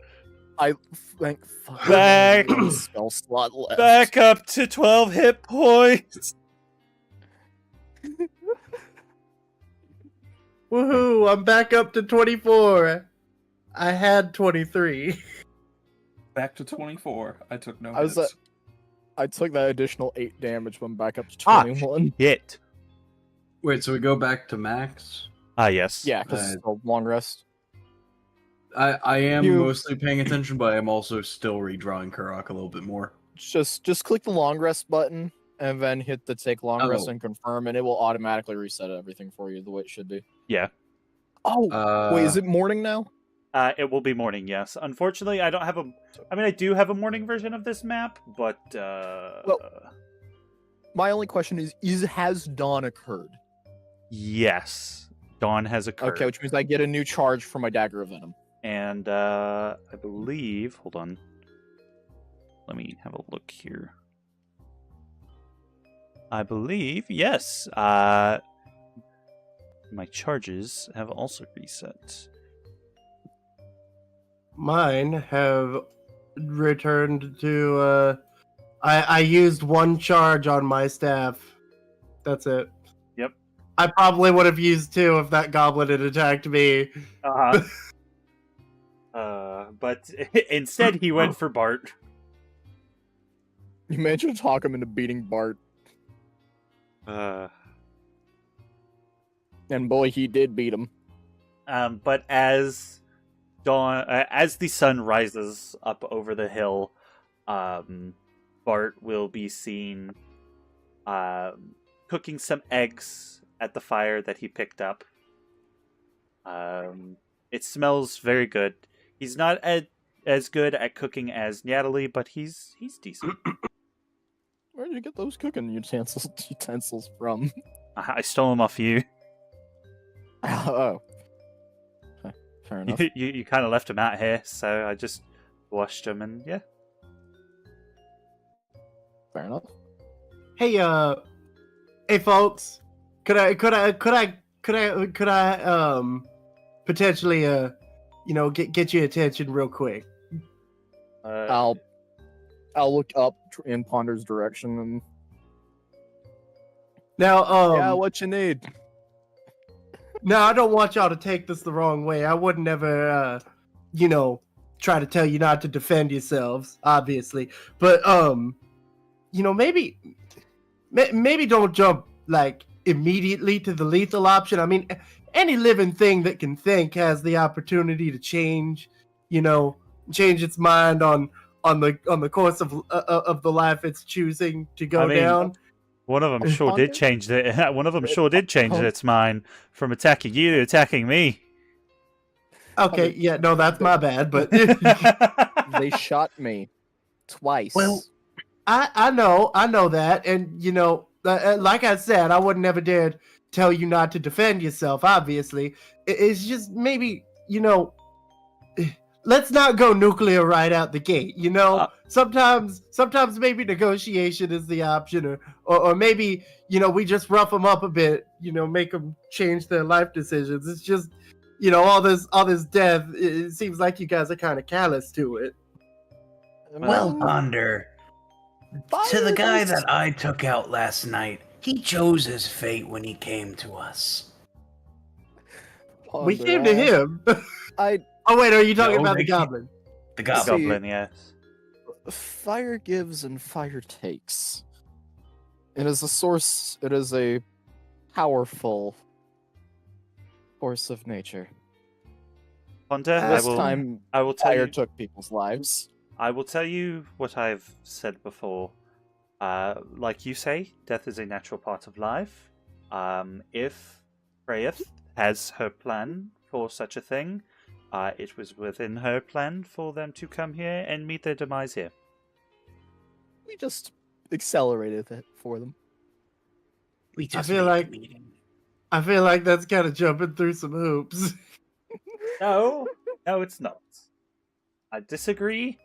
I thank fuck. Back- One spell slot left. Back up to 12 hit points. Woohoo! I'm back up to 24. I had 23. Back to 24. I took no I was hits. I took that additional 8 damage when back up to Ah. 21. Hit. Wait, so we go back to max? Ah, yes. Yeah, because it's a long rest. I am You- mostly paying attention, but I'm also still redrawing Kurok a little bit more. Just click the long rest button and then hit the take long rest Oh. and confirm, and it will automatically reset everything for you the way it should be. Yeah. Oh, wait, is it morning now? It will be morning, yes. Unfortunately, I don't have a... I mean, I do have a morning version of this map, but... My only question is has dawn occurred? Yes. Dawn has occurred. Okay, which means I get a new charge for my dagger of venom. And I believe... Hold on. Let me have a look here. I believe, yes. My charges have also reset. Mine have returned to. I used one charge on my staff. That's it. Yep. I probably would have used two if that goblin had attacked me. Uh-huh. But instead he went for Bart. You managed to talk him into beating Bart, and boy, he did beat him. But as dawn, as the sun rises up over the hill, Bart will be seen cooking some eggs at the fire that he picked up. It smells very good. He's not as good at cooking as Natalie, but he's decent. Where did you get those cooking utensils from? I stole them off you. Oh. Okay, fair enough. You kind of left them out here, so I just washed them, and yeah. Fair enough. Hey, hey, folks. Could I potentially get your attention real quick? I'll look up in Ponder's direction and Now, yeah, what you need? No, I don't want y'all to take this the wrong way. I would never, try to tell you not to defend yourselves, obviously. But, maybe don't jump, like, immediately to the lethal option. I mean, any living thing that can think has the opportunity to change its mind on the course of the life it's choosing to go down. One of them sure did change it. One of them sure did change its mind from attacking you to attacking me. Okay, yeah, no, that's my bad, but They shot me twice. well, I know that, and like I said, I would never dare tell you not to defend yourself. Obviously, it's just maybe let's not go nuclear right out the gate. Sometimes maybe negotiation is the option, or maybe we just rough them up a bit. Make them change their life decisions. It's just all this death. It seems like you guys are kind of callous to it. Well, Ponder, to the guy that I took out last night, he chose his fate when he came to us. We came to him. Oh wait, are you talking about the goblin? The The goblin. goblin, yes. Fire gives and fire takes. It is a source. It is a powerful force of nature. Ponta, This time, I will tell fire you. took people's lives. I will tell you what I've said before. Like you say, death is a natural part of life. If Freyeth has her plan for such a thing, it was within her plan for them to come here and meet their demise here. We just accelerated it for them. We just feel made like- the meeting. I feel like that's kind of jumping through some hoops. No, No, it's not. I disagree,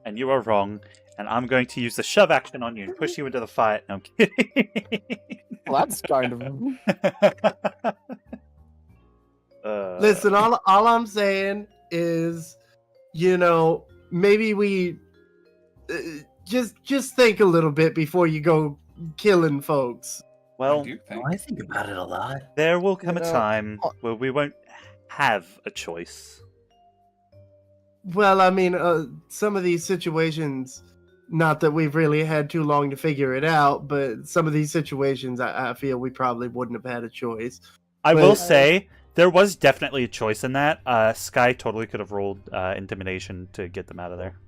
and you are wrong, and I'm going to use the shove action on you and push you into the fight. No, I'm kidding. Well, that's kind of. Listen, all I'm saying is, maybe we just think a little bit before you go killing folks. Well, I think about it a lot. There will come a time where we won't have a choice. Well, I mean, some of these situations, not that we've really had too long to figure it out, but some of these situations, I feel we probably wouldn't have had a choice. I will say, there was definitely a choice in that. Sky totally could have rolled intimidation to get them out of there.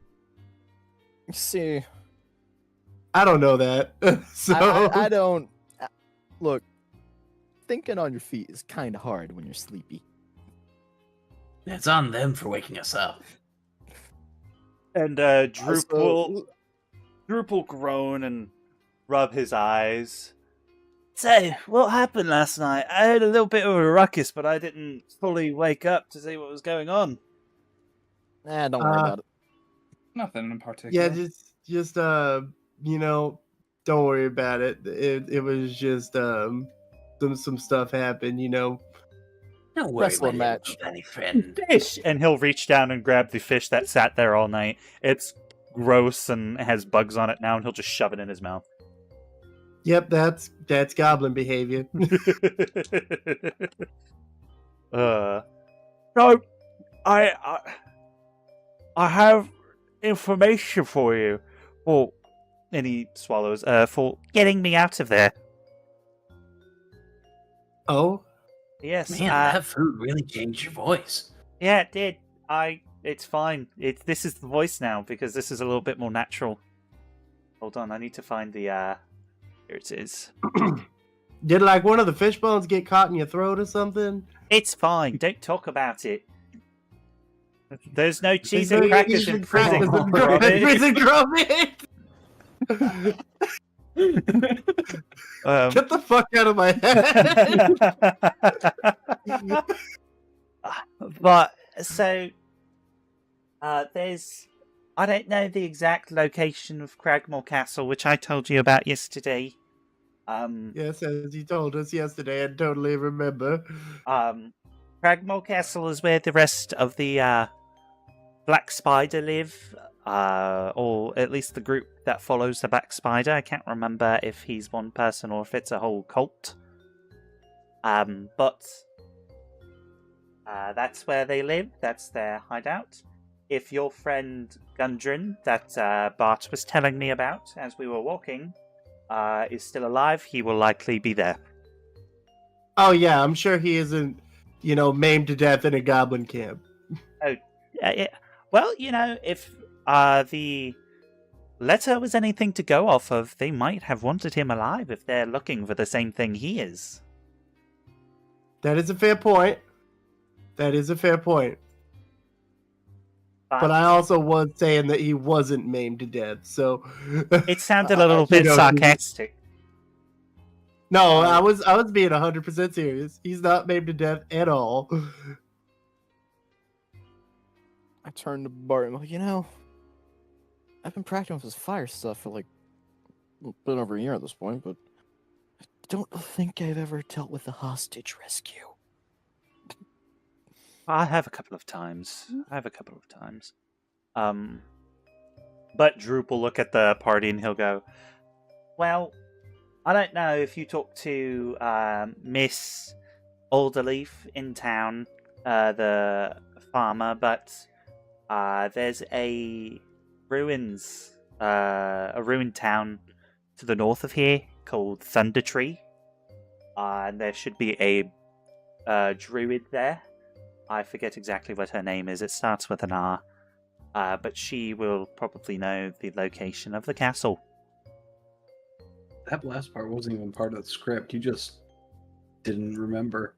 See, I don't know that. So I don't. Look, thinking on your feet is kind of hard when you're sleepy. It's on them for waking us up. And Droop will groan and rub his eyes. So, what happened last night? I heard a little bit of a ruckus, but I didn't fully wake up to see what was going on. Don't worry about it. Nothing in particular. Yeah, just don't worry about it. It was just some stuff happened, Don't worry Wrestling about match. any friend. Fish! And he'll reach down and grab the fish that sat there all night. It's gross and has bugs on it now, and he'll just shove it in his mouth. Yep, that's goblin behavior. So, I have information for you. Well, and he swallows, for getting me out of there. Oh? Yes. Man, that food really changed your voice. Yeah, it did. It's fine. This is the voice now, because this is a little bit more natural. Hold on, I need to find the, here it is. Did like one of the fish bones get caught in your throat or something? It's fine. Don't talk about it. There's no cheese and crackers in prison, Gromit. Prison Gromit! Get the fuck out of my head! But, so, there's... I don't know the exact location of Cragmore Castle, which I told you about yesterday. Yes, as you told us yesterday, I totally remember. Cragmore Castle is where the rest of the Black Spider live, or at least the group that follows the Black Spider. I can't remember if he's one person or if it's a whole cult. But that's where they live. That's their hideout. If your friend Gundren, that Bart was telling me about as we were walking, is still alive, he will likely be there. Oh yeah, I'm sure he isn't, maimed to death in a goblin camp. Oh, yeah. Well, if the letter was anything to go off of, they might have wanted him alive if they're looking for the same thing he is. That is a fair point. But I also was saying that he wasn't maimed to death, so it sounded a little bit sarcastic. No, I was being 100% serious. He's not maimed to death at all. I turned to Bart and I'm like, I've been practicing with this fire stuff for a bit over a year at this point, but I don't think I've ever dealt with a hostage rescue. I have a couple of times. But Droop will look at the party and he'll go, well, I don't know if you talk to Miss Alderleaf in town, the farmer, but there's a ruined town to the north of here called Thunder Tree. And there should be a druid there. I forget exactly what her name is. It starts with an R. But she will probably know the location of the castle. That last part wasn't even part of the script. You just didn't remember.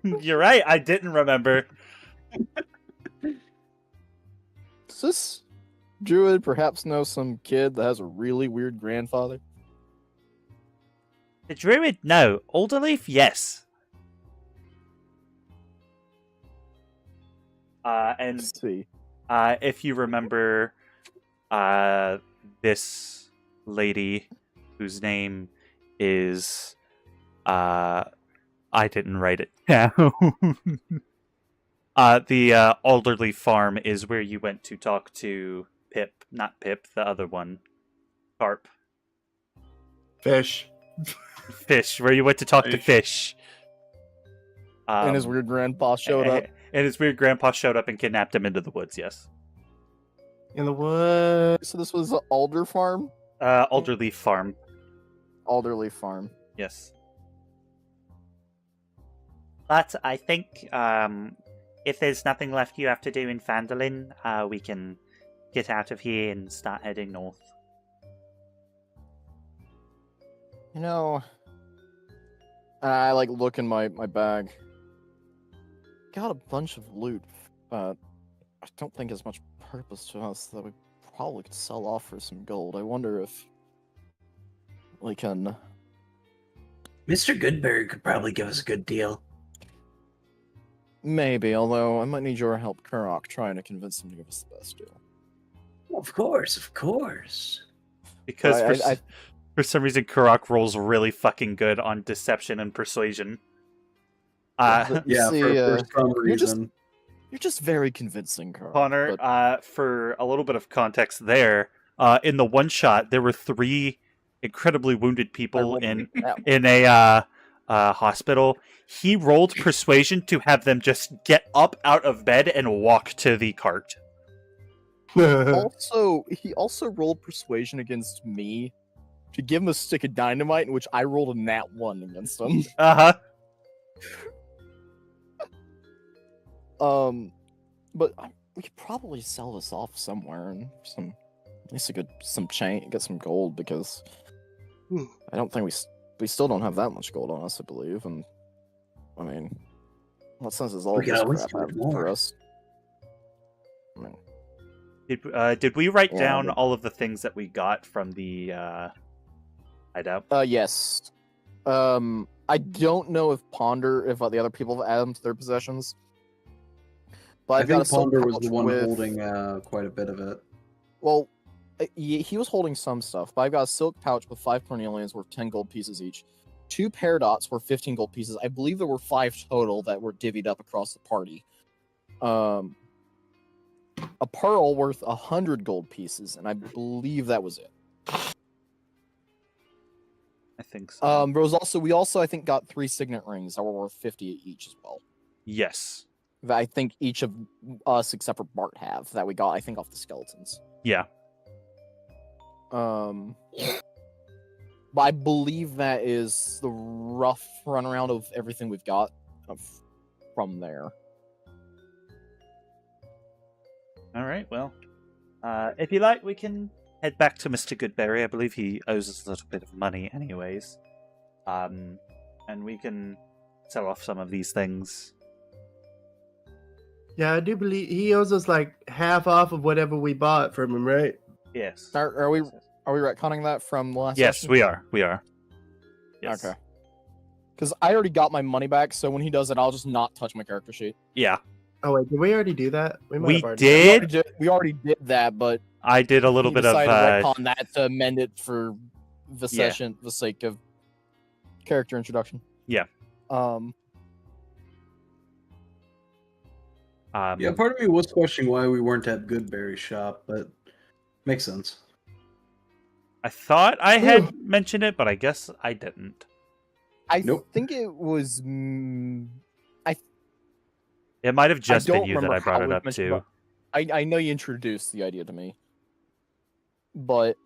You're right, I didn't remember. Does this druid perhaps know some kid that has a really weird grandfather? The druid? No. Alderleaf? Yes. And Let's see. if you remember, this lady whose name is, I didn't write it down. The Alderley Farm is where you went to talk to Pip, not Pip, the other one, Carp. Fish. Fish, where you went to talk to Fish. And his weird grandpa showed up. And his weird grandpa showed up and kidnapped him into the woods, yes. In the woods. So this was the Alder Farm? Alderley Farm, Alderley Farm. yes. But I think if there's nothing left you have to do in Phandelin, we can get out of here and start heading north. You know, I like look in my bag. Got a bunch of loot, but I don't think it's much purpose to us that we probably could sell off for some gold. I wonder if we can. Mr. Goodberry could probably give us a good deal. Maybe, although I might need your help, Kurok, trying to convince him to give us the best deal. Of course, of course. Because for some reason, Kurok rolls really fucking good on deception and persuasion. Yeah, See, for some reason. You're just very convincing, Kurok. Connor, but- for a little bit of context there, in the one shot, there were 3 incredibly wounded people in a hospital. He rolled persuasion to have them just get up out of bed and walk to the cart. He also rolled persuasion against me to give him a stick of dynamite, in which I rolled a nat 1 against him. Uh-huh. But we could probably sell this off somewhere and at least some chain, get some gold, because I don't think we still don't have that much gold on us, I believe, and I mean, what sense is all We this could always crap do have for more. us? I mean, Did we write Yeah, down but- all of the things that we got from the hideout? yes. I don't know if the other people have added them to their possessions. But I I've got a think silk Ponder was the pouch one with- holding he was holding Well, he was holding some stuff, but I've got a silk pouch with 5 cornelians worth 10 gold pieces each. 2 paradots worth 15 gold pieces. I believe there were 5 total that were divvied up across the party. A pearl worth 100 gold pieces, and I believe that was it. I think so. We also I think got 3 signet rings that were worth 50 each as well. Yes. That I think each of us except for Bart have that we got, I think, off the skeletons. Yeah. But I believe that is the rough runaround of everything we've got from there. All right. Well, if you like, we can head back to Mr. Goodberry. I believe he owes us a little bit of money, anyways. And we can sell off some of these things. Yeah, I do believe he owes us like half off of whatever we bought from him, right? Yes. Are we retconning that from last Yes, session? we are. We are. Yes. Okay. Because I already got my money back, so when he does it, I'll just not touch my character sheet. Yeah. Oh wait, did we already do that? might We have already did. We already did that, but I did a little he bit of. decided to retcon that to amend it for the Yeah. session, the sake of character introduction. Yeah. Yeah, part of me was questioning why we weren't at Goodberry's shop, but makes sense. I thought I had mentioned it, but I guess I didn't. I Nope. think it was. It might have just don't been you that remember I brought how it we up mentioned to. about- I know you introduced the idea to me, but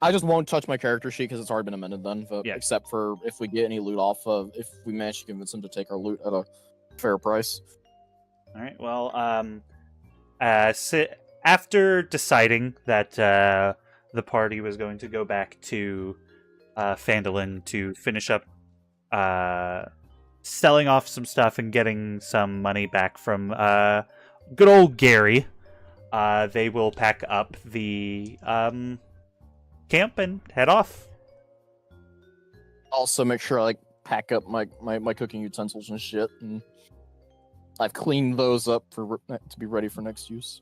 I just won't touch my character sheet because it's already been amended then. Yeah. Except for if we get any loot off of, if we manage to convince them to take our loot at a fair price. All right. Well, after deciding that the party was going to go back to Phandelin to finish up selling off some stuff and getting some money back from good old Gary, they will pack up the camp and head off. Also, make sure I pack up my cooking utensils and shit, and I've cleaned those up to be ready for next use.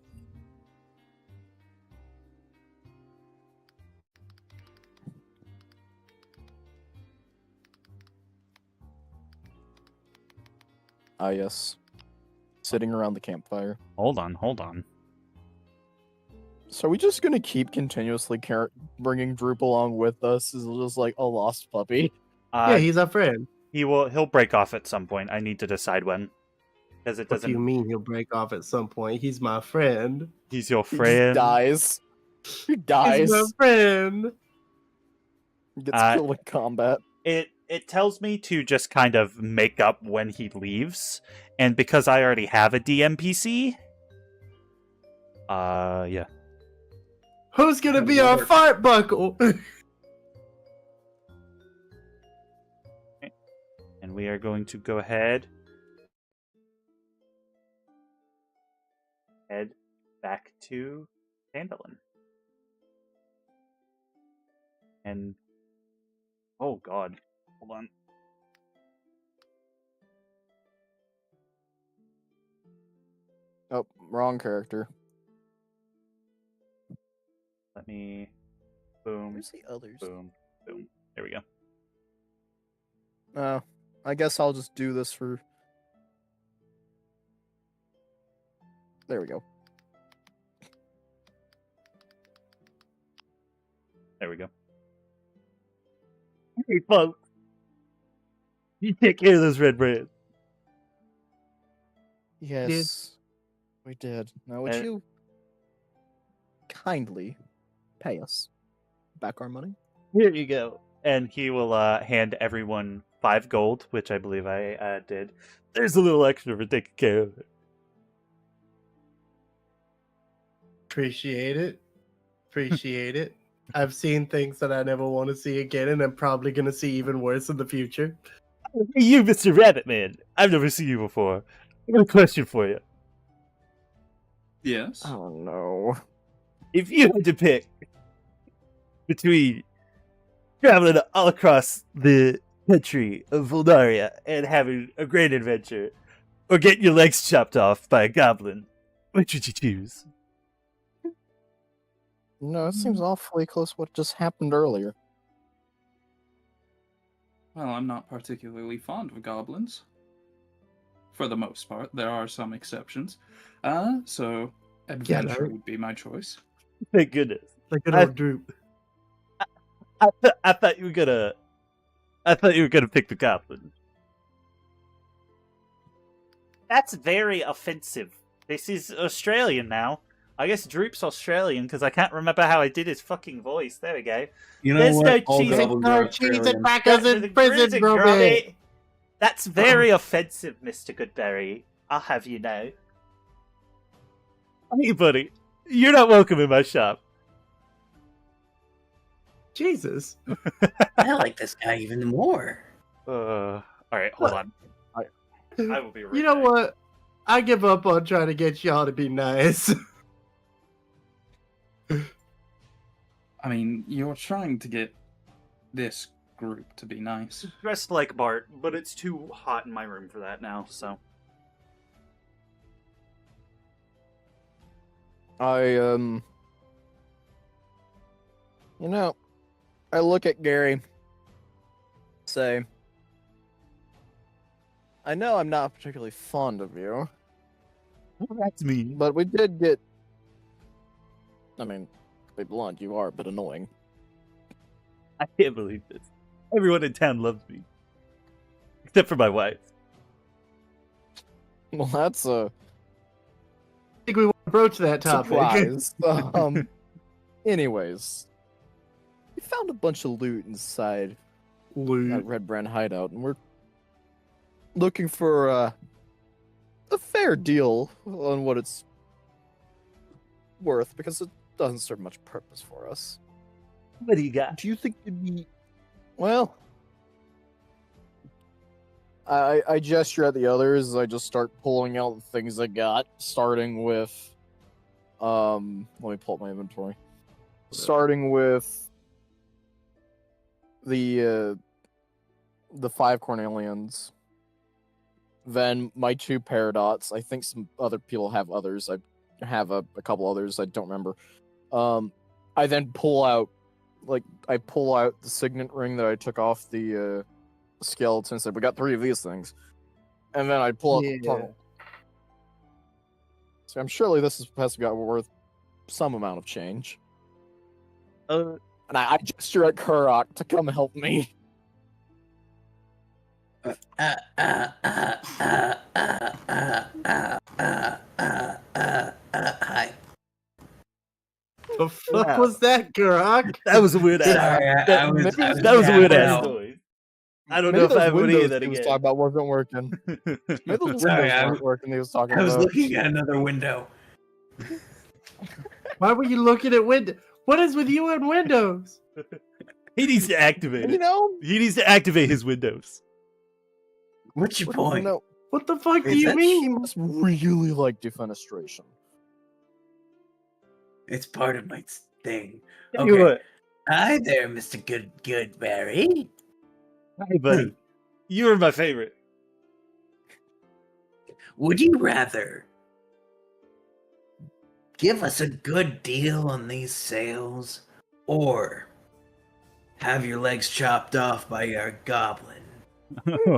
Ah, yes. Sitting around the campfire. Hold on. So are we just gonna keep continuously bringing Droop along with us? Is it just like a lost puppy? Yeah, he's our friend. He'll break off at some point. I need to decide when. Because it What do you doesn't. mean he'll break off at some point? He's my friend. He's your He friend. just dies. He He's dies. my friend. Gets killed in combat. It tells me to just kind of make up when he leaves, and because I already have a DMPC, yeah. Who's gonna be our fart buckle? And we are going to go ahead, head back to Phandelver. And oh god, hold on. Oh, wrong character. Let me boom. Where's the others? Boom. Boom. There we go. I guess I'll just do this for... There we go. There we go. Hey, folks. You take care of those red brands. Yes, we did. Now would you kindly pay us back our money? Here you go. And he will hand everyone 5 gold, which I believe I did. There's a little extra for taking care of it. Appreciate it. Appreciate it. I've seen things that I never want to see again, and I'm probably going to see even worse in the future. Hey, you, Mr. Rabbit Man. I've never seen you before. I got a question for you. Yes. Oh no. If you had to pick between traveling all across the country of Voldaria and having a great adventure, or getting your legs chopped off by a goblin, which would you choose? No, it seems awfully close to what just happened earlier. Well, I'm not particularly fond of goblins. For the most part, there are some exceptions. So adventure would be my choice. Thank goodness. Like good old Droop. I thought you were gonna pick the goblin. That's very offensive. This is Australian now. I guess Droop's Australian because I can't remember how I did his fucking voice. There we go. You know There's what? no All cheese and goblins are cheese and Australian. crackers in prison, Grubby. Grubby. That's very offensive, Mr. Goodberry. I'll have you know. Hey, buddy. You're not welcome in my shop. Jesus. I like this guy even more. All right, hold on. I will be right You know back. what? I give up on trying to get y'all to be nice. I mean, you're trying to get this group to be nice. Dressed like Bart, but it's too hot in my room for that now, so. You know, I look at Gary, say, I know I'm not particularly fond of you, That's me. but we did get, I mean, to be blunt, you are a bit annoying. I can't believe this. Everyone in town loves me. Except for my wife. Well, that's a I think we want to broach that topic. surprise. Anyways, we found a bunch of loot inside that Red Brand hideout, and we're looking for a fair deal on what it's worth, because it doesn't serve much purpose for us. What do you got? Do you think it'd be... Well... I gesture at the others. I just start pulling out the things I got, starting with... let me pull up my inventory. Starting with the 5 Cornelians. then my 2 paradots. I think some other people have others. I have a couple others. I don't remember. I then pull out the signet ring that I took off the skeleton. Said we got 3 of these things, and then I pull out the tunnel. So I'm surely this has to be worth some amount of change. And I gesture at Kurok to come help me. Hi. The fuck was that, Kurok? That was a weird ass. Sorry, I was That was a weird ass out. story. I don't Maybe know if those I ever hear windows that he was again. talking about wasn't working. Maybe those Sorry, windows weren't working. He was talking I was about. looking at another window. Why were you looking at window? What is with you and windows? He needs to activate You it. know, He needs to activate his windows. What's your point? no, What the fuck do Is you that mean? he must really like defenestration. It's part of my thing. Tell you Okay. what. Hi there, Mr. Goodberry. Hey, buddy. You were my favorite. Would you rather give us a good deal on these sales, or have your legs chopped off by our goblin?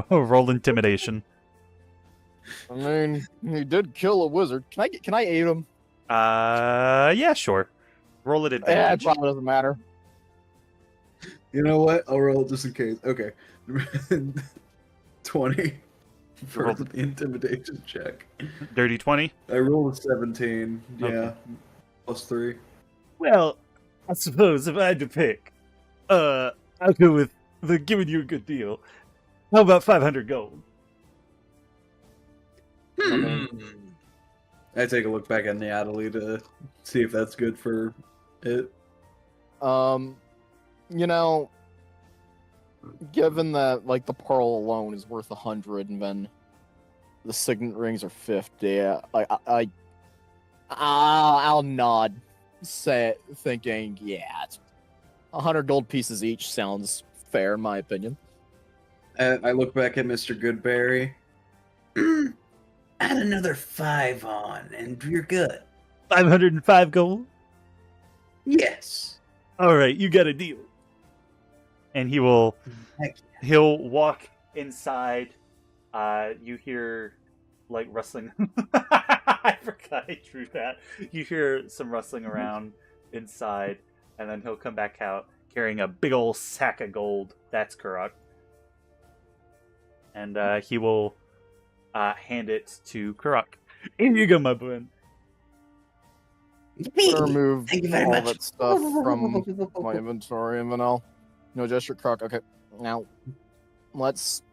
Roll intimidation. I mean, he did kill a wizard. Can I aid him? Yeah, sure. Roll it Yeah, it advantage. probably doesn't matter. You know what? I'll roll it just in case. Okay. 20 for Roll the intimidation check. Dirty 20. I rolled a 17. Yeah. Okay. Plus 3. Well, I suppose if I had to pick, I'll go with the giving you a good deal. How about 500 gold? I take a look back at Natalie to see if that's good for it. You know, given that like the pearl alone is worth 100, and then the signet rings are 50, I'll nod, thinking, yeah, it's 100 gold pieces each sounds fair in my opinion. I look back at Mr. Goodberry. Add another 5 on, and you're good. 505 gold? Yes. All right, you got a deal. And he'll walk inside. You hear like rustling. I forgot I drew that. You hear some rustling around inside, and then he'll come back out carrying a big old sack of gold. That's Kurok. And he will hand it to Kurok. Here you go, my boy. I'm gonna remove Thank you very all much. that stuff from my inventory, and then I'll gesture Croc. Okay, now let's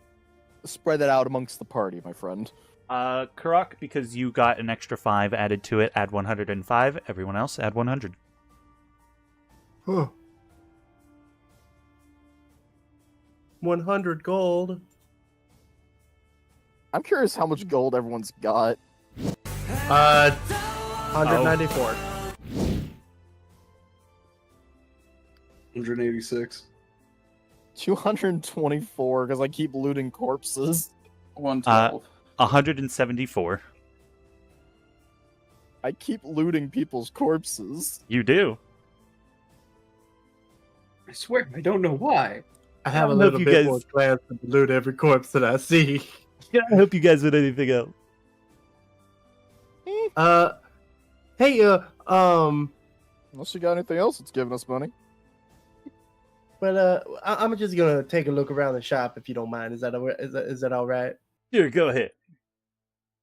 spread it out amongst the party, my friend. Kurok, because you got an extra 5 added to it, add 105. Everyone else, add 100. Huh. 100 gold. I'm curious how much gold everyone's got. 194. 186. 224 because I keep looting corpses. 112. 174. I keep looting people's corpses. You do. I swear, I don't know why. I have a don't know if little you bit guys- more glance to loot every corpse that I see. Yeah, I hope you guys did anything else. Hey, Unless you got anything else that's giving us money. but I'm just gonna take a look around the shop if you don't mind. Is that all right? Here, go ahead.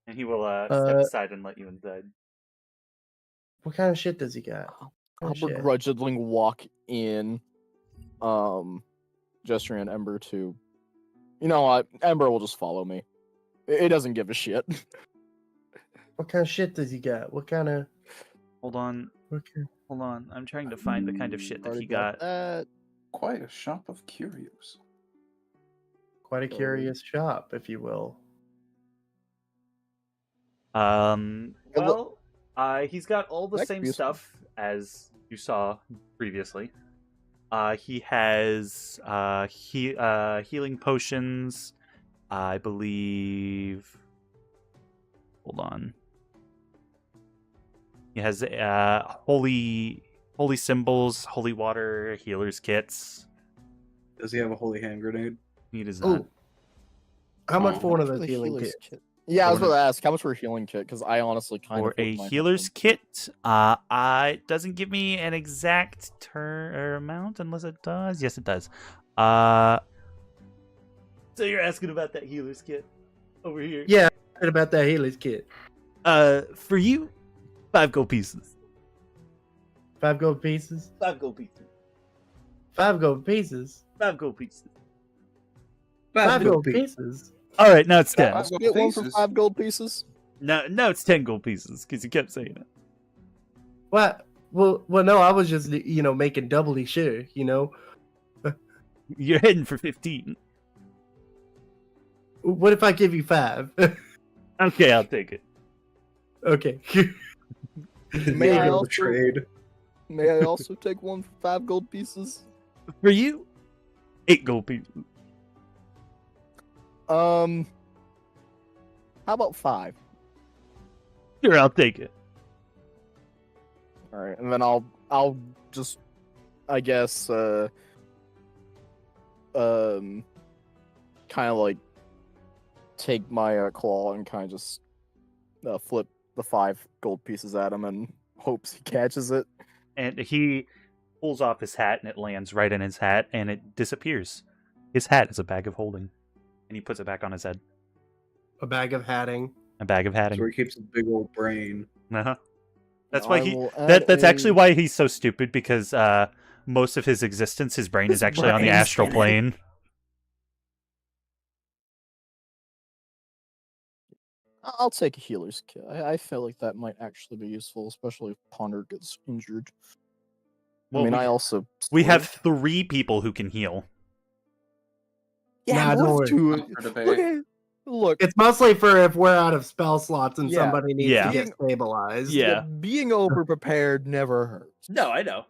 And he will step aside and let you inside. What kind of shit does he got? I'll Oh, shit. begrudgingly walk in, gesturing at Ember to, you know what? Ember will just follow me. It doesn't give a shit. What kind of shit does he got? What kind of? Hold on. Okay. Hold on. I'm trying to find the kind of shit that Already he got. that. Quite a shop of curios. Quite a curious shop, if you will. Well, he's got all the That could same be useful. stuff as you saw previously. He has healing potions, I believe. Hold on. He has holy symbols, holy water, healer's kits. Does he have a holy hand grenade? He does not. Oh, how much for one of For those the healing healer's kits? kit? Yeah, I was For about to ask how much for a healing kit because I honestly kind For of a healer's kit, it doesn't give me an exact amount unless it does. Yes, it does. So you're asking about that healer's kit over here? Yeah, I heard about that healer's kit. For you, 5 gold pieces. 5 gold pieces. 5 gold pieces. 5 gold pieces. 5 gold pieces. 5 gold pieces. All right, now it's 10. I'll get one for 5 gold pieces. No, it's 10 gold pieces because you kept saying it. What? Well, no. I was just making doubly sure. You're heading for 15. What if I give you 5? Okay, I'll take it. Okay. May I Illegal also trade. May I also take one for 5 gold pieces? For you, 8 gold pieces. How about 5? Sure, I'll take it. All right, and then I'll just, I guess, kind of like take my claw and kind of just flip the 5 gold pieces at him and hopes he catches it. And he pulls off his hat and it lands right in his hat and it disappears. His hat is a bag of holding. And he puts it back on his head. A bag of hatting. A bag of That's hatting. where he keeps a big old brain. Uh-huh. That's why I will add that's a- actually why he's so stupid, because most of his existence, his brain is actually on the brain's astral in it. plane. I'll take a healer's kit. I feel like that might actually be useful, especially if Ponder gets injured. Well, I mean, we, I also we have 3 people who can heal. yeah, Nah, don't let's worry. do Up it. for debate. Okay, look, It's mostly for if we're out of spell slots and Yeah. somebody needs Yeah. to get stabilized. Yeah. being over prepared never hurts, No, I know.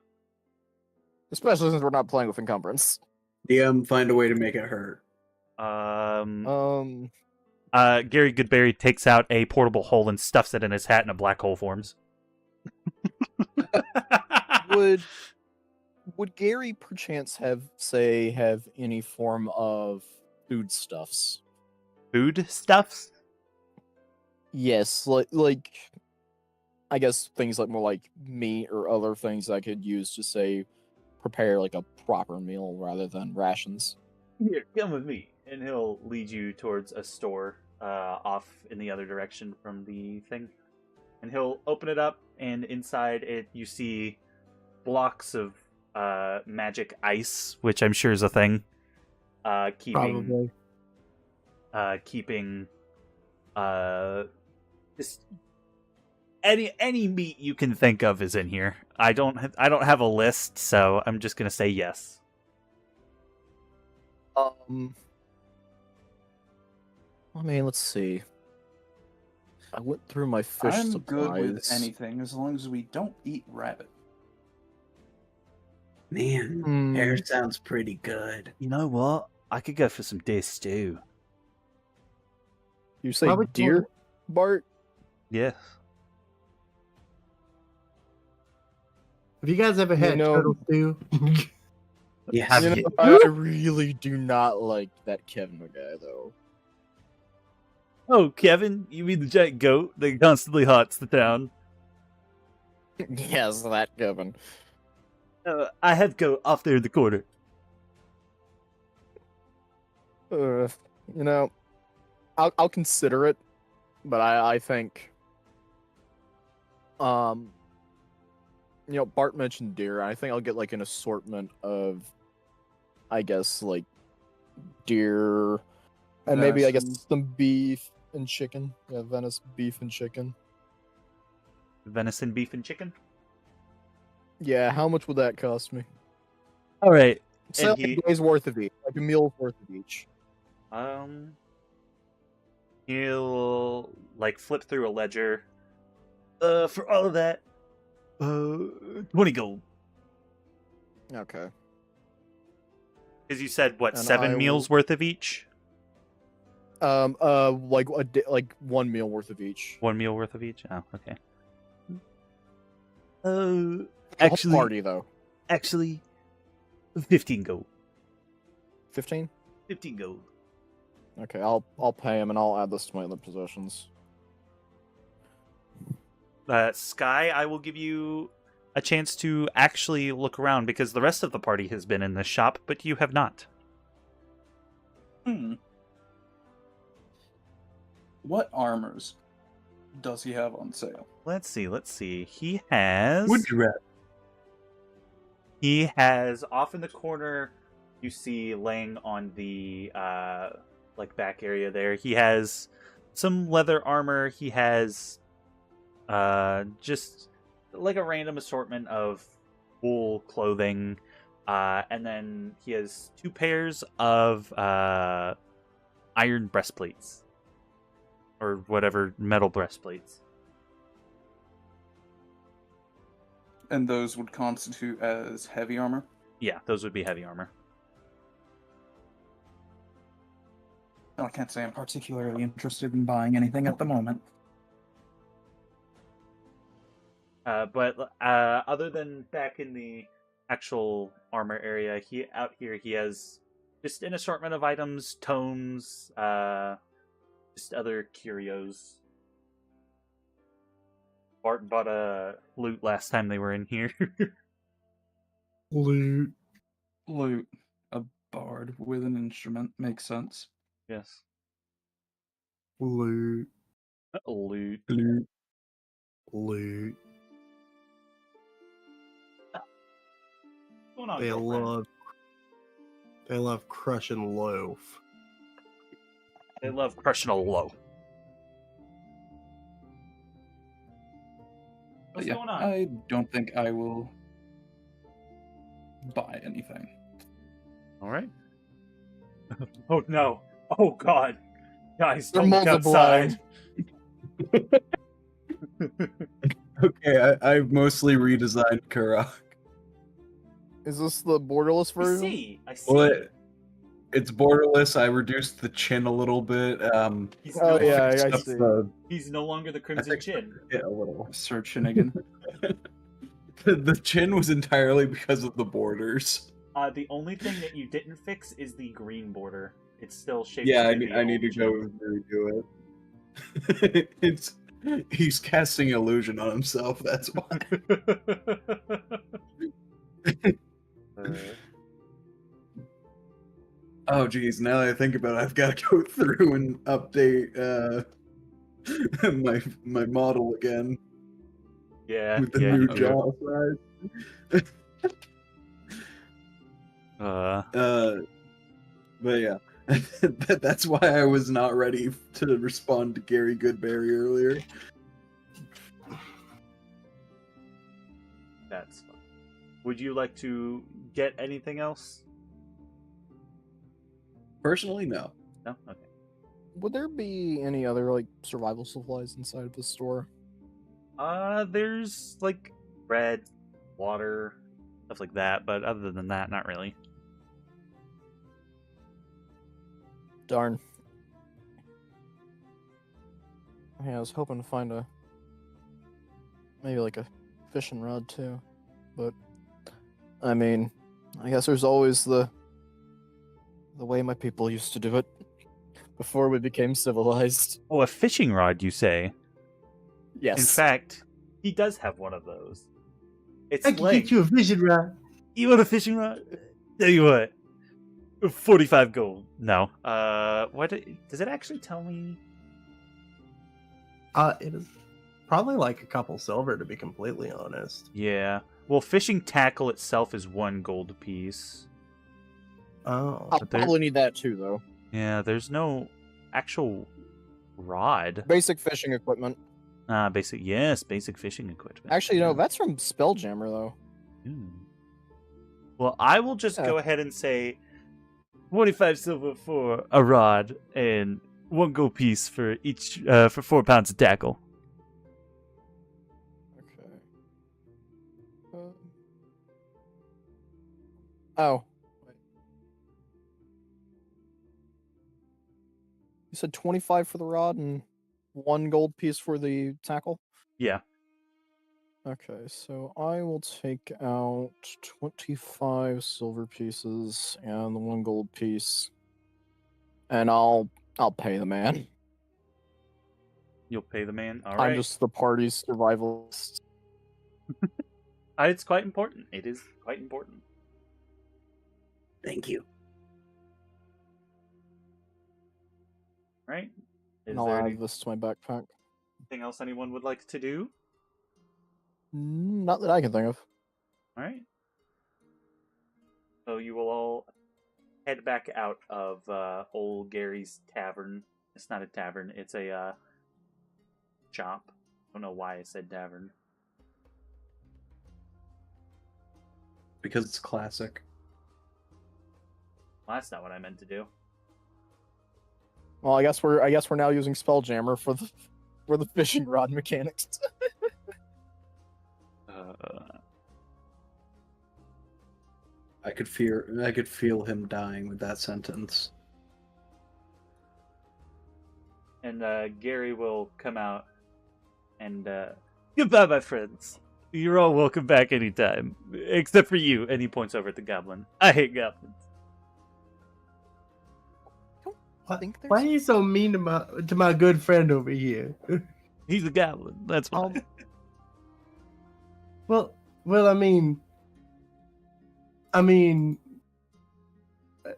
especially since we're not playing with encumbrance. DM, find a way to make it hurt. Gary Goodberry takes out a portable hole and stuffs it in his hat, and a black hole forms. Would Gary perchance have any form of foodstuffs? Food stuffs? Yes, like I guess things like more like meat or other things I could use to say prepare like a proper meal rather than rations. Here, come with me. And he'll lead you towards a store off in the other direction from the thing. And he'll open it up, and inside it you see blocks of magic ice, which I'm sure is a thing. Keeping just any meat you can think of is in here. I don't have a list, so I'm just gonna say yes. I mean, let's see. I went through my fish I'm supplies. good with anything as long as we don't eat rabbit. Man, hair sounds pretty good. You know what? I could go for some deer stew. You say Why would you- deer, Bart? Yes. Have you guys ever had know- turtle stew? Yeah, You know, I really do not like that Kevin guy though. Oh, Kevin, you mean the giant goat that constantly haunts the town? Yes, that Kevin. I have goat off there in the corner. You know, I'll consider it, but I think, you know, Bart mentioned deer. I think I'll get like an assortment of, I guess, like deer, and maybe I guess Venison. some beef and chicken. Yeah, venison, beef, and chicken. Venison, beef, and chicken? Yeah, how much would that cost me? All right. Say like he- a day's worth of each, like a meal's worth of each. He'll like flip through a ledger. For all of that, 20 gold. Okay. Because you said what, And 7 I meals worth of each? Like 1 meal worth of each. 1 meal worth of each? Oh, okay. The Actually, whole party though. actually, 15 gold. 15. 15 gold. Okay, I'll pay him and I'll add this to my other possessions. Sky, I will give you a chance to actually look around because the rest of the party has been in the shop, but you have not. What armors does he have on sale? Let's see. He has... Would you rather? He has off in the corner, you see laying on the back area there. He has some leather armor. He has just like a random assortment of wool clothing, and then he has 2 pairs of iron breastplates or whatever metal breastplates. And those would constitute as heavy armor? Yeah, those would be heavy armor. I can't say I'm particularly interested in buying anything at the moment. But other than back in the actual armor area, out here he has just an assortment of items, tomes, just other curios. Bart bought a lute last time they were in here. Loot. Lute. A bard with an instrument makes sense. Yes. Loot. Lute. Loot. Loot. What's going on, They girlfriend? love crushing loaf. They love crushing a low. What's Yeah, going on? I don't think I will buy anything. All right. Oh no! Oh god! Guys, They're don't look outside. Okay, I've mostly redesigned Karak. Is this the borderless version? I see. Well, it's borderless. I reduced the chin a little bit. He's Oh, no, yeah, fixed I up see. He's no longer the I Crimson fixed Chin. it a little. Sir Chinnigan. The chin was entirely because of the borders. The only thing that you didn't fix is the green border. It's still shaped. Yeah, like the I need to old go redo it. He's casting illusion on himself. That's why. Oh geez, now that I think about it, I've got to go through and update my model again Yeah, with the yeah, new you do. jaw size. But yeah, that's why I was not ready to respond to Gary Goodberry earlier. That's fun. Would you like to get anything else? Personally, no. No? Okay. Would there be any other like survival supplies inside of the store? There's like bread, water, stuff like that, but other than that, not really. Darn. Yeah, I was hoping to find maybe like a fishing rod too, but I mean, I guess there's always the way my people used to do it before we became civilized. Oh, a fishing rod, you say? Yes. In fact, he does have one of those. It's I can like, get you a fishing rod. you want a fishing rod? Tell you what, 45 gold. No. Does it actually tell me? It is probably like a couple silver, to be completely honest. Yeah. Well, fishing tackle itself is 1 gold apiece. Oh, I'll but there- probably need that too, though. Yeah, there's no actual rod. Basic fishing equipment. Basic fishing equipment. Actually, no, that's from Spelljammer, though. Hmm. Well, I will just Yeah. go ahead and say 45 silver for a rod and 1 gold piece for each for 4 pounds of tackle. Okay. Oh. You said 25 for the rod and 1 gold piece for the tackle? Yeah. Okay, so I will take out 25 silver pieces and the 1 gold piece. And I'll pay the man. You'll pay the man. All I'm right. just the party's survivalist. It's quite important. It is quite important. Thank you. Right? Is And I'll there add this to my backpack. anything else anyone would like to do? Not that I can think of. All right. So you will all head back out of old Gary's tavern. It's not a tavern. It's a shop. I don't know why I said tavern. Because it's classic. Well, that's not what I meant to do. Well, I guess we're now using Spelljammer for the fishing rod mechanics. I could feel him dying with that sentence. And Gary will come out and goodbye, my friends. You're all welcome back anytime, except for you. And he points over at the goblin. I hate goblins. Why are you so mean to my good friend over here? He's a goblin. That's why. Well, I mean,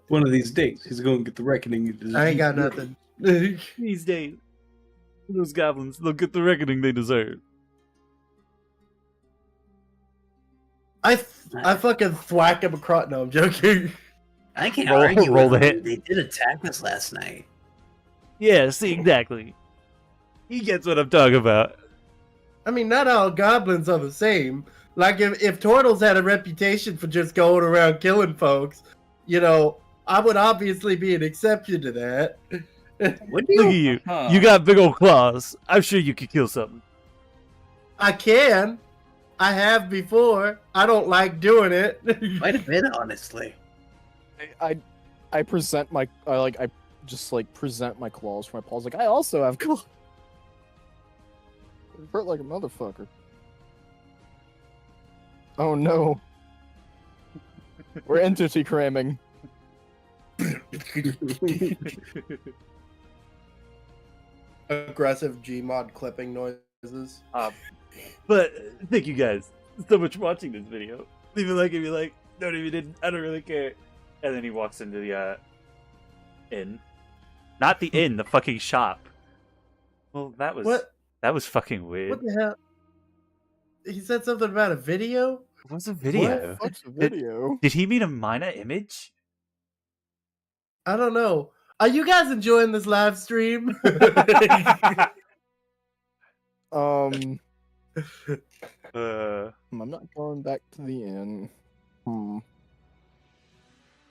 one of these days, he's going to get the reckoning. I ain't got nothing. These days, those goblins, they'll get the reckoning they deserve. I fucking thwack him across. No, I'm joking. I can't Roll- argue roll with the him. hit. They did attack us last night. Yeah, see, exactly. He gets what I'm talking about. I mean, not all goblins are the same. Like, if Turtles had a reputation for just going around killing folks, you know, I would obviously be an exception to that. Would Look at you. Huh. You got big old claws. I'm sure you could kill something. I can. I have before. I don't like doing it. Might have been, honestly. I present my I present my claws for my paws. Like I also have claws. It hurt like a motherfucker. Oh no. We're entity cramming. Aggressive Gmod clipping noises. But thank you guys so much for watching this video. Leave a like if you like. Don't if you didn't. I don't really care. And then he walks into the inn. Not the inn, the fucking shop. Well, that was What? that was fucking weird. What the hell? He said something about a video? What's a video? What's the video? Did he mean a minor image? I don't know. Are you guys enjoying this live stream? I'm Uh, not going back to the inn.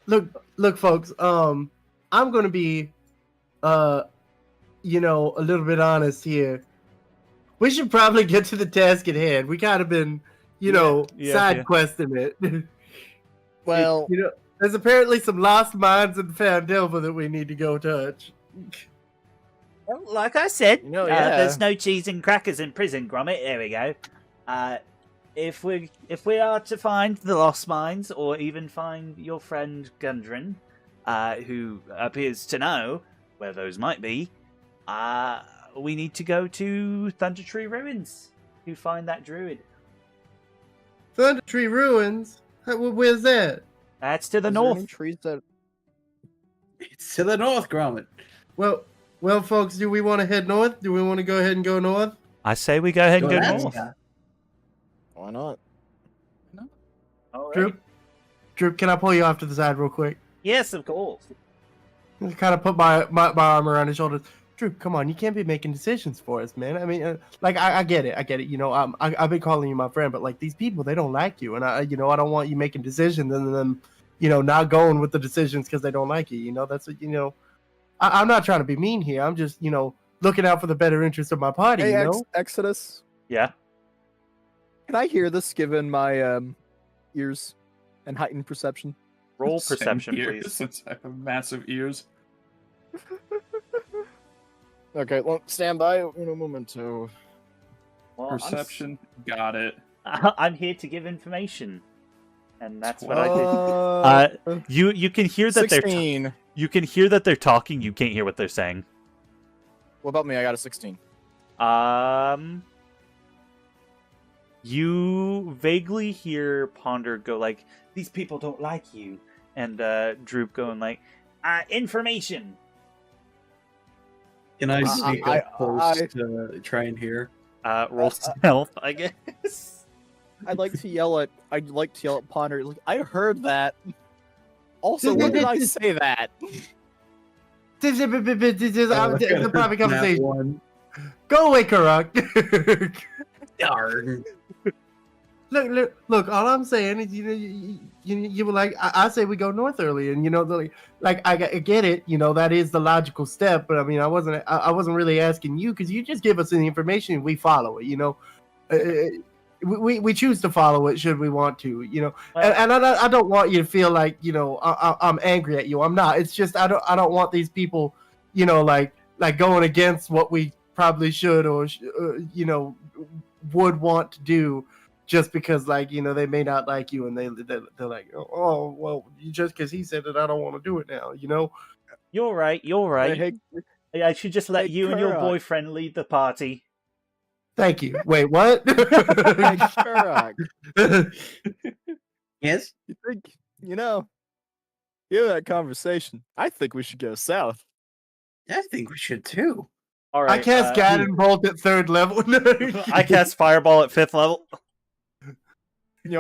Look, folks. I'm gonna be, a little bit honest here. We should probably get to the task at hand. We kind of been, side questing it. Well, there's apparently some lost mines in Phandelver that we need to go touch. Well, like I said, yeah. there's no cheese and crackers in prison, Gromit. There we go. If we are to find the lost mines, or even find your friend Gundren, who appears to know where those might be, we need to go to Thunder Tree Ruins to find that druid. Thunder Tree Ruins? Where's that? That's to the Is there north. any trees that It's to the north, Gromit. Well, folks, do we want to head north? Do we want to go ahead and go north? I say we go ahead and go That's- north. Why not? all right. Droop, can I pull you off to the side real quick? Yes, of course. Kind of put my arm around his shoulders. Droop, come on, you can't be making decisions for us, man. I mean, I get it. I've been calling you my friend, but like these people, they don't like you, and I don't want you making decisions and then not going with the decisions because they don't like you. That's what I'm not trying to be mean here. I'm just looking out for the better interest of my party. Hey, Exodus. Yeah. Can I hear this given my ears and heightened perception? Roll Same perception, ears, please. since I have massive ears. Okay, well, stand by. Un momento. Well, Perception, got it. I'm here to give information, and that's what I did. You can hear that 16. you can hear that they're talking. You can't hear what they're saying. What about me? I got a 16. You vaguely hear Ponder go like, "These people don't like you," and Droop going like, "Information." Can I sneak up close to try and hear? Roll stealth, I guess. I'd like to yell at Ponder. Like, I heard that. Also, when did I say that? This is a private conversation. Go away, Karak. Darn. Look. All I'm saying is, you were like, I say we go north early, and I get it. That is the logical step. But I mean, I wasn't really asking you because you just give us the information, and we follow it. We choose to follow it should we want to. And I don't want you to feel like I'm angry at you. I'm not. It's just I don't want these people, like going against what we probably should or would want to do. Just because, they may not like you, and they're like, oh, well, just because he said it, I don't want to do it now, You're right. Hey, I should just let you and your boyfriend lead the party. Thank you. Wait, what? Hey, Karak. Yes? You think, that conversation. I think we should go south. I think we should too. All right. I cast Guiding Bolt at 3rd level. I cast Fireball at 5th level.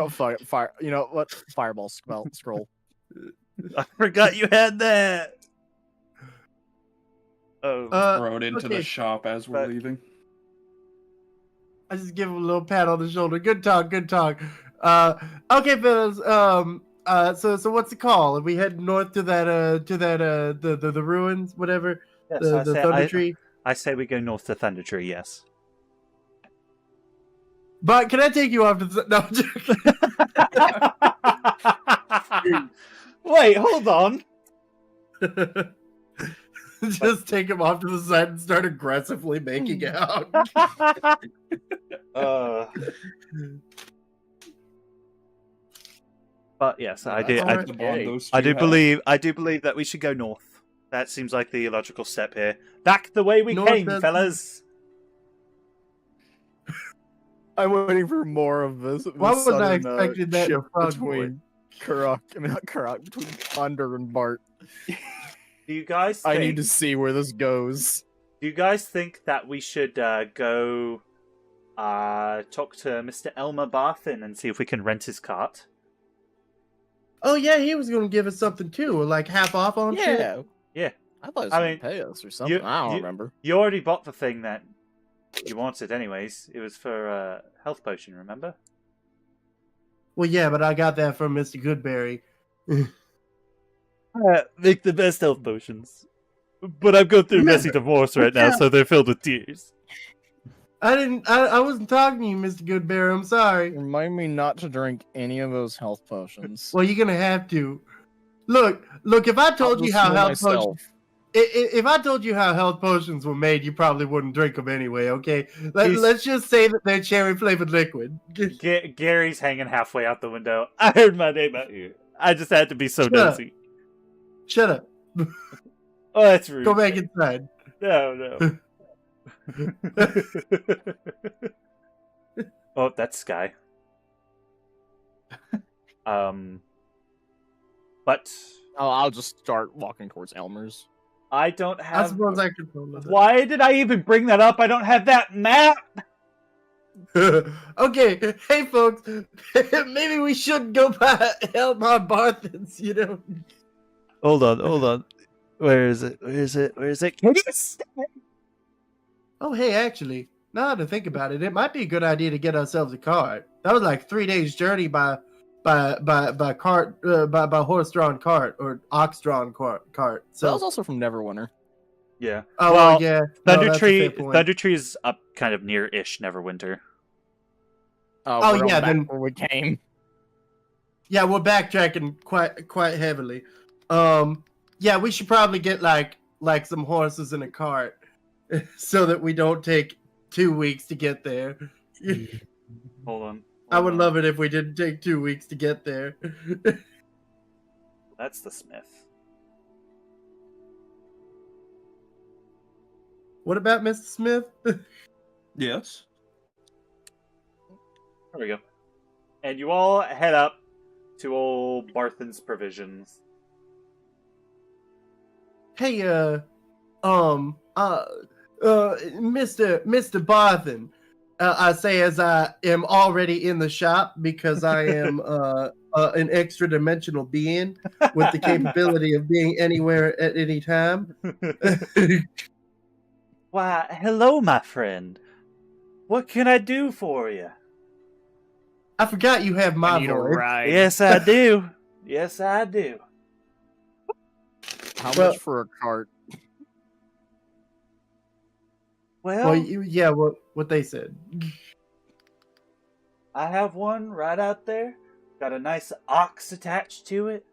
Fire. You know what? Fireball scroll. I forgot you had that. Oh, Throw it into the shop as we're leaving. I just give him a little pat on the shoulder. Good talk. Okay, fellas. So what's the call? Are we heading north to the ruins, whatever? Yes, the Thunder Tree. I say we go north to Thunder Tree. Yes. But can I take you off to the... No. Wait, hold on. Just take him off to the side and start aggressively making out. But yes, I do believe that we should go north. That seems like the logical step here. Back the way we came, fellas. I'm waiting for more of this. Why was I expecting that between between Ponder and Bart. Do you guys think... I need to see where this goes. Do you guys think that we should go talk to Mr. Elmer Barthin and see if we can rent his cart? Oh yeah, he was going to give us something too, or like half off on shit. Yeah. I thought he was going to pay us or something. I don't remember. You already bought the thing that you wanted anyways. It was for a health potion, remember? Well, yeah, but I got that from Mr. Goodberry. Make the best health potions. But I'm going through a messy divorce right now, so they're filled with tears. I wasn't talking to you, Mr. Goodberry. I'm sorry. Remind me not to drink any of those health potions. Well, you're gonna have to. Look. If I told you how health potions, if I told you how health potions were made, you probably wouldn't drink them anyway. Okay. Let's just say that they're cherry flavored liquid. Gary's hanging halfway out the window. I heard my name out here. I just had to be so nosy. Shut up. Oh, that's rude. Go back inside. No. Oh, that's Sky. But I'll just start walking towards Elmer's. I don't have. I suppose I could follow that. Why did I even bring that up? I don't have that map. Okay, hey folks, maybe we should go by Elmar Barthen's, Hold on. Where is it? Oh, hey, actually, now that I think about it, it might be a good idea to get ourselves a cart. That was like 3 days journey by cart, by horse-drawn cart or ox-drawn cart. So that was also from Neverwinter. Yeah. Oh, well, yeah. Thunder Tree is up kind of near-ish Neverwinter. Oh yeah, then where we came. Yeah, we're backtracking quite heavily. Yeah, we should probably get like some horses in a cart. so that we don't take 2 weeks to get there. Hold on. I would love it if we didn't take 2 weeks to get there. That's the smith. What about Mr. Smith? Yes. There we go. And you all head up to old Barthen's provisions. Hey, Mr. Barthen, I say as I am already in the shop because I am an extra dimensional being with the capability of being anywhere at any time. Why, hello, my friend. What can I do for you? I forgot you have my I need a voice. ride. Yes, I do. Yes, I do. How Well- much for a cart? Well, Yeah, what they said. I have one right out there. Got a nice ox attached to it.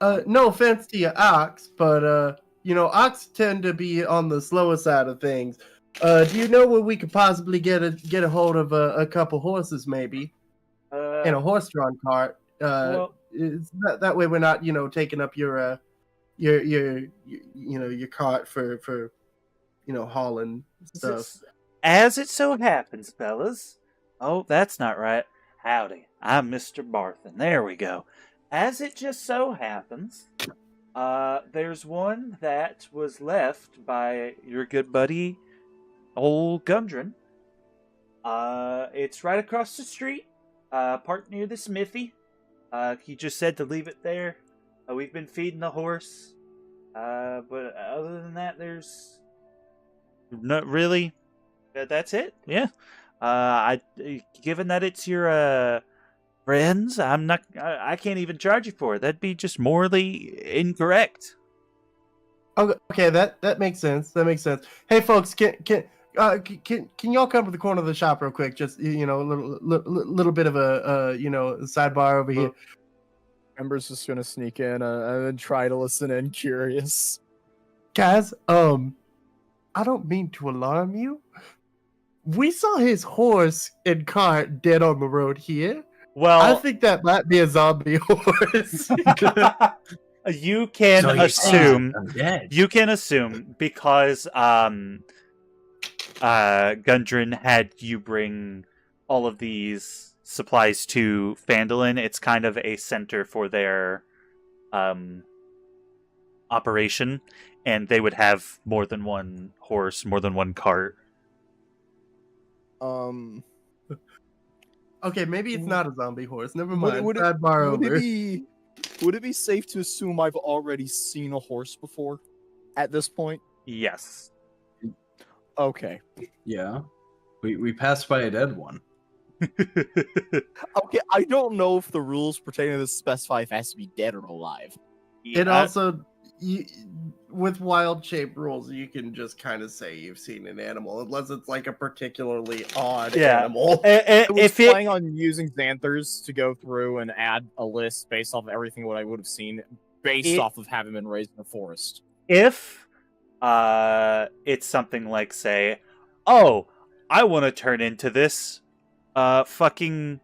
No offense to your ox, but ox tend to be on the slower side of things. Do you know where we could possibly get a hold of a couple horses, maybe, in a horse-drawn cart? Well, That way we're not, taking up your cart for hauling stuff. as it so happens, fellas. Oh, that's not right. Howdy, I'm Mr. Barthen. There we go. As it just so happens, there's one that was left by your good buddy, old Gundren. It's right across the street, parked near the smithy. He just said to leave it there. We've been feeding the horse. But other than that, there's not really. That's it. Yeah. Given that it's your friends, I can't even charge you for it. That'd be just morally incorrect. Okay, that makes sense. That makes sense. Hey, folks, can y'all come to the corner of the shop real quick? Just a little bit of a sidebar over here. Ember's just gonna sneak in and then try to listen in, curious. Guys, I don't mean to alarm you. We saw his horse and cart dead on the road here. Well, I think that might be a zombie horse. you can So you assume. think I'm dead. You can assume because Gundren had you bring all of these supplies to Phandelver. It's kind of a center for their operation, and they would have more than one horse, more than one cart. Okay, maybe it's not a zombie horse. Never mind. Would Sidebar over. it be safe to assume I've already seen a horse before at this point? Yes. Okay. Yeah. We passed by a dead one. Okay, I don't know if the rules pertaining to this specify if it has to be dead or alive. It also, with wild shape rules, you can just kind of say you've seen an animal, unless it's like a particularly odd animal. I was If planning on using Xanthers to go through and add a list based off of everything what I would have seen, based off of having been raised in a forest. If it's something like, say, oh, I want to turn into this fucking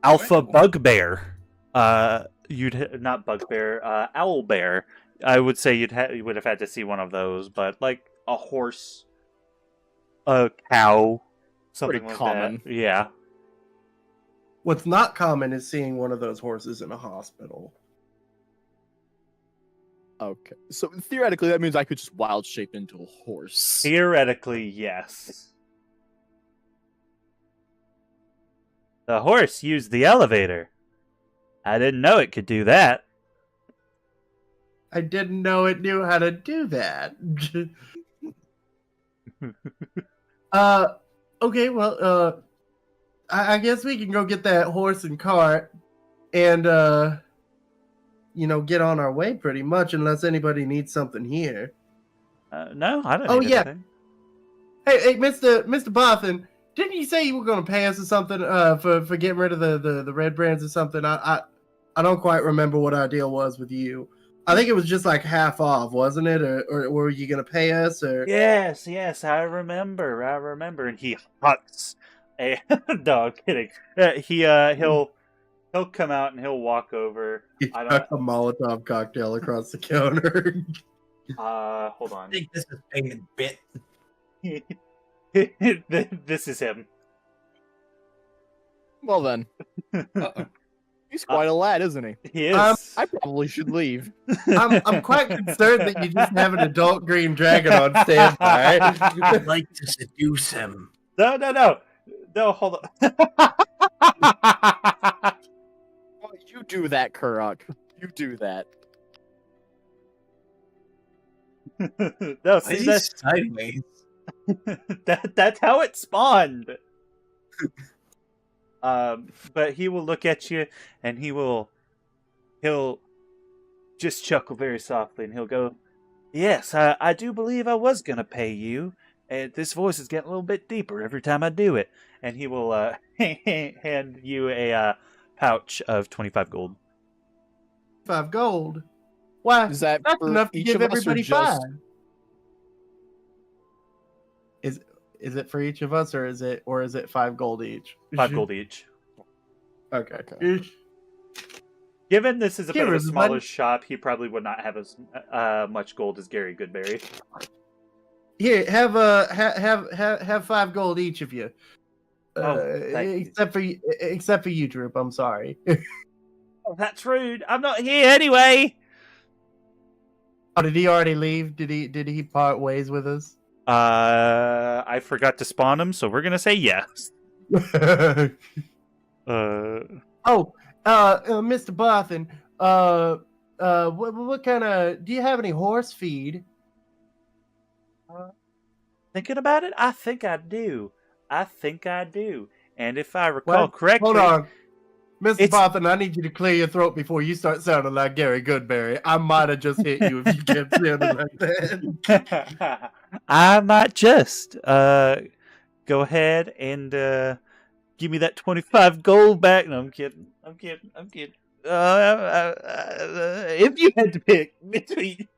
alpha bugbear. Not bugbear, owlbear. I would say you would have had to see one of those, but like a horse, a cow, something Pretty like common. that. Yeah. What's not common is seeing one of those horses in a hospital. Okay, so theoretically that means I could just wild shape into a horse. Theoretically, yes. The horse used the elevator. I didn't know it could do that. I didn't know it knew how to do that. Okay, well, I guess we can go get that horse and cart and, get on our way pretty much, unless anybody needs something here. No, I don't Oh, need yeah. anything. Hey, Mr. Boffin, didn't you say you were going to pay us or something for getting rid of the red brands or something? I don't quite remember what our deal was with you. I think it was just like half off, wasn't it? Or were you gonna pay us? Or Yes, I remember. And he hucks a no, kidding. He'll come out and he'll walk over. you I chuck a Molotov cocktail across the counter? hold I on. think this is payment bit. This is him. Well then, Uh-oh. he's quite a lad, isn't he? He is. I probably should leave. I'm quite concerned that you just have an adult green dragon on standby. I'd like to seduce him. No, hold on. Oh, you do that, Kurok. You do that. No, Why see is he that's sideways? that's how it spawned. But he will look at you and he'll just chuckle very softly and he'll go, "Yes, I do believe I was gonna pay you. And this voice is getting a little bit deeper every time I do it." And he will hand you a pouch of 25 gold. 5 gold. Why? Is that That's for enough to each give of us or everybody just- 5. Is it for each of us, or is it 5 gold each? 5 gold each. Okay. Given this is a bit of a Cheers, smaller buddy. shop, he probably would not have as much gold as Gary Goodberry. Here, have 5 gold each of you. Thank you. Except for you, Droop. I'm sorry. Oh, that's rude. I'm not here anyway. Oh, did he already leave? Did he part ways with us? I forgot to spawn him, so we're gonna say yes. Mr. Barthen, what kind of? Do you have any horse feed? Thinking about it, I think I do. And if I recall Well, correctly, hold on, Mr. it's- Barthen. I need you to clear your throat before you start sounding like Gary Goodberry. I might have just hit you if you kept sounding like that. I might just go ahead and give me that 25 gold back. No, I'm kidding. If you had to pick between,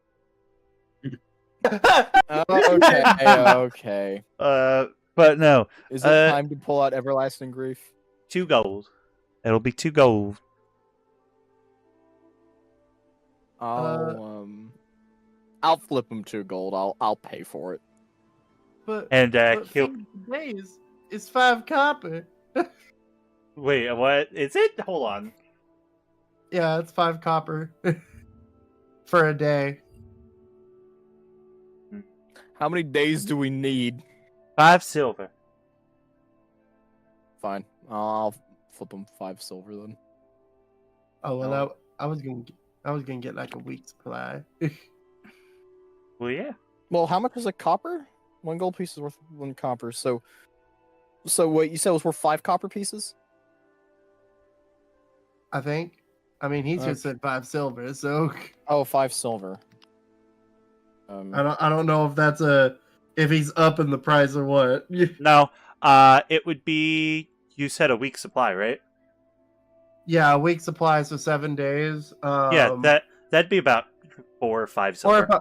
Okay. but no, Is it time to pull out Everlasting Grief? 2 gold. It'll be 2 gold. I'll flip him 2 gold. I'll pay for it. But And he'll feed days is 5 copper. wait. What is it? Hold on. Yeah, it's 5 copper for a day. How many days do we need? 5 silver. Fine. I'll flip him 5 silver then. Oh well, I was gonna get like a week's supply. Well, yeah. Well, how much is a copper? 1 gold piece is worth 1 copper. So what you said was worth 5 copper pieces? I think. I mean, he just said 5 silver, so Oh, 5 silver. I don't know if that's if he's up in the price or what. No. It would be. You said a week's supply, right? Yeah, a week's supply, so 7 days. Yeah, that'd be about 4 or 5 silver.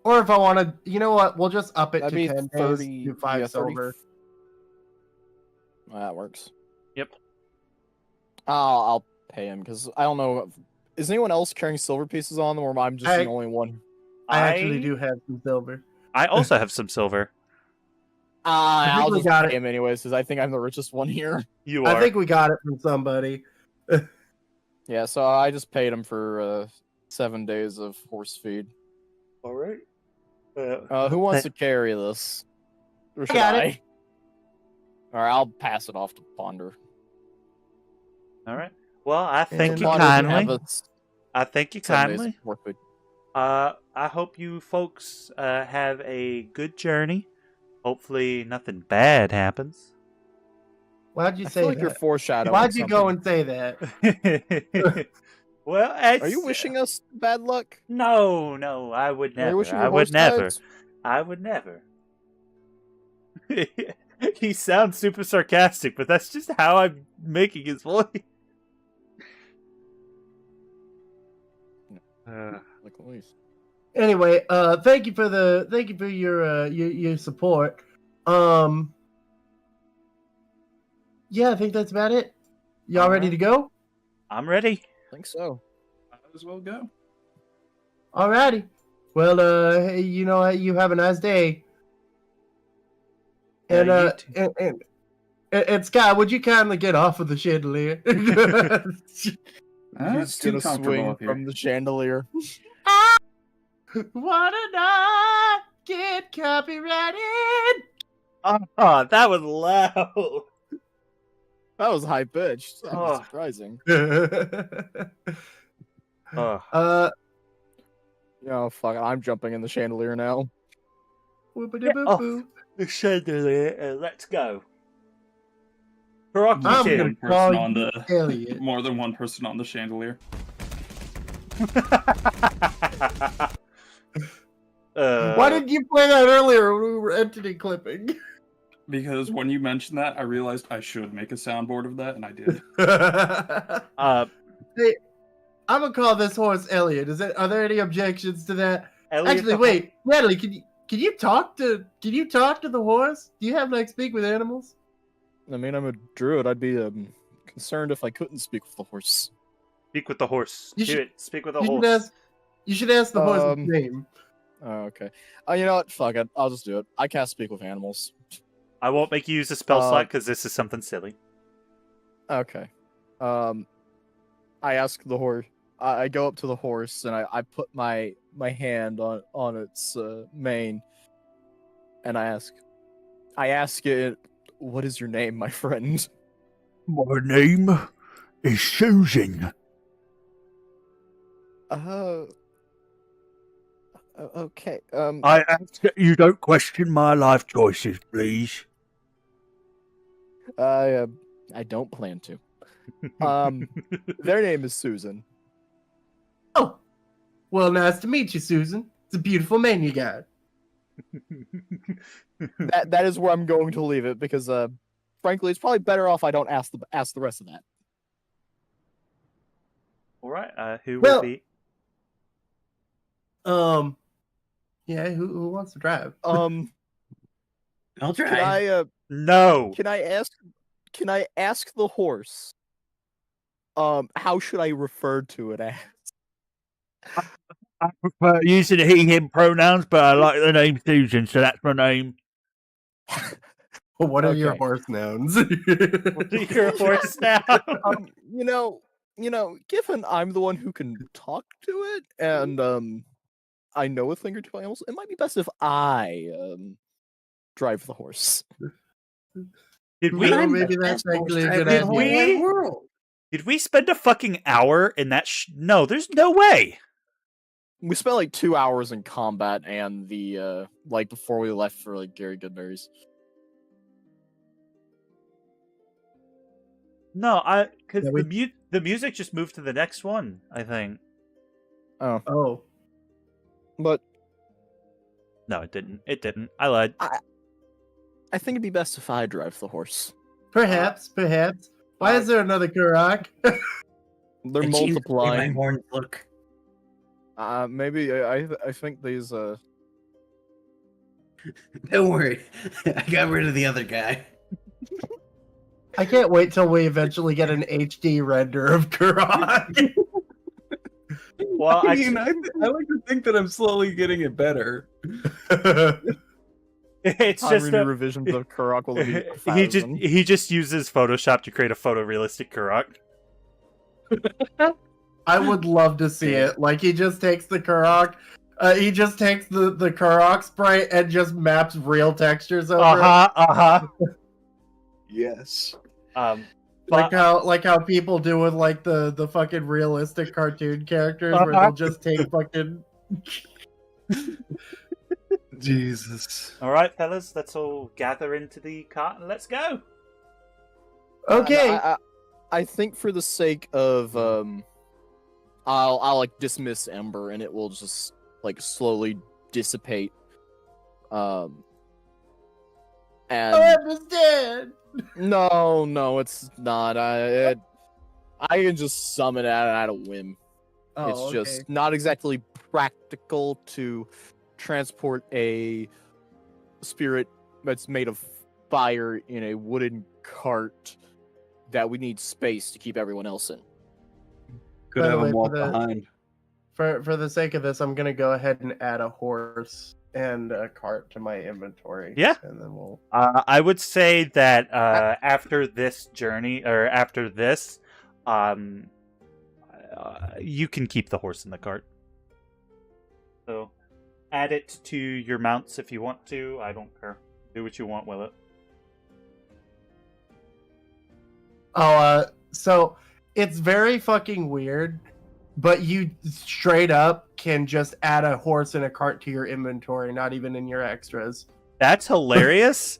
Or if I wanted, you know what? We'll just up it That'd to be 10 30, days. Do 5 yeah, 30. silver. That works. Yep. I'll pay him because I don't know. Is anyone else carrying silver pieces on them, or am I just the only one? I actually do have some silver. I also have some silver. I'll we just got pay it. him anyways because I think I'm the richest one here. You are. I think we got it from somebody. Yeah, so I just paid him for 7 days of horse feed. All right. Who wants to carry this? Or should got it. I? All right, I'll pass it off to Ponder. All right. Well, I thank And you Ponder can kindly. have us I thank you 7 days kindly. of horse feed. I hope you folks have a good journey. Hopefully, nothing bad happens. Why'd you I say feel like that? you're foreshadowing. Why'd you go something. and say that? Well, Are you wishing us bad luck? No, I would Are you never. wishing I your would horse never. dies? I would never. He sounds super sarcastic, but that's just how I'm making his voice. Like Luis. Anyway, thank you for your support. Yeah, I think that's about it. Y'all ready to go? I'm ready. I think so. Might as well go. Alrighty. Well, hey, you have a nice day. And Yeah, you and Scott, would you kindly get off of the chandelier? It's too gonna comfortable swing up here. from the chandelier. Wanna not get copyrighted? Oh, that was loud. That was high pitched. That was Oh. surprising. Oh. Yeah, fuck it. I'm jumping in the chandelier now. Whoopity-boo-boo. The chandelier. Let's go. Karaki I'm More gonna than one call person on you the Elliot. more than one person on the chandelier. Why didn't you play that earlier when we were entity clipping? Because when you mentioned that, I realized I should make a soundboard of that, and I did. Hey, I'm gonna call this horse Elliot. Are there any objections to that? Elliot Actually, wait, Natalie, can you talk to the horse? Do you have speak with animals? I mean, I'm a druid. I'd be concerned if I couldn't speak with the horse. Speak with the horse. You Do should- it. Speak with the You should horse. ask the horse's Um, name. Oh, okay. You know what? Fuck it. I'll just do it. I can't speak with animals. I won't make you use a spell slot because this is something silly. Okay. I ask the horse. I go up to the horse and I put my hand on its mane, and I ask it, "What is your name, my friend?" My name is Susan. Okay. I ask that you don't question my life choices, please. I don't plan to. Their name is Susan. Oh, well, nice to meet you, Susan. It's a beautiful mane you got. That is where I'm going to leave it because, frankly, it's probably better off I don't ask the rest of that. All right. Who Well- will be? Yeah, who wants to drive? I'll Can try. I No. Can I ask the horse? How should I refer to it as? I prefer using he/him pronouns, but I like the name Susan, so that's my name. Well, what are your Okay. horse nouns? What are your horse now? You know, given I'm the one who can talk to it, and I know a thing or two about animals, it might be best if I drive the horse. Did Well, we? I'm maybe that's actually a good Did idea. we? World. Did we spend a fucking hour in that? No, there's no way. We spent like 2 hours in combat and the before we left for Gary Goodberry's. No, because Yeah, the music just moved to the next one. I think. Oh, But No, it didn't. It didn't. I lied. I think it'd be best if I drive the horse. perhaps. Why is there another Karak? They're And she's the way my multiplying. horns look. Maybe I think these Don't worry, I got rid of the other guy. I can't wait till we eventually get an HD render of Karak. Well, I mean, I like to think that I'm slowly getting it better. it's how just many revisions of Karak will be. he just uses Photoshop to create a photorealistic Karok. I would love to see it. Like, he just takes the Karak, he just takes the Karak sprite and just maps real textures over it. Yes. Like how people do with the fucking realistic cartoon characters where they'll just take fucking Jesus. All right, fellas, let's all gather into the cart and let's go. Okay. I think for the sake of I'll dismiss Ember and it will just slowly dissipate. And Ember's dead. no, it's not. I can just summon it at a whim. It's okay. just not exactly practical to transport a spirit that's made of fire in a wooden cart that we need space to keep everyone else in. Could By the have way, him for walk the- behind. For the sake of this, I'm gonna go ahead and add a horse and a cart to my inventory. Yeah. And then we'll. I would say that after this journey, or after this, you can keep the horse in the cart. So, add it to your mounts if you want to. I don't care. Do what you want with it. So it's very fucking weird, but you straight up can just add a horse and a cart to your inventory, not even in your extras. That's hilarious.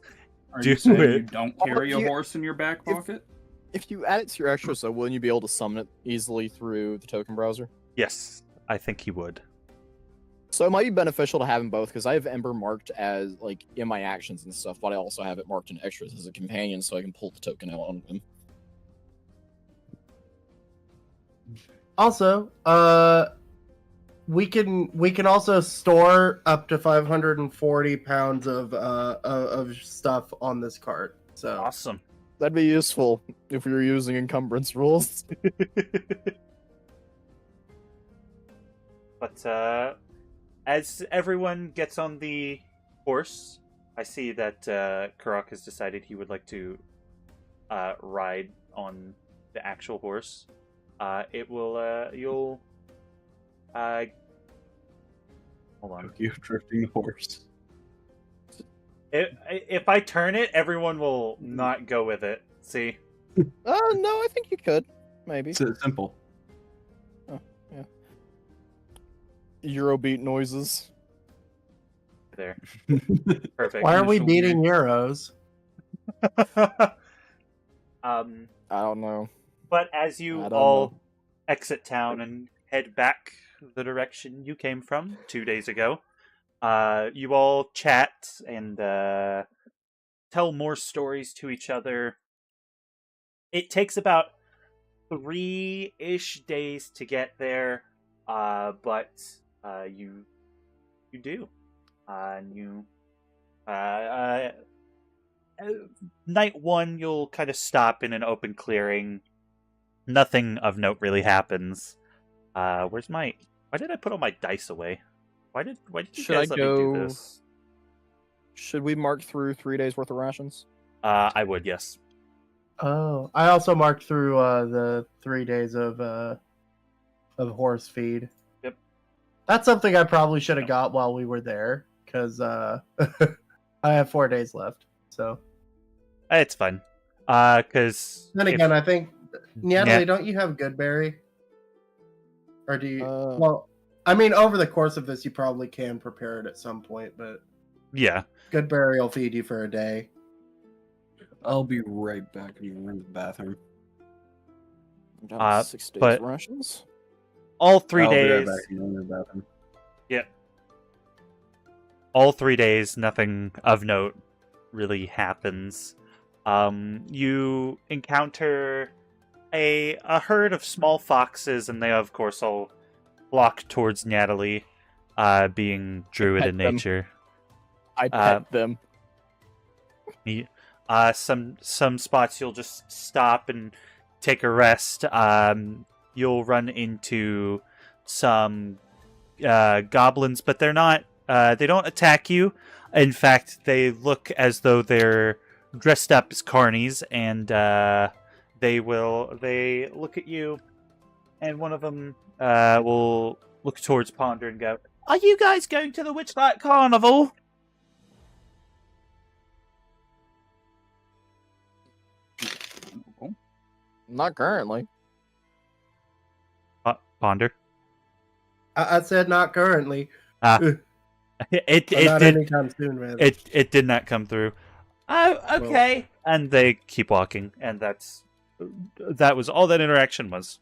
Are Do you saying you it. don't carry a If you- horse in your back pocket? If you add it to your extras, though, wouldn't you be able to summon it easily through the token browser? Yes, I think he would. So it might be beneficial to have them both, because I have Ember marked as, like, in my actions and stuff, but I also have it marked in extras as a companion, so I can pull the token out on him. Also, we can also store up to 540 pounds of stuff on this cart. So Awesome. That'd be useful if we were using encumbrance rules. But as everyone gets on the horse, I see that Karak has decided he would like to ride on the actual horse. You'll hold on. You drifting horse. If I turn it, everyone will not go with it. See? No, I think you could. Maybe. It's simple. Eurobeat noises. There. Perfect. why are we Initial beating euros? I don't know. But as I you don't all know. exit town and head back the direction you came from 2 days ago, you all chat and tell more stories to each other. It takes about 3-ish days to get there, but you do. And you night one, you'll kind of stop in an open clearing. Nothing of note really happens. Where's my? Why did I put all my dice away? Why did you Should guys I let me do go- this? Should we mark through 3 days worth of rations? I would, yes. Oh, I also marked through the 3 days of horse feed. Yep. That's something I probably should have got while we were there, because I have 4 days left. So It's fine. Because then again, I think Natalie, Yeah. don't you have Goodberry? Or do you? Uh, Well, I mean, over the course of this, you probably can prepare it at some point, but yeah, Goodberry will feed you for a day. I'll be right back. You in the bathroom. I'm down to 6 days but- rations. all 3 I'll be right days. back. You in the bathroom. All 3 days, nothing of note really happens. You encounter a herd of small foxes, and they, of course, all flock towards Natalie, being druid pet in them. nature. I pet them. Some spots you'll just stop and take a rest. You'll run into some goblins, but they're not. They don't attack you. In fact, they look as though they're dressed up as carnies, and they look at you, and one of them will look towards Ponder and go, "Are you guys going to the Witchlight Carnival?" Not currently. Ponder. I said not currently. It Not did. anytime soon, man. It did not come through. Oh, okay. And they keep walking, and that was all that interaction was.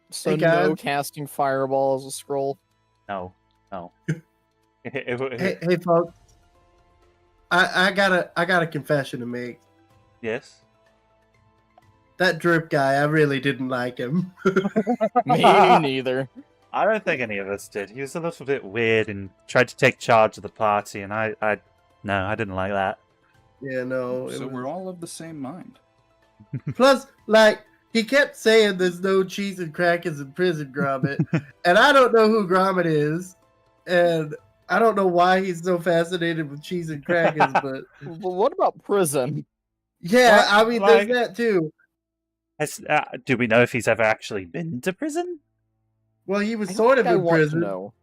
So Hey, guys. no casting fireball as a scroll. No. Hey, folks. I got a confession to make. Yes. That drip guy, I really didn't like him. Me neither. I don't think any of us did. He was a little bit weird and tried to take charge of the party, and I didn't like that. Yeah, no. So we're all of the same mind. Plus, like, he kept saying there's no cheese and crackers in prison, Gromit. And I don't know who Gromit is. And I don't know why he's so fascinated with cheese and crackers, but... Well, what about prison? Yeah, What? I mean, Like- there's that too. Do we know if he's ever actually been to prison? Well, he was I sort of think I in want to prison. know.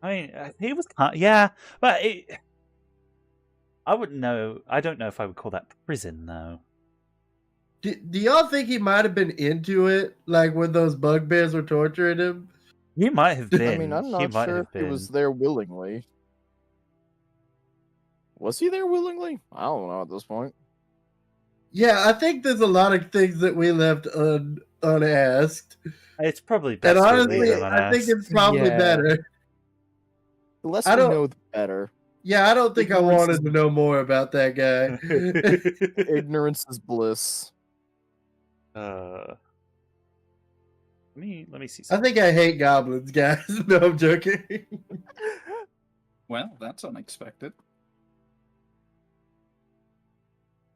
I mean, he was, yeah, but I wouldn't know. I don't know if I would call that prison, though. Do y'all think he might have been into it, like when those bugbears were torturing him? He might have been. I mean, I'm he not might sure have if he been. was there willingly. Was he there willingly? I don't know at this point. Yeah, I think there's a lot of things that we left unasked. It's probably best And to honestly, leave him I think unasked. it's probably Yeah. better. The less I we don't- know, the better. Yeah, I don't think I Ignorance wanted is- to know more about that guy. Ignorance is bliss. Let me see. I Something. think I hate goblins, guys. No, I'm joking. Well, that's unexpected.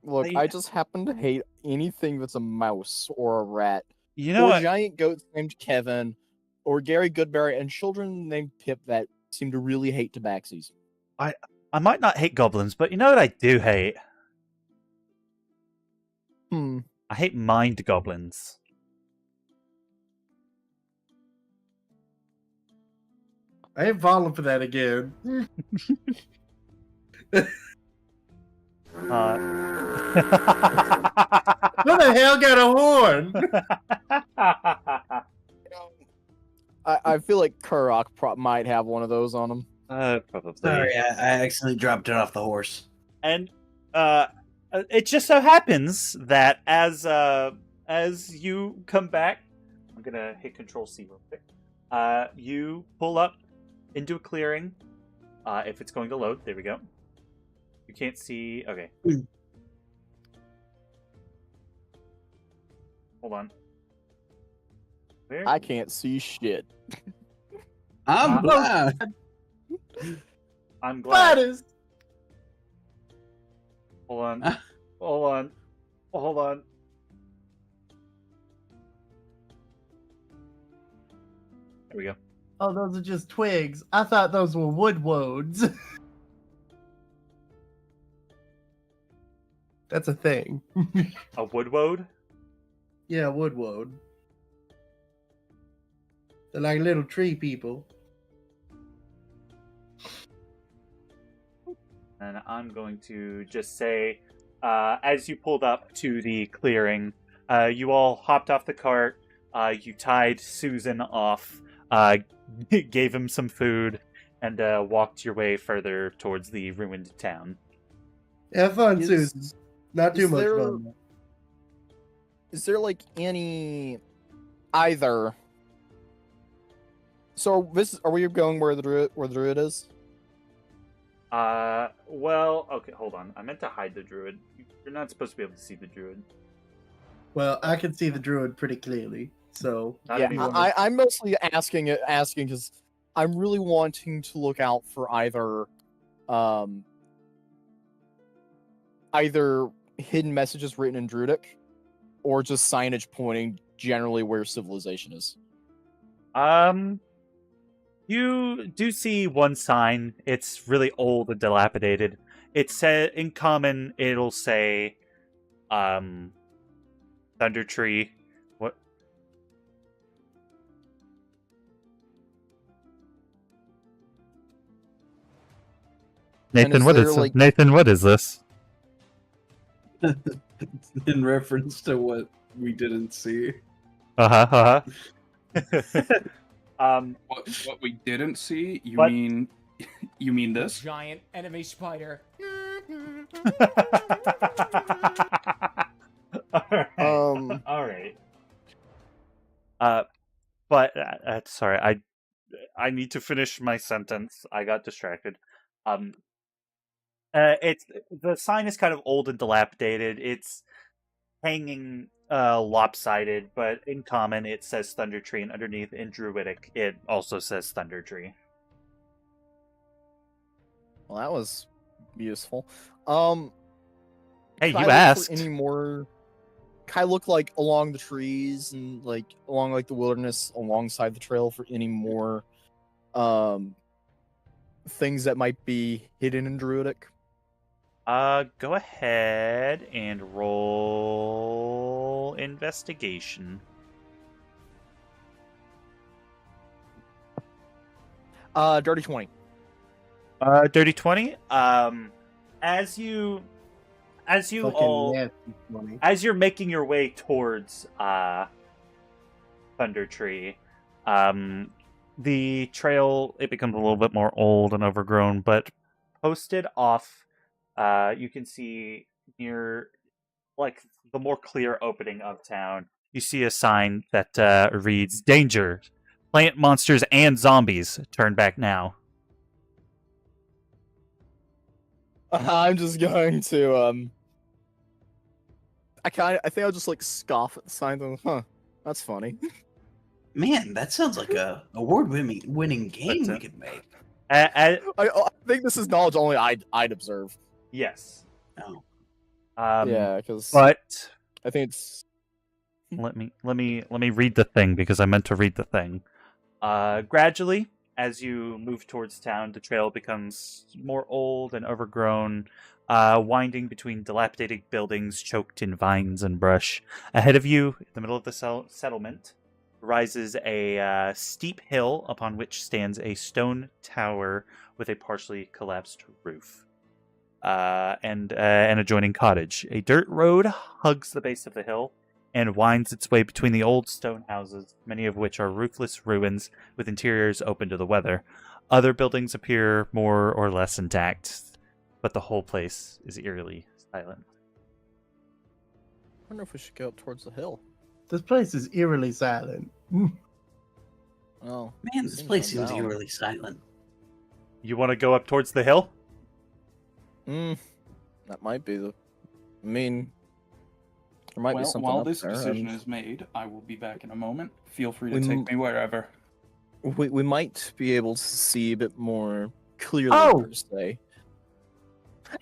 Look, I- I just happen to hate anything that's a mouse or a rat, You know or what? giant goats named Kevin, or Gary Goodberry, and children named Pip that seem to really hate tabaxis. I might not hate goblins, but you know what I do hate? Hmm. I hate mind goblins. I ain't falling for that again. Who the hell got a horn? I feel like Kurok might have one of those on him. Probably. Sorry, I accidentally dropped it off the horse. And it just so happens that as you come back, I'm gonna hit Control C real quick. You pull up into a clearing. If it's going to load, there we go. You can't see. Okay. Hold on. Where? I can't see shit. I'm blind. I'm glad. Spiders. Hold on. Hold on. Hold on. There we go. Oh, those are just twigs. I thought those were wood woads. That's a thing. A woodwode? Yeah, wood woad. They're like little tree people. And I'm going to just say, as you pulled up to the clearing, you all hopped off the cart, you tied Susan off, gave him some food, and walked your way further towards the ruined town. Have fun, Is- Susan. Not too is much there- fun. Is there like any either? So are we going where the druid is? Well, okay, hold on. I meant to hide the druid. You're not supposed to be able to see the druid. Well, I can see the druid pretty clearly, so Not Yeah, anyone. I'm mostly asking because I'm really wanting to look out for either hidden messages written in Druidic, or just signage pointing generally where civilization is. You do see one sign. It's really old and dilapidated. It said in common. It'll say, Thunder Tree. What? Nathan, what is like- Nathan? What is this? In reference to what we didn't see. Uh-huh. What we didn't see? You What? mean you mean this? Giant enemy spider. All right. But sorry, I need to finish my sentence. I got distracted. It's the sign is kind of old and dilapidated. It's hanging lopsided, but in common it says Thunder Tree, and underneath in Druidic it also says Thunder Tree. Well, that was useful. Hey, Can I you look asked. for any more? Can I look like along the trees and like along like the wilderness alongside the trail for any more things that might be hidden in Druidic? Go ahead and roll investigation. Dirty 20. Dirty 20. As you Fucking all nasty money. as you're making your way towards Thunder Tree, the trail, it becomes a little bit more old and overgrown, but posted off, you can see near like the more clear opening of town, you see a sign that reads "Danger! Plant monsters and zombies. Turn back now." I'm just going to I think I'll just like scoff at the sign and huh, that's funny. Man, that sounds like a award-winning game we could make. I think this is knowledge only I'd observe. Yes. Oh. Yeah, because But I think it's let me read the thing, because I meant to read the thing. Gradually, as you move towards town, the trail becomes more old and overgrown, winding between dilapidated buildings choked in vines and brush. Ahead of you, in the middle of the settlement, rises a steep hill upon which stands a stone tower with a partially collapsed roof. And an adjoining cottage. A dirt road hugs the base of the hill and winds its way between the old stone houses, many of which are roofless ruins with interiors open to the weather. Other buildings appear more or less intact, but the whole place is eerily silent. I wonder if we should go up towards the hill. This place is eerily silent. Oh, Man, this place seems eerily silent. You want to go up towards the hill? That might be the. I mean, there might be something while up this there. decision is made, I will be back in a moment. Feel free to take me wherever. We might be able to see a bit more clearly per se. Hey,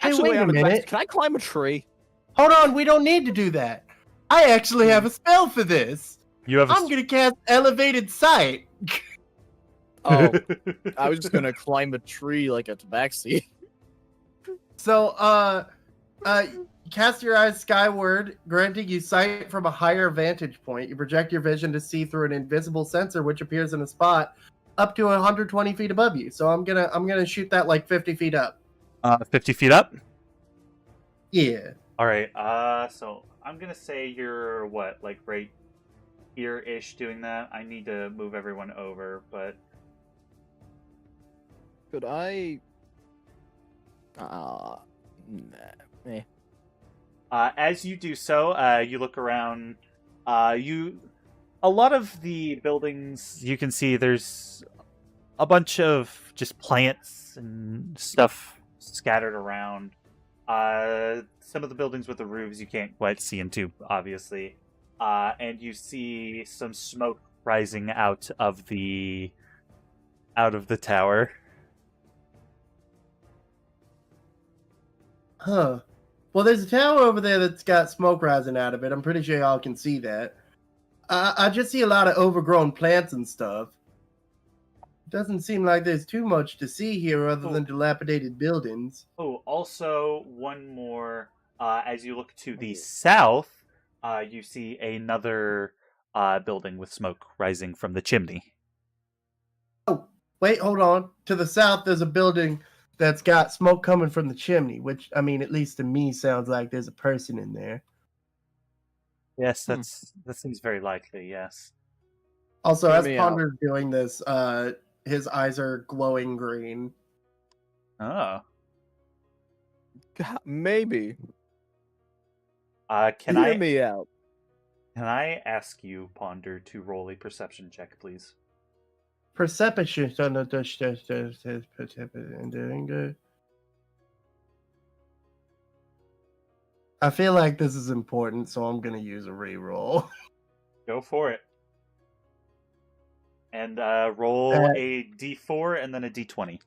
Actually, wait a minute. Can I climb a tree? Hold on, we don't need to do that. I actually have a spell for this. You have. I'm gonna cast Elevated Sight. Oh, I was just gonna climb a tree like a tabaxi. So, cast your eyes skyward, granting you sight from a higher vantage point. You project your vision to see through an invisible sensor, which appears in a spot up to 120 feet above you. So I'm gonna shoot that like 50 feet up. 50 feet up? Yeah. All right. So I'm gonna say you're what, like right here-ish doing that. I need to move everyone over, but Could I? as you do so, you look around. A lot of the buildings, you can see there's a bunch of just plants and stuff scattered around. Some of the buildings with the roofs you can't quite see into, obviously. And you see some smoke rising out of the tower. Huh. Well, there's a tower over there that's got smoke rising out of it. I'm pretty sure y'all can see that. I just see a lot of overgrown plants and stuff. Doesn't seem like there's too much to see here other than dilapidated buildings. Oh, also one more. As you look to the south, you see another building with smoke rising from the chimney. Oh, wait, hold on. To the south, there's a building that's got smoke coming from the chimney, which, I mean, at least to me, sounds like there's a person in there. Yes, that seems very likely, yes. Also, as Ponder's doing this, his eyes are glowing green. Oh. Maybe. Can Hear me out. Can I ask you, Ponder, to roll a perception check, please? Perception. I feel like this is important, so I'm gonna use a reroll. Go for it. And roll a d4 and then a d20.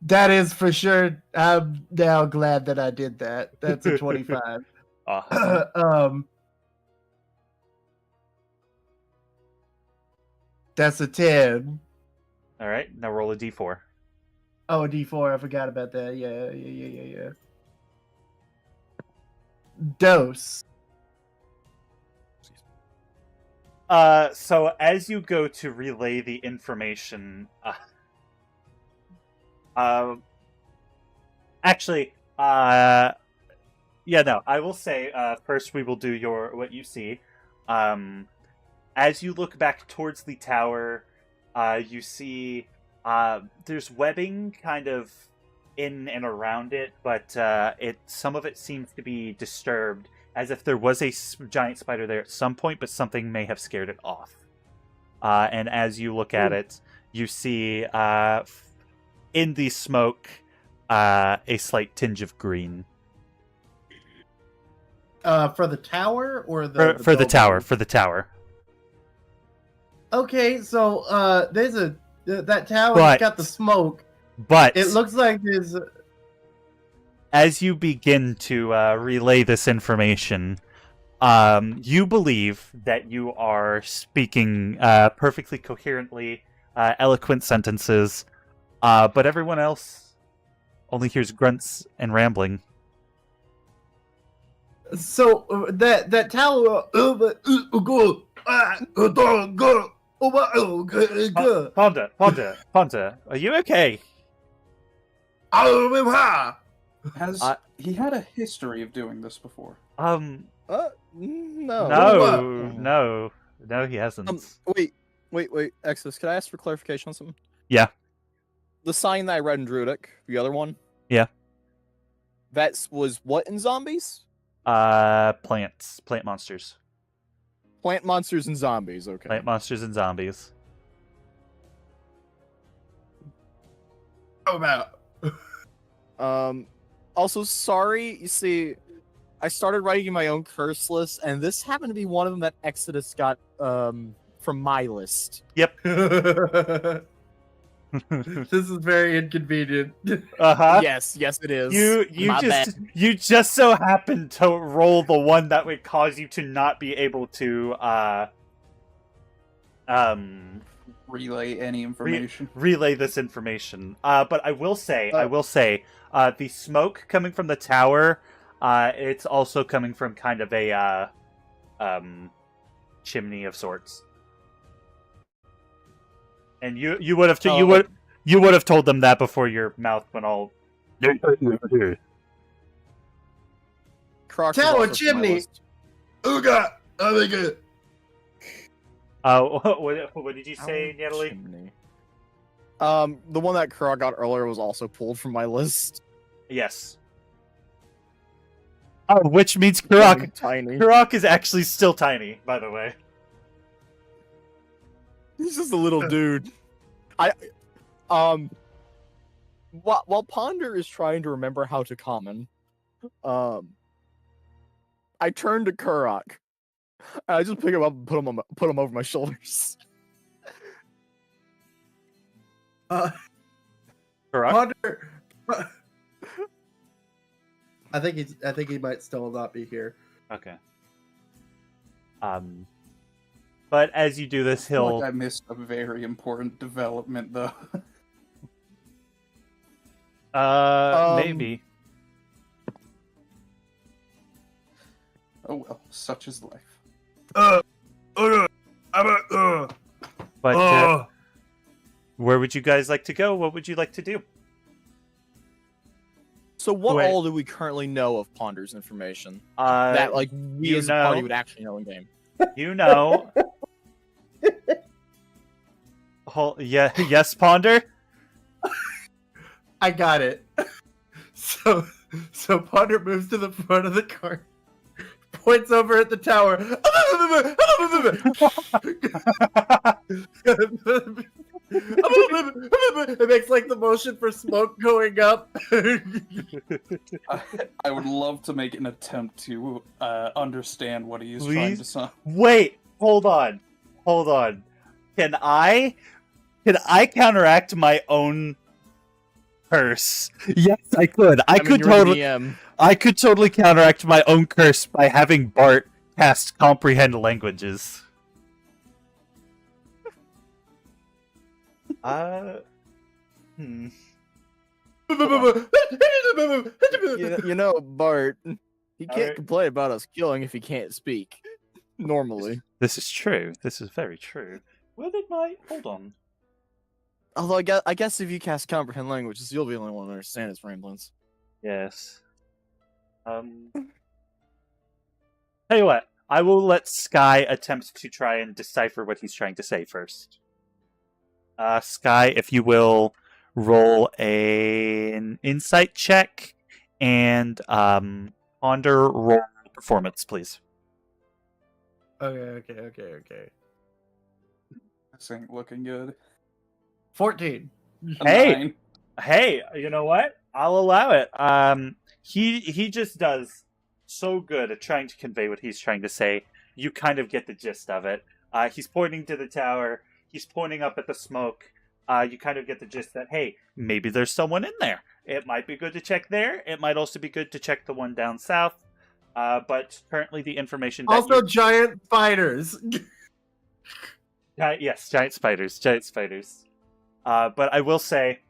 That is for sure. I'm now glad that I did that. That's a 25. That's a 10. All right, now roll a d4. Oh, a D4. I forgot about that. Yeah. Dose. So as you go to relay the information, actually, I will say first we will do what you see. As you look back towards the tower, you see there's webbing kind of in and around it, but some of it seems to be disturbed, as if there was a giant spider there at some point, but something may have scared it off. And as you look at it, you see in the smoke a slight tinge of green. For the tower or for the tower? For the tower. Okay, so there's that tower But- got the smoke. But It looks like there's. as you begin to relay this information, you believe that you are speaking perfectly coherently, eloquent sentences, but everyone else only hears grunts and rambling. So that tower. Ponda, are you okay? Has he had a history of doing this before? No. No, he hasn't. Wait, Exodus, could I ask for clarification on something? Yeah. The sign that I read in Druidic, the other one? Yeah. That was what in zombies? Plant monsters. Plant monsters and zombies, okay. Plant monsters and zombies. How about? Also, sorry, you see, I started writing my own curse list, and this happened to be one of them that Exodus got, from my list. Yep. This is very inconvenient. Uh-huh. Yes, it is. You just so happened to roll the one that would cause you to not be able to Relay any information. relay this information. But I will say, the smoke coming from the tower, it's also coming from kind of a chimney of sorts. And you would have told them that before your mouth went all. Croc Tower is also from my chimney. list. Ooga, I think it. What did you say, Natalie? Chimney. The one that Croc got earlier was also pulled from my list. Yes. Oh, which means Kurok. Tiny. Kurok is actually still tiny, by the way. He's just a little dude. While Ponder is trying to remember how to common, I turn to Kurok. And I just pick him up and put him over my shoulders. Kurok? Ponder. I think he might still not be here. Okay. But as you do this, I feel he'll. like I missed a very important development, though. Maybe. Oh well, such is life. But where would you guys like to go? What would you like to do? So what Wait. all do we currently know of Ponder's information? That That like we you as a party know- would actually know in game. you know. Yes, Ponder. I got it. So Ponder moves to the front of the car, points over at the tower. It makes like the motion for smoke going up. I would love to make an attempt to understand what he is trying to say. Wait, hold on. Can I counteract my own curse? Yes, I could. I could totally counteract my own curse by having Bart cast comprehend languages. You know, Bart, he can't complain about us killing if he can't speak. Normally. This is true. This is very true. Where did my... Hold on. Although I guess if you cast comprehend languages, you'll be the only one to understand his ramblings. Yes. Tell you what, I will let Sky attempt to try and decipher what he's trying to say first. Sky, if you will, roll an insight check, and Ponder, roll performance, please. Okay. This ain't looking good. 14. Hey, you know what? I'll allow it. He just does so good at trying to convey what he's trying to say. You kind of get the gist of it. He's pointing to the tower. He's pointing up at the smoke. You kind of get the gist that, hey, maybe there's someone in there. It might be good to check there. It might also be good to check the one down south. But currently the information... Also giant spiders. Yes, giant spiders. But I will say,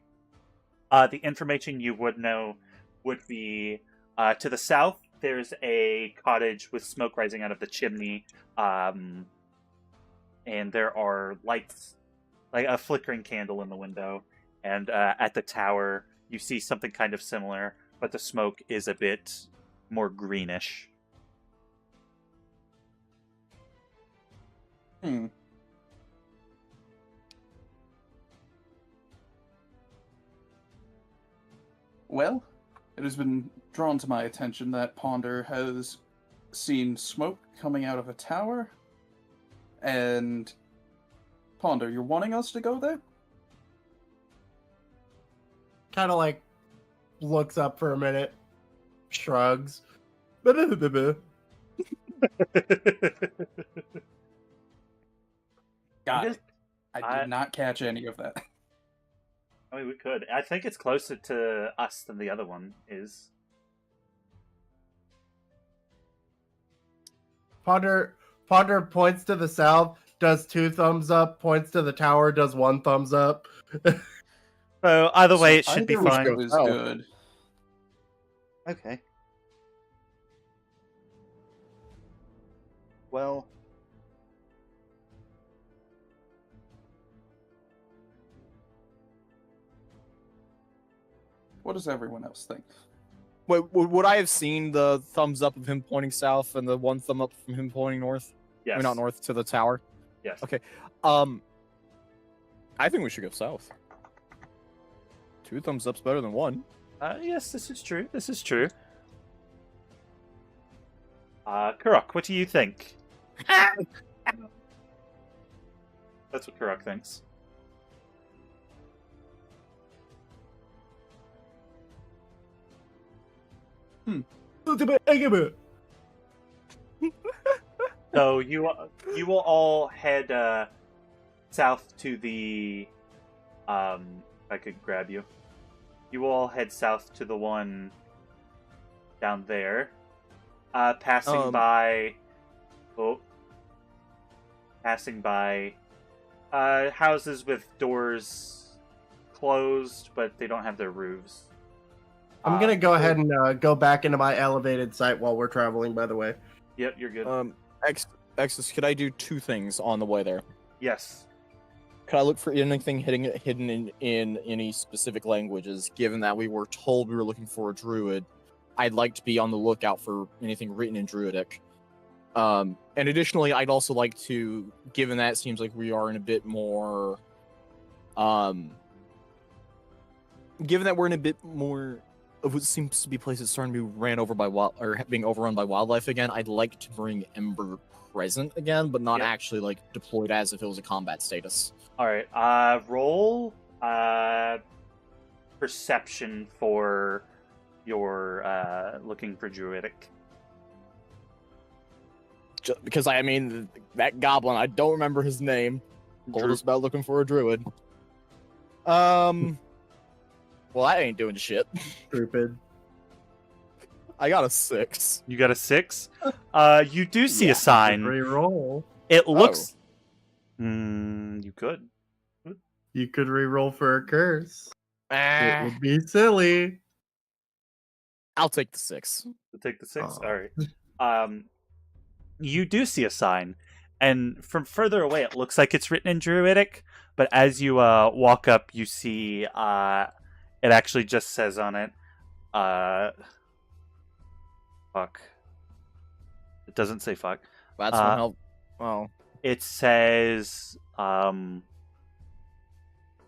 the information you would know would be to the south, there's a cottage with smoke rising out of the chimney, and there are lights, like a flickering candle in the window. And at the tower, you see something kind of similar, but the smoke is a bit more greenish. Well, it has been drawn to my attention that Ponder has seen smoke coming out of a tower. And Ponder, you're wanting us to go there? Kind of like looks up for a minute, shrugs. Got it. I did not catch any of that. I mean, we could. I think it's closer to us than the other one is. Ponder points to the south, does 2 thumbs up, points to the tower, does 1 thumbs up. So either way, it should be fine. It was good. Okay. Well... What does everyone else think? Wait, would I have seen the thumbs up of him pointing south and the 1 thumb up from him pointing north? Yes. I mean, not north, to the tower? Yes. Okay. I think we should go south. 2 thumbs up's better than 1. Yes, this is true. Kurok, what do you think? That's what Kurok thinks. So you will all head south to the if I could grab you. You will all head south to the one down there. Passing by houses with doors closed, but they don't have their roofs. I'm gonna go ahead and go back into my elevated site while we're traveling, by the way. Yep, you're good. Exus, could I do 2 things on the way there? Yes. Could I look for anything hidden in any specific languages, given that we were told we were looking for a druid? I'd like to be on the lookout for anything written in druidic. And additionally, I'd also like to, given that it seems like we are in a bit more... given that we're in a bit more of what seems to be places starting to be ran over by being overrun by wildlife again, I'd like to bring Ember present again, but not Yep. actually like deployed as if it was a combat status. All right. Roll perception for your looking for druidic. Just because I mean that goblin, I don't remember his name. Told us about looking for a druid. Well, that ain't doing shit. Stupid. I got a 6. You got a 6. You do see Yeah. a sign. Reroll. It looks. You could. You could reroll for a curse. It Ah, would be silly. I'll take the 6. We'll take the 6. Aw. All right. You do see a sign, and from further away, it looks like it's written in Druidic. But as you walk up, you see it actually just says on it, "fuck." It doesn't say "fuck." That's one help. Oh, It says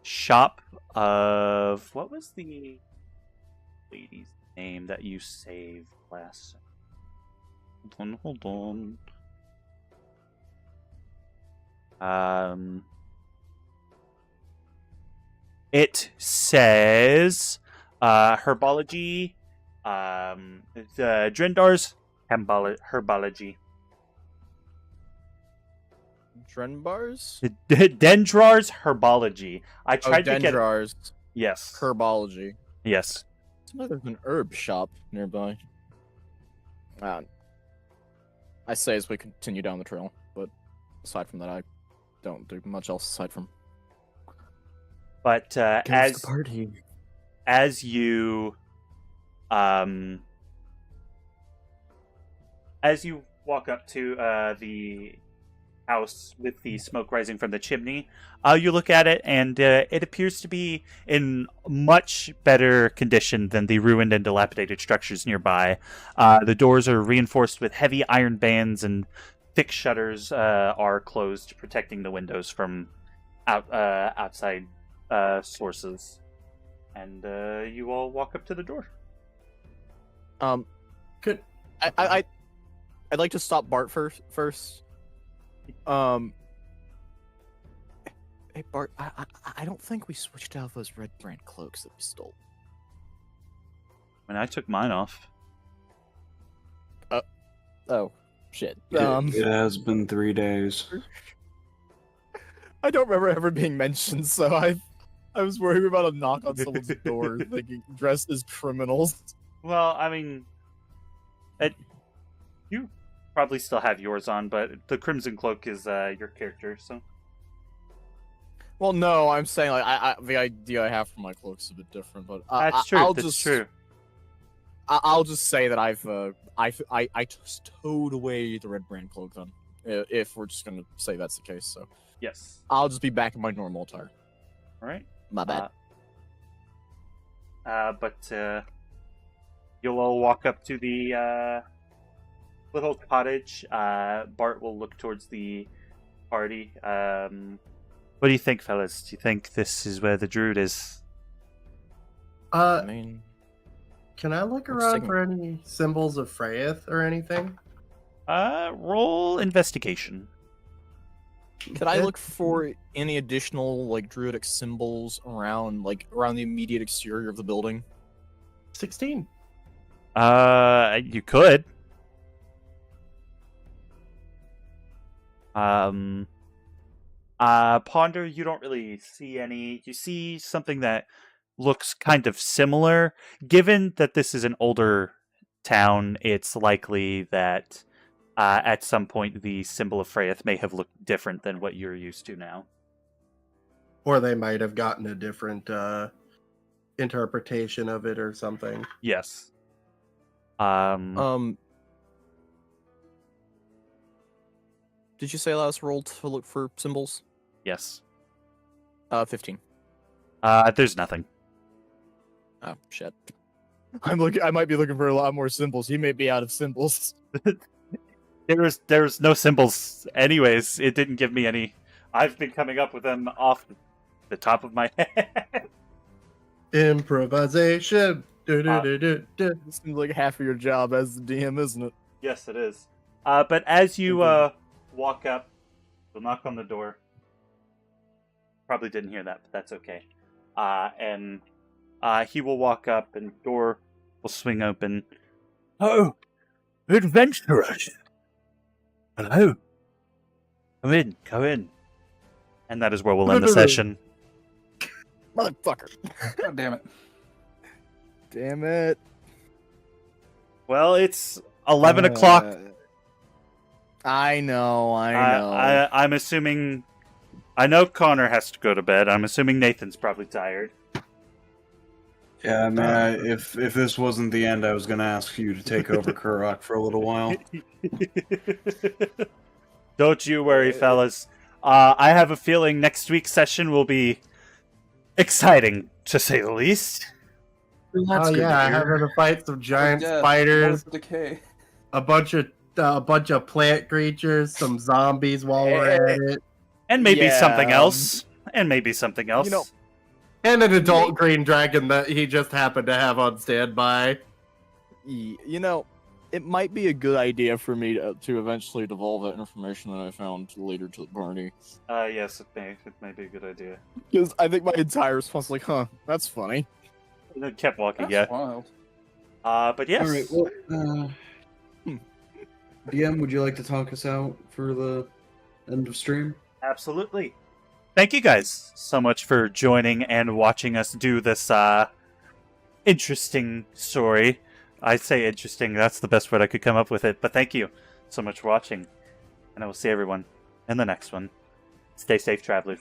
"shop of," what was the lady's name that you saved last? Hold on. It says herbology, the Drendar's herbology. Drenbars? Dendrar's herbology. I tried to get Dendrar's yes, herbology. yes. Seems like there's an herb shop nearby. I say as we continue down the trail, but aside from that, I don't do much else aside from. But Goes the party. as you walk up to the house with the smoke rising from the chimney, you look at it, and it appears to be in much better condition than the ruined and dilapidated structures nearby. The doors are reinforced with heavy iron bands, and thick shutters are closed, protecting the windows from outside sources. And you all walk up to the door. Good. I'd like to stop Bart first. Hey Bart, I don't think we switched out those red brand cloaks that we stole. I mean, I took mine off. Oh, shit. It has been 3 days. I don't remember ever being mentioned, so I was worried about a knock on someone's door, thinking dressed as criminals. Well, I mean, you probably still have yours on, but the Crimson Cloak is your character, so. Well, no, I'm saying like the idea I have for my cloak's a bit different, but That's true. I'll That's just true. I'll just say that I just towed away the red brand cloak then, if we're just gonna say that's the case. So Yes. I'll just be back in my normal attire. All right. My bad. But you'll all walk up to the little cottage. Bart will look towards the party. What do you think, fellas? Do you think this is where the druid is? I mean, Can I look What's around second? for any symbols of Freyeth or anything? Roll investigation. could I look for any additional like druidic symbols around the immediate exterior of the building? 16. You could. Ponder, you don't really see any. You see something that looks kind of similar. Given that this is an older town, it's likely that at some point the symbol of Freyeth may have looked different than what you're used to now. Or they might have gotten a different interpretation of it or something. Yes. Did you say allow us roll to look for symbols? Yes. 15. There's nothing. Oh shit. I might be looking for a lot more symbols. He may be out of symbols. There's no symbols anyways. It didn't give me any. I've been coming up with them off the top of my head. Improvisation. It seems like half of your job as the DM, isn't it? Yes, it is. But as you walk up. He'll knock on the door. Probably didn't hear that, but that's okay. And he will walk up, and the door will swing open. Oh, adventurers! Hello. Come in. And that is where we'll end the session. Motherfucker. God damn it. Damn it. Well, it's 11 o'clock. I know. I'm assuming... I know Connor has to go to bed. I'm assuming Nathan's probably tired. Yeah, man. If this wasn't the end, I was gonna ask you to take over Kurok for a little while. Don't you worry, fellas. I have a feeling next week's session will be exciting, to say the least. Oh yeah, having to fight some giant spiders, Decay. a bunch of plant creatures, some zombies while we're at it, And maybe something else. And maybe something else. You know, and an adult green dragon that he just happened to have on standby. you know, it might be a good idea for me to eventually devolve that information that I found later to the party. Yes, it may be a good idea. Because I think my entire response was like, huh, that's funny. And then kept walking, That's yeah. wild. But yes. All right. Well, DM, would you like to talk us out for the end of stream? Absolutely. Thank you guys so much for joining and watching us do this interesting story. I say interesting, that's the best word I could come up with it. But thank you so much for watching. And I will see everyone in the next one. Stay safe, travelers.